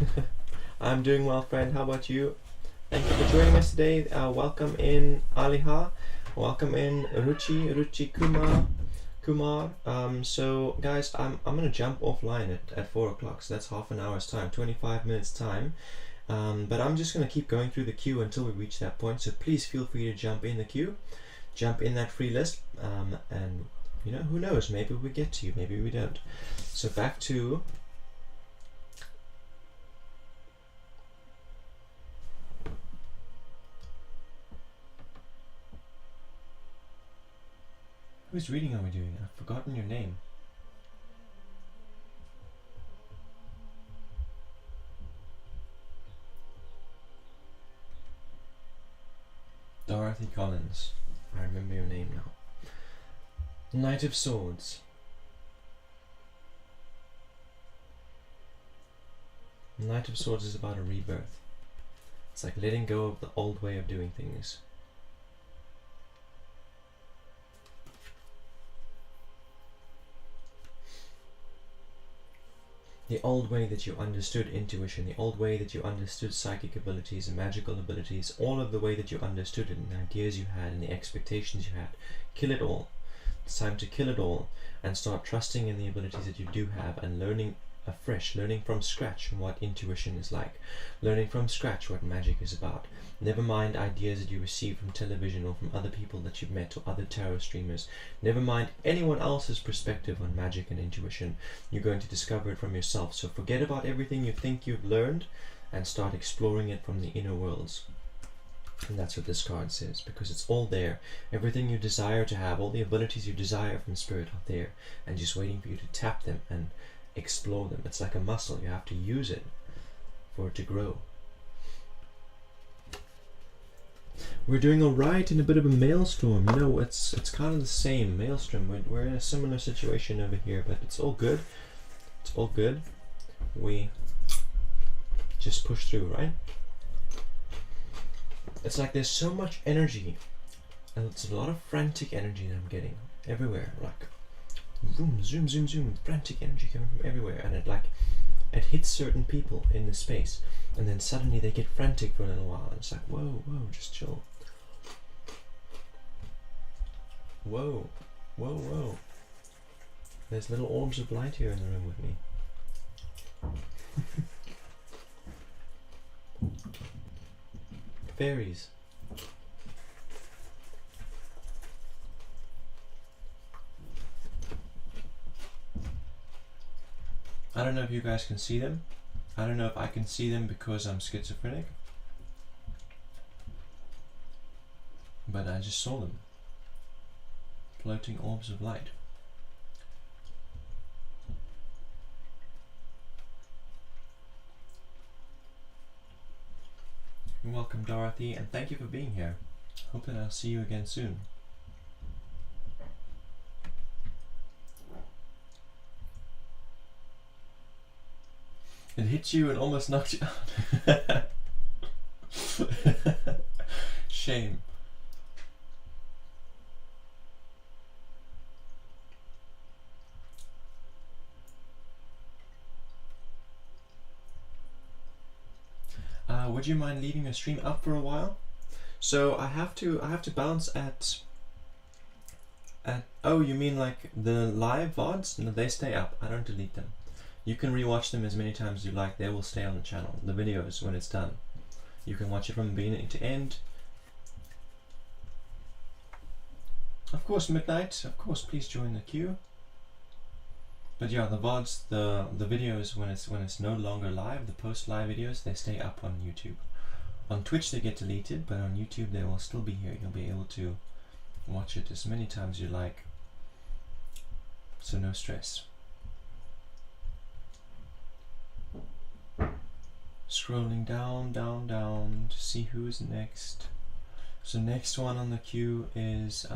I'm doing well, friend. How about you? Thank you for joining us today. Welcome in, Aliha. Welcome in, Ruchi Kumar. So guys, I'm gonna jump offline at 4 o'clock, so that's half an hour's time, 25 minutes time. But I'm just gonna keep going through the queue until we reach that point, so please feel free to jump in the queue, jump in that free list, and who knows, maybe we get to you, maybe we don't. So back to whose reading are we doing? I've forgotten your name. Dorothy Collins. I remember your name now. Knight of Swords. Knight of Swords is about a rebirth. It's like letting go of the old way of doing things. The old way that you understood intuition, the old way that you understood psychic abilities and magical abilities, all of the way that you understood it and the ideas you had and the expectations you had. Kill it all. It's time to kill it all and start trusting in the abilities that you do have and learning afresh, learning from scratch what intuition is like, learning from scratch what magic is about. Never mind ideas that you receive from television or from other people that you've met or other tarot streamers. Never mind anyone else's perspective on magic and intuition. You're going to discover it from yourself. So forget about everything you think you've learned and start exploring it from the inner worlds. And that's what this card says, because it's all there. Everything you desire to have, all the abilities you desire from spirit are there and just waiting for you to tap them and explore them. It's like a muscle. You have to use it for it to grow. We're doing alright in a bit of a maelstrom. It's kind of the same maelstrom. We're in a similar situation over here, but it's all good. It's all good. We just push through, right? It's like there's so much energy, and it's a lot of frantic energy that I'm getting everywhere. Like zoom, zoom, zoom, zoom, frantic energy coming from everywhere, and it hits certain people in the space, and then suddenly they get frantic for a little while, and it's like, whoa, just chill. Whoa, whoa, whoa. There's little orbs of light here in the room with me. Fairies. I don't know if you guys can see them. I don't know if I can see them because I'm schizophrenic. But I just saw them. Floating orbs of light. Welcome, Dorothy, and thank you for being here. Hope that I'll see you again soon. It hit you and almost knocked you out. Shame. Would you mind leaving your stream up for a while? So I have to bounce at. Oh, you mean like the live VODs? No, they stay up. I don't delete them. You can rewatch them as many times as you like. They will stay on the channel. The videos when it's done. You can watch it from beginning to end. Of course, Midnight. Of course, please join the queue. But yeah, the VODs, the videos when it's no longer live, the post live videos, they stay up on YouTube. On Twitch they get deleted, but on YouTube they will still be here. You'll be able to watch it as many times as you like. So no stress. Scrolling down, down, down to see who's next. So next one on the queue is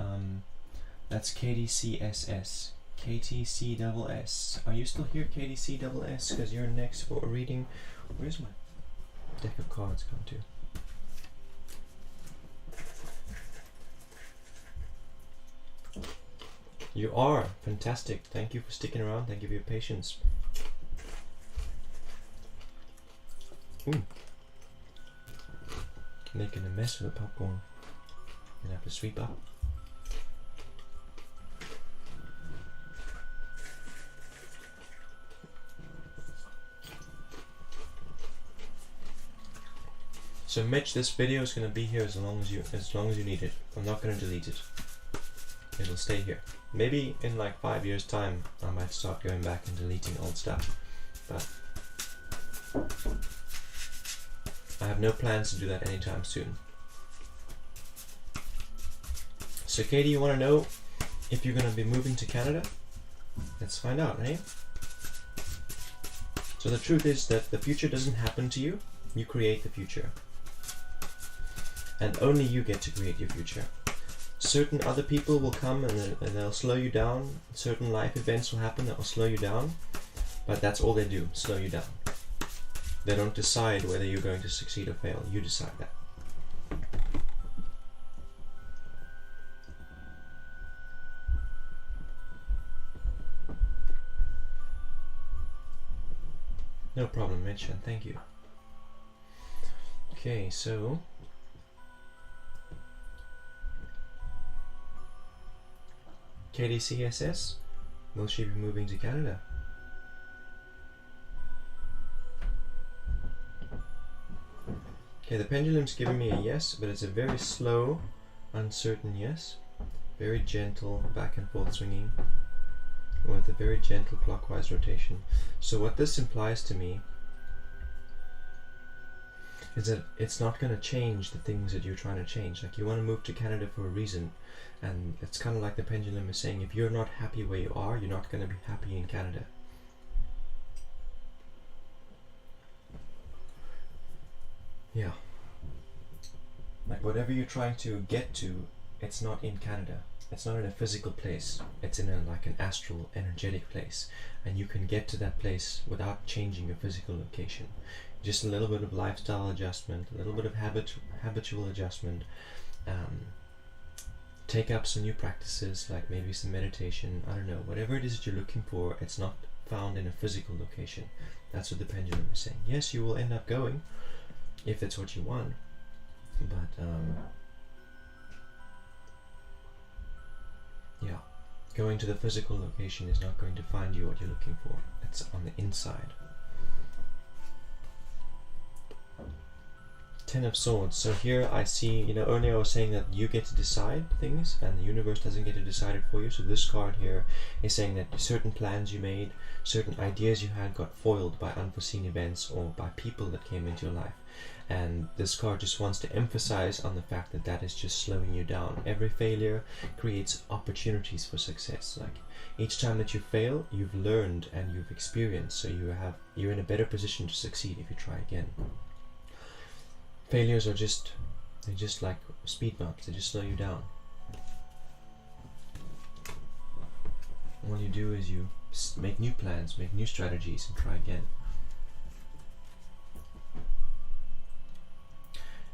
that's KDCSS. KTCSS. Are you still here, KDCSS? Because you're next for a reading. Where's my deck of cards gone to? You are fantastic. Thank you for sticking around. Thank you for your patience. Ooh. Making a mess with the popcorn. Gonna have to sweep up. So Mitch, this video is going to be here as long as you need it. I'm not going to delete it. It'll stay here. Maybe in like 5 years' time, I might start going back and deleting old stuff. But I have no plans to do that anytime soon. So Katie, you want to know if you're going to be moving to Canada? Let's find out, eh? So the truth is that the future doesn't happen to you. You create the future. And only you get to create your future. Certain other people will come and they'll slow you down. Certain life events will happen that will slow you down. But that's all they do, slow you down. They don't decide whether you're going to succeed or fail. You decide that. No problem, Mitch, and thank you. Okay, so KDCSS, will she be moving to Canada? Okay, the pendulum's giving me a yes, but it's a very slow, uncertain yes. Very gentle back and forth swinging with a very gentle clockwise rotation. So what this implies to me is that it's not going to change the things that you're trying to change. Like, you want to move to Canada for a reason, and it's kind of like the pendulum is saying, if you're not happy where you are, you're not going to be happy in Canada. Yeah. Like, whatever you're trying to get to, it's not in Canada. It's not in a physical place. It's in like an astral, energetic place. And you can get to that place without changing your physical location. Just a little bit of lifestyle adjustment, a little bit of habitual adjustment. Take up some new practices, like maybe some meditation. I don't know. Whatever it is that you're looking for, it's not found in a physical location. That's what the pendulum is saying. Yes, you will end up going, if it's what you want. But Yeah. Going to the physical location is not going to find you what you're looking for. It's on the inside. Ten of Swords. So here I see, earlier I was saying that you get to decide things and the universe doesn't get to decide it for you. So this card here is saying that certain plans you made, certain ideas you had got foiled by unforeseen events or by people that came into your life. And this card just wants to emphasize on the fact that that is just slowing you down. Every failure creates opportunities for success. Like each time that you fail, you've learned and you've experienced. So you're in a better position to succeed if you try again. Failures are just like speed bumps. They just slow you down. All you do is you make new plans, make new strategies, and try again.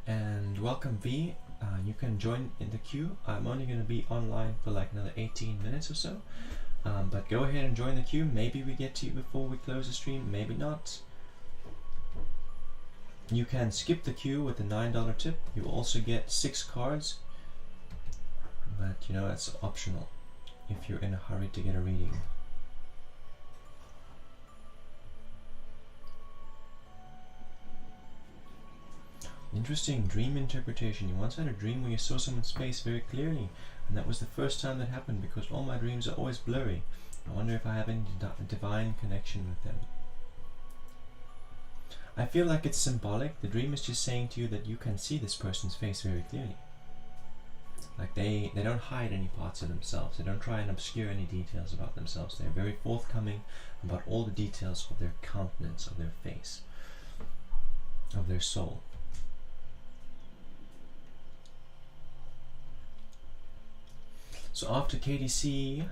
And welcome V. You can join in the queue. I'm only going to be online for like another 18 minutes or so. But go ahead and join the queue. Maybe we get to you before we close the stream, maybe not. You can skip the queue with a $9 tip. You also get 6 cards, but that's optional if you're in a hurry to get a reading. Interesting dream interpretation. You once had a dream where you saw someone's face very clearly, and that was the first time that happened because all my dreams are always blurry. I wonder if I have any divine connection with them. I feel like it's symbolic. The dream is just saying to you that you can see this person's face very clearly. Like they don't hide any parts of themselves. They don't try and obscure any details about themselves. They're very forthcoming about all the details of their countenance, of their face, of their soul. So after KDC,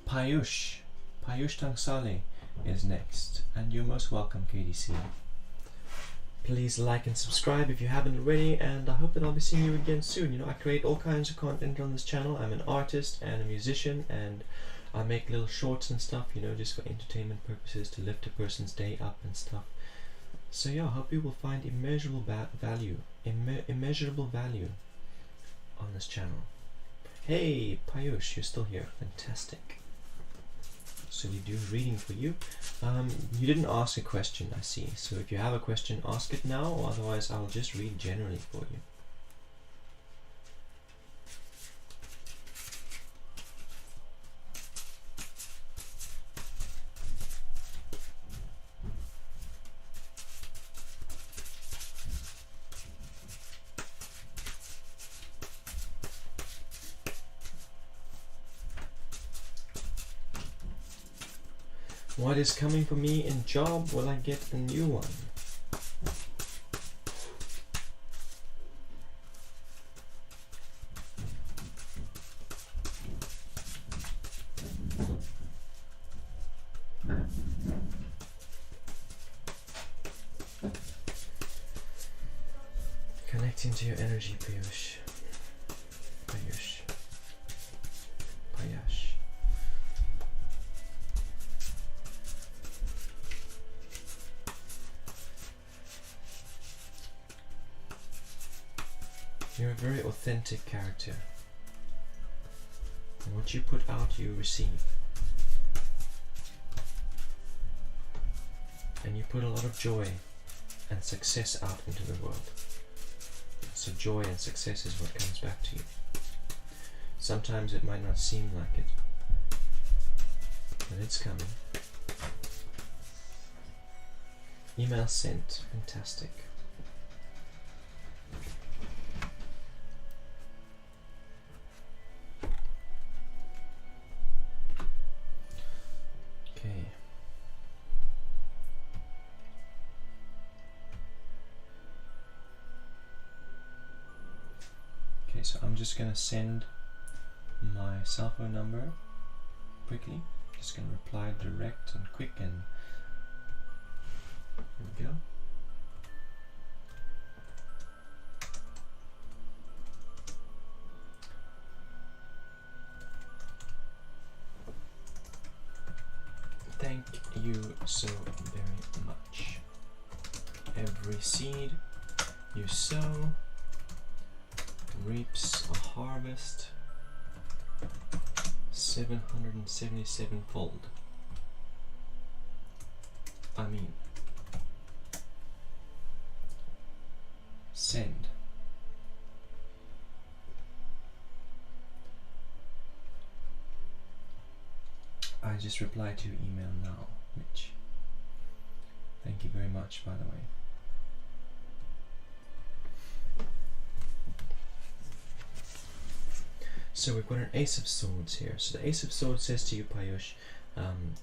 Payush Tangsale is next, and you're most welcome, KDC. Please like and subscribe if you haven't already, and I hope that I'll be seeing you again soon. I create all kinds of content on this channel. I'm an artist and a musician, and I make little shorts and stuff, just for entertainment purposes, to lift a person's day up and stuff. So yeah, I hope you will find immeasurable value on this channel. Hey, Payush, you're still here. Fantastic. So we do reading for you. You didn't ask a question, I see. So if you have a question, ask it now, or otherwise I'll just read generally for you. What is coming for me in job? Will I get a new one? Connecting to your energy, Payush. Payush. Payash. You're a very authentic character, and what you put out you receive, and you put a lot of joy and success out into the world. So joy and success is what comes back to you. Sometimes it might not seem like it, but it's coming. Email sent. Fantastic. So I'm just going to send my cell phone number quickly. Just going to reply direct and quick, and here we go. Thank you so very much. Every seed you sow reaps a harvest 777 fold. I mean, send. I just replied to your email now, Mitch. Thank you very much, by the way. So we've got an Ace of Swords here. So the Ace of Swords says to you, Payush,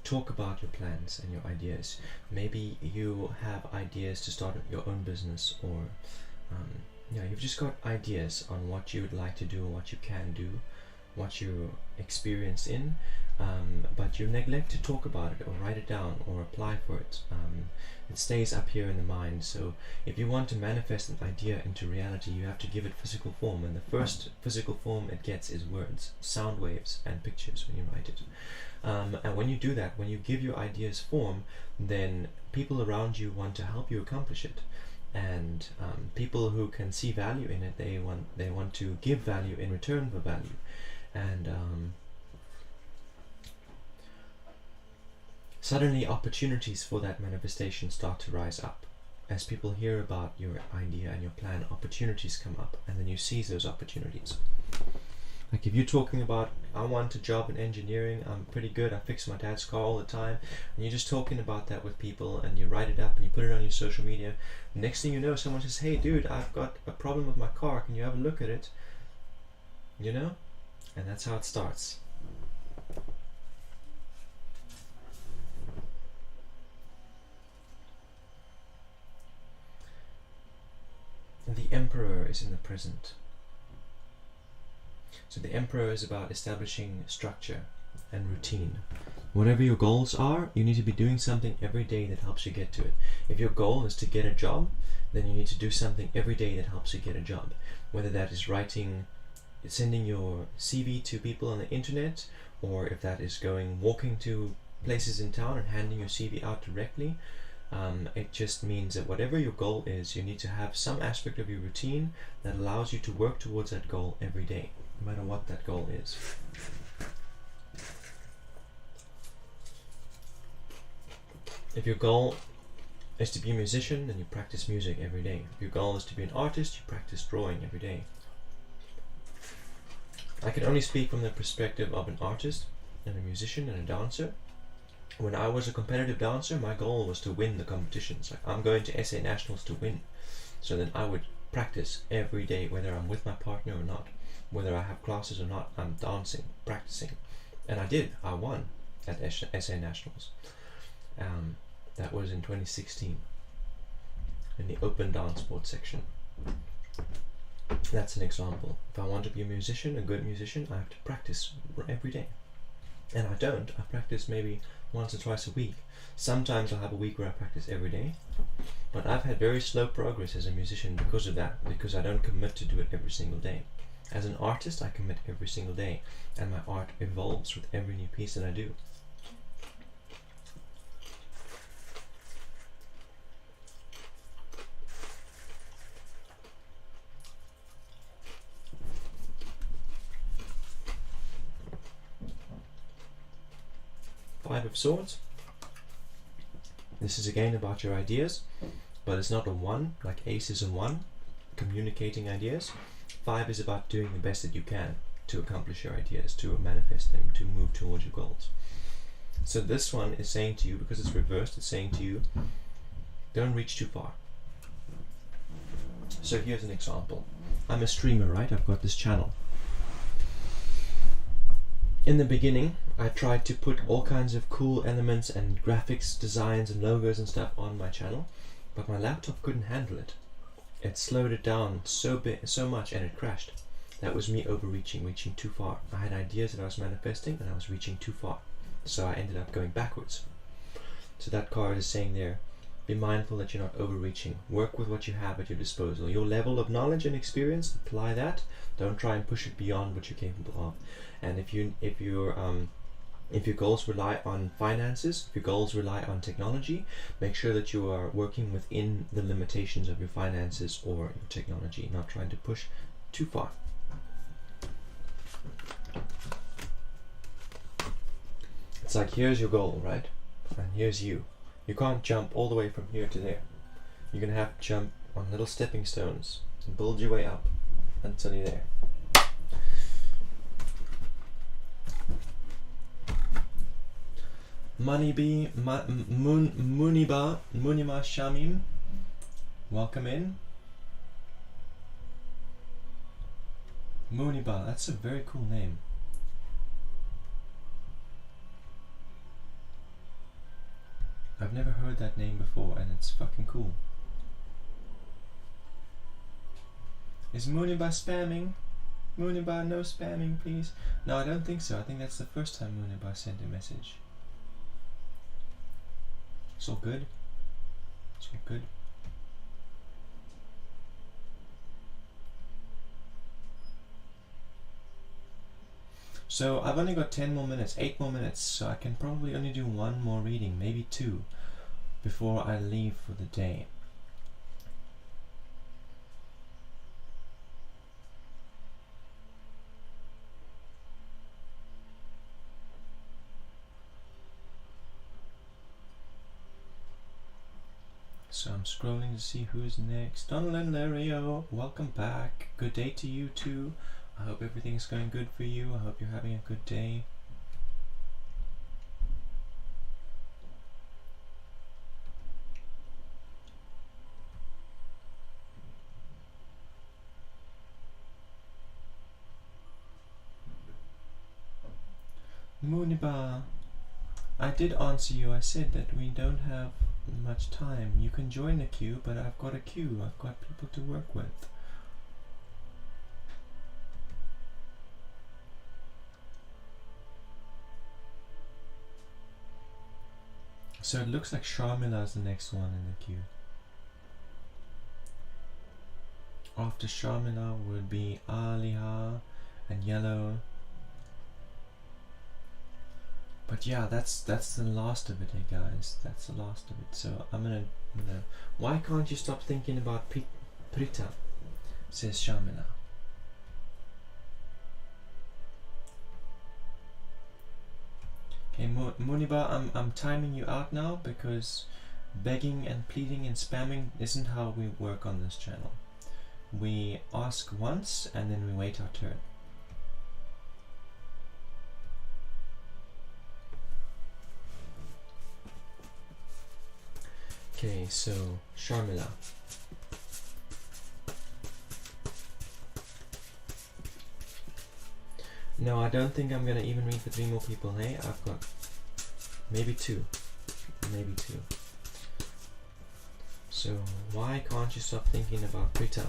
talk about your plans and your ideas. Maybe you have ideas to start your own business, or you've just got ideas on what you would like to do, what you can do, what you're experienced in, but you neglect to talk about it or write it down or apply for it. It stays up here in the mind. So if you want to manifest an idea into reality, you have to give it physical form, and the first physical form it gets is words, sound waves, and pictures when you write it. And when you do that, when you give your ideas form, then people around you want to help you accomplish it. And people who can see value in it, they want to give value in return for value. And suddenly opportunities for that manifestation start to rise up. As people hear about your idea and your plan, opportunities come up, and then you seize those opportunities. Like if you're talking about, I want a job in engineering, I'm pretty good, I fix my dad's car all the time, and you're just talking about that with people, and you write it up and you put it on your social media. Next thing you know, someone says, hey dude, I've got a problem with my car, can you have a look at it? You know? And that's how it starts. And the Emperor is in the present. So the Emperor is about establishing structure and routine. Whatever your goals are, you need to be doing something every day that helps you get to it. If your goal is to get a job, then you need to do something every day that helps you get a job. Whether that is sending your CV to people on the internet, or if that is walking to places in town and handing your CV out directly. It just means that whatever your goal is, you need to have some aspect of your routine that allows you to work towards that goal every day, no matter what that goal is. If your goal is to be a musician, then you practice music every day. If your goal is to be an artist, you practice drawing every day. I can only speak from the perspective of an artist and a musician and a dancer. When I was a competitive dancer, my goal was to win the competitions. Like, I'm going to SA Nationals to win. So then I would practice every day, whether I'm with my partner or not, whether I have classes or not, I'm dancing, practicing. And I did. I won at SA Nationals. That was in 2016 in the open dance sports section. That's an example. If I want to be a musician, a good musician, I have to practice every day. And I don't. I practice maybe once or twice a week. Sometimes I'll have a week where I practice every day. But I've had very slow progress as a musician because of that, because I don't commit to do it every single day. As an artist, I commit every single day, and my art evolves with every new piece that I do. Five of Swords. This is again about your ideas, but it's not a one, like Ace is a one, communicating ideas. Five is about doing the best that you can to accomplish your ideas, to manifest them, to move towards your goals. So this one is saying to you, because it's reversed, it's saying to you, don't reach too far. So here's an example. I'm a streamer, right? I've got this channel. In the beginning, I tried to put all kinds of cool elements and graphics, designs and logos and stuff on my channel, but my laptop couldn't handle it. It slowed it down so much and it crashed. That was me overreaching, reaching too far. I had ideas that I was manifesting and I was reaching too far. So I ended up going backwards. So that card is saying there, be mindful that you're not overreaching. Work with what you have at your disposal. Your level of knowledge and experience, apply that. Don't try and push it beyond what you're capable of. And if your goals rely on finances, if your goals rely on technology, make sure that you are working within the limitations of your finances or your technology, not trying to push too far. like, here's your goal, right? And here's you. You can't jump all the way from here to there. You're gonna have to jump on little stepping stones and build your way up until you're there. Munima Shamim, welcome in. Muniba, that's a very cool name. I've never heard that name before, and it's fucking cool. Is Muniba spamming? Muniba, no spamming, please. No, I don't think so. I think that's the first time Muniba sent a message. It's all good. It's all good. So I've only got 10 more minutes, 8 more minutes, so I can probably only do one more reading, maybe 2, before I leave for the day. So I'm scrolling to see who's next. Donald Lario, welcome back. Good day to you too. I hope everything's going good for you. I hope you're having a good day. Muniba, I did answer you. I said that we don't have much time. You can join the queue, but I've got a queue. I've got people to work with. So it looks like Sharmila is the next one in the queue. After Sharmila would be Aliha and Yellow. But yeah, that's the last of it, hey guys. That's the last of it. So I'm gonna why can't you stop thinking about Prita? Says Sharmila. Okay, Muniba, I'm timing you out now because begging and pleading and spamming isn't how we work on this channel. We ask once and then we wait our turn. Okay, so Sharmila. No, I don't think I'm gonna even read for 3 more people. Hey, I've got maybe 2. Maybe 2. So why can't you stop thinking about Prita?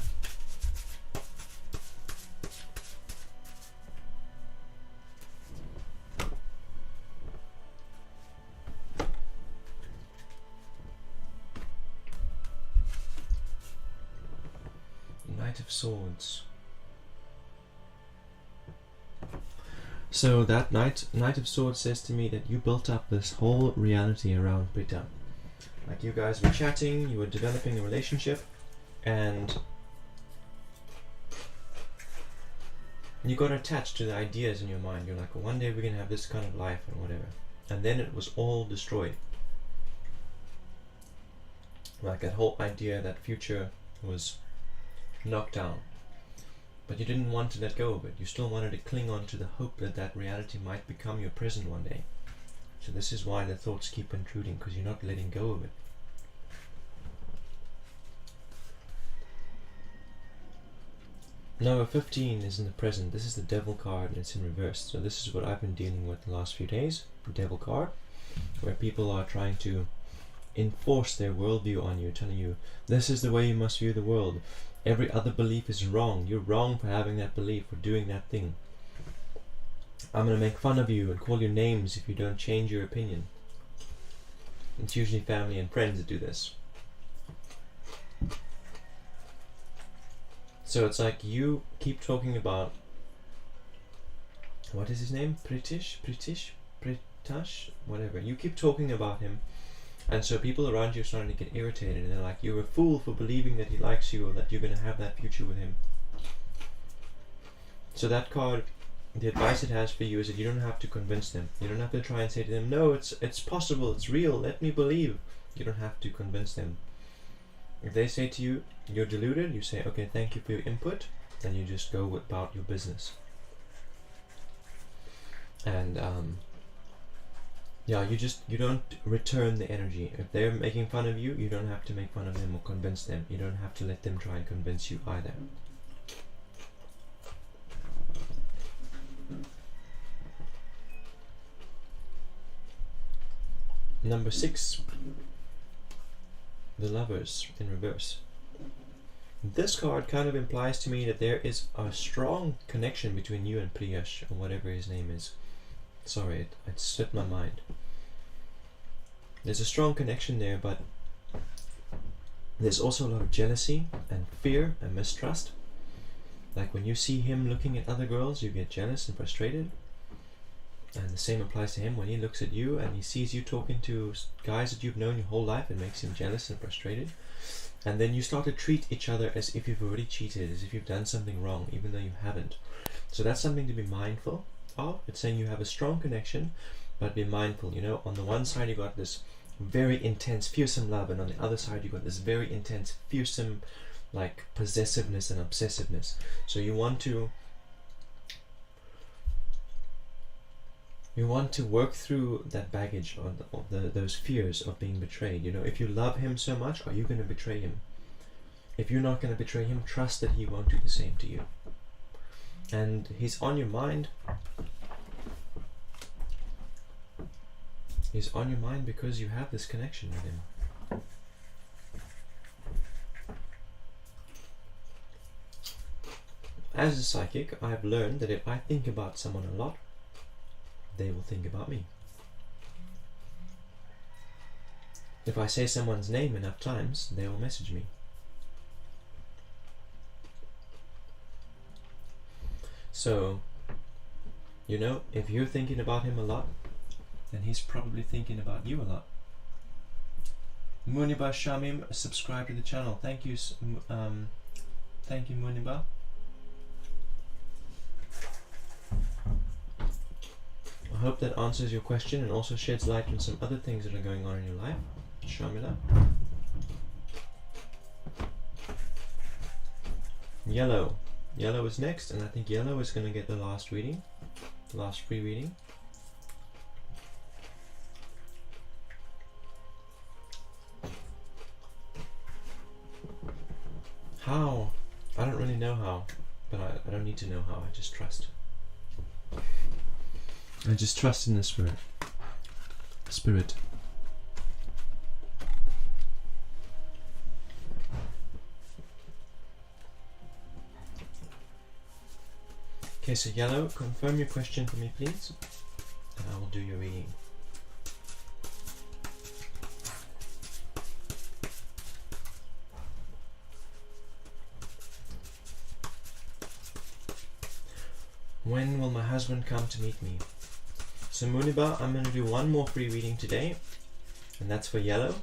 Knight of Swords. So that Knight of Swords says to me that you built up this whole reality around Prita. Like you guys were chatting, you were developing a relationship, and you got attached to the ideas in your mind. You're like, well, one day we're gonna have this kind of life and whatever. And then it was all destroyed. Like that whole idea, that future was knocked down. But you didn't want to let go of it. You still wanted to cling on to the hope that that reality might become your present one day. So this is why the thoughts keep intruding, because you're not letting go of it. Now, a 15 is in the present. This is the Devil card and it's in reverse. So this is what I've been dealing with the last few days. The Devil card, where people are trying to enforce their worldview on you, telling you, this is the way you must view the world. Every other belief is wrong. You're wrong for having that belief, for doing that thing. I'm going to make fun of you and call you names if you don't change your opinion. It's usually family and friends that do this. So it's like you keep talking about, what is his name? Pritash, whatever. You keep talking about him, and so people around you are starting to get irritated, and they're like, you're a fool for believing that he likes you or that you're going to have that future with him. So that card the advice it has for you is that you don't have to convince them. You don't have to try and say to them, no, it's possible, it's real, let me believe. You don't have to convince them. If they say to you, you're deluded, you say, okay, thank you for your input, and you just go about your business. And yeah, you don't return the energy. If they're making fun of you, you don't have to make fun of them or convince them. You don't have to let them try and convince you either. Number 6, the Lovers in reverse. This card kind of implies to me that there is a strong connection between you and Priyash, or whatever his name is. Sorry, it slipped my mind. There's a strong connection there, but there's also a lot of jealousy and fear and mistrust. Like when you see him looking at other girls, you get jealous and frustrated. And the same applies to him. When he looks at you and he sees you talking to guys that you've known your whole life, it makes him jealous and frustrated. And then you start to treat each other as if you've already cheated, as if you've done something wrong, even though you haven't. So that's something to be mindful of. It's saying you have a strong connection, but be mindful. You know, on the one side you got this very intense, fearsome love, and on the other side you got this very intense, fearsome, like possessiveness and obsessiveness. So you want to work through that baggage of those fears of being betrayed. You know, if you love him so much, are you going to betray him? If you're not going to betray him, trust that he won't do the same to you. And he's on your mind. He's on your mind because you have this connection with him. As a psychic, I've learned that if I think about someone a lot, they will think about me. If I say someone's name enough times, they will message me. So, you know, if you're thinking about him a lot, then he's probably thinking about you a lot. Muniba Shamim, subscribe to the channel. Thank you, thank you, Muniba. I hope that answers your question and also sheds light on some other things that are going on in your life. Shamila. Yellow. Yellow is next, and I think yellow is going to get the last reading. The last free reading. How? I don't really know how, but I don't need to know how, I just trust. I just trust in the spirit. Spirit. Okay, so yellow, confirm your question for me, please, and I will do your reading. When will my husband come to meet me? So Muniba, I'm going to do one more free reading today, and that's for yellow.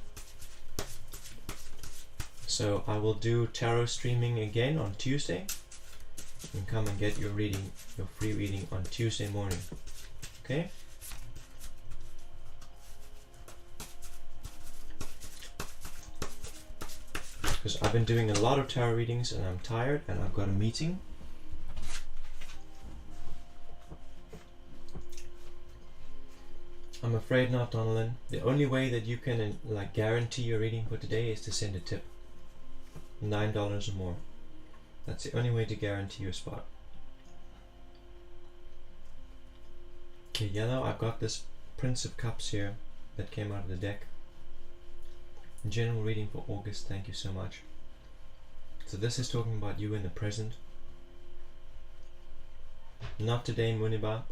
So I will do tarot streaming again on Tuesday, and come and get your reading, your free reading on Tuesday morning. Okay? Because I've been doing a lot of tarot readings and I'm tired and I've got a meeting. I'm afraid not, Donalyn. The only way that you can like guarantee your reading for today is to send a tip. $9 or more. That's the only way to guarantee your spot. Okay, yellow, I've got this Prince of Cups here that came out of the deck. General reading for August, thank you so much. So this is talking about you in the present. Not today, Muniba.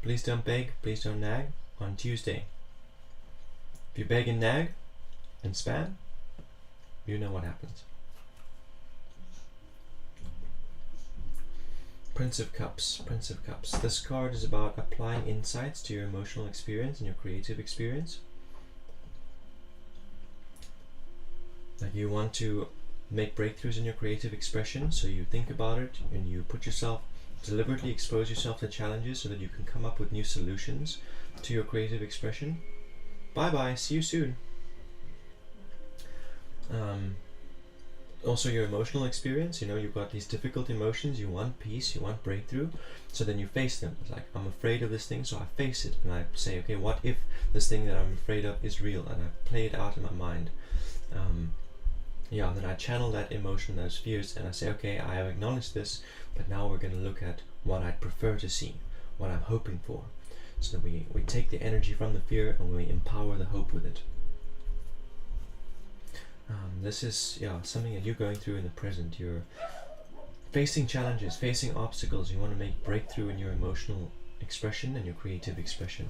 Please don't beg, please don't nag on Tuesday. If you beg and nag and spam, you know what happens. Prince of Cups, Prince of Cups. This card is about applying insights to your emotional experience and your creative experience. Like you want to make breakthroughs in your creative expression, so you think about it and you put yourself deliberately expose yourself to challenges so that you can come up with new solutions to your creative expression. Bye bye, see you soon. Also your emotional experience, you know, you've got these difficult emotions, you want peace, you want breakthrough, so then you face them. It's like, I'm afraid of this thing, so I face it, and I say, okay, what if this thing that I'm afraid of is real, and I play it out in my mind. And then I channel that emotion, those fears, and I say, okay, I have acknowledged this, but now we're going to look at what I'd prefer to see, what I'm hoping for. So that we take the energy from the fear and we empower the hope with it. This is something that you're going through in the present. You're facing challenges, facing obstacles. You want to make breakthrough in your emotional expression and your creative expression.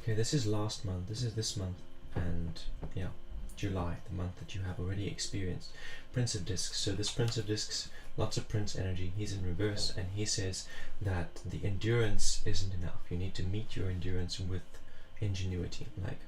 Okay, this is last month, this is this month, and July, the month that you have already experienced. Prince of Discs. So this Prince of Discs, lots of Prince energy, he's in reverse, and he says that the endurance isn't enough. You need to meet your endurance with ingenuity. Like,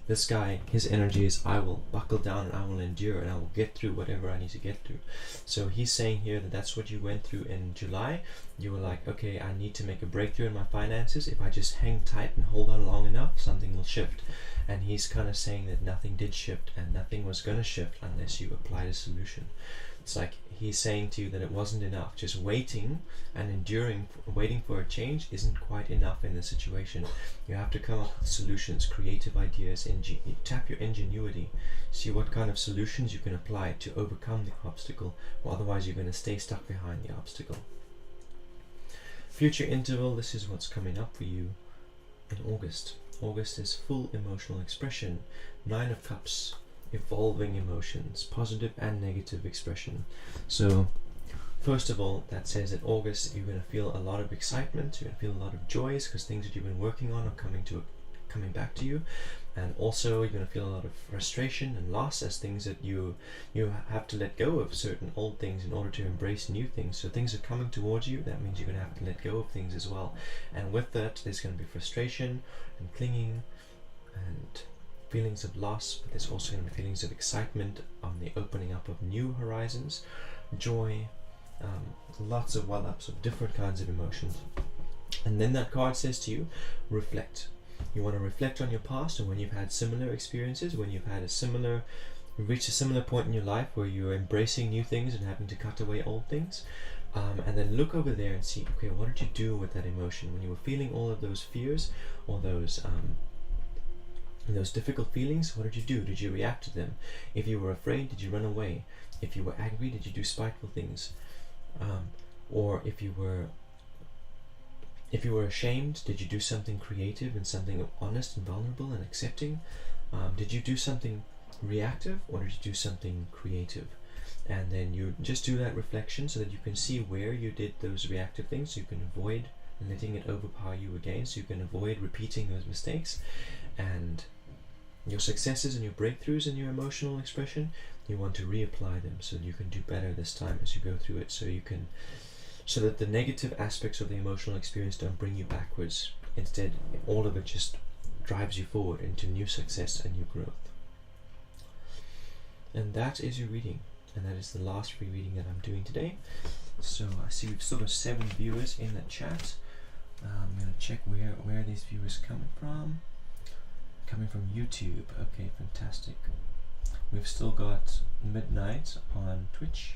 this guy, his energy is, I will buckle down and I will endure and I will get through whatever I need to get through. So he's saying here that that's what you went through in July. You were like, okay, I need to make a breakthrough in my finances. If I just hang tight and hold on long enough, something will shift. And he's kind of saying that nothing did shift and nothing was going to shift unless you applied a solution. It's like he's saying to you that it wasn't enough. Just waiting and enduring, waiting for a change isn't quite enough in this situation. You have to come up with solutions, creative ideas, tap your ingenuity, see what kind of solutions you can apply to overcome the obstacle, or otherwise you're going to stay stuck behind the obstacle. Future interval, this is what's coming up for you in August. August is full emotional expression, 9 of Cups, evolving emotions, positive and negative expression. So first of all, that says that August you're going to feel a lot of excitement, you're going to feel a lot of joys because things that you've been working on are coming back to you, and also you're going to feel a lot of frustration and loss as things that you have to let go of certain old things in order to embrace new things. So things are coming towards you, that means you're going to have to let go of things as well, and with that there's going to be frustration and clinging and feelings of loss, but there's also going to be feelings of excitement on the opening up of new horizons, joy, lots of well-ups of different kinds of emotions. And then that card says to you, reflect. You want to reflect on your past and when you've had similar experiences, when you've had reached a similar point in your life where you're embracing new things and having to cut away old things. And then look over there and see, okay, what did you do with that emotion? When you were feeling all of those fears, all those difficult feelings, what did you do? Did you react to them? If you were afraid, did you run away? If you were angry, did you do spiteful things? Or if you were ashamed, did you do something creative and something honest and vulnerable and accepting? Did you do something reactive or did you do something creative? And then you just do that reflection so that you can see where you did those reactive things, so you can avoid letting it overpower you again, so you can avoid repeating those mistakes. And your successes and your breakthroughs in your emotional expression, you want to reapply them so that you can do better this time as you go through it, so that the negative aspects of the emotional experience don't bring you backwards. Instead, all of it just drives you forward into new success and new growth. And that is your reading, and that is the last free reading that I'm doing today. So I see we've still got 7 viewers in the chat. I'm going to check where these viewers are coming from. Coming from YouTube. Okay, fantastic. We've still got Midnight on Twitch.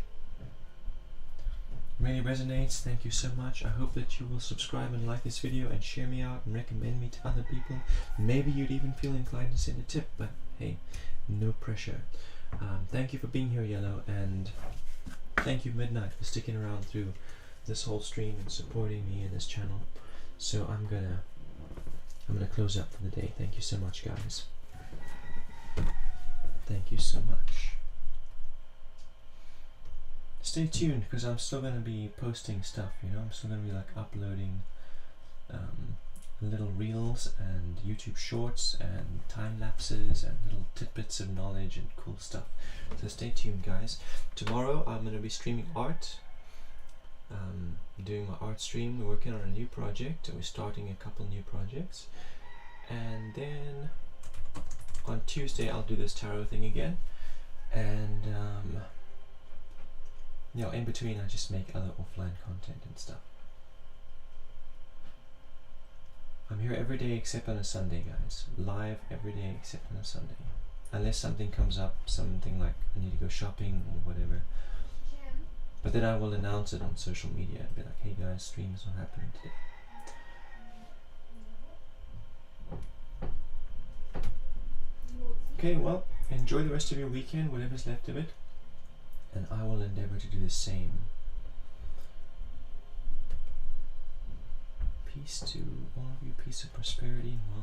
Really resonates, thank you so much. I hope that you will subscribe and like this video and share me out and recommend me to other people. Maybe you'd even feel inclined to send a tip, but hey, no pressure. Thank you for being here, Yellow, and thank you, Midnight, for sticking around through this whole stream and supporting me in this channel. So I'm gonna close up for the day. Thank you so much, guys. Thank you so much. Stay tuned because I'm still going to be posting stuff, I'm still going to be like uploading little reels and YouTube shorts and time lapses and little tidbits of knowledge and cool stuff. So stay tuned, guys. Tomorrow I'm going to be streaming art. doing my art stream. We're working on a new project, and we're starting a couple new projects. And then on Tuesday I'll do this tarot thing again. And you know, in between I just make other offline content and stuff. I'm here every day except on a Sunday, guys. Live every day except on a Sunday. Unless something comes up, something like I need to go shopping or whatever. But then I will announce it on social media and be like, hey guys, stream is not happening today. Okay, well, enjoy the rest of your weekend, whatever's left of it. And I will endeavor to do the same. Peace to all of you, peace of prosperity and wealth.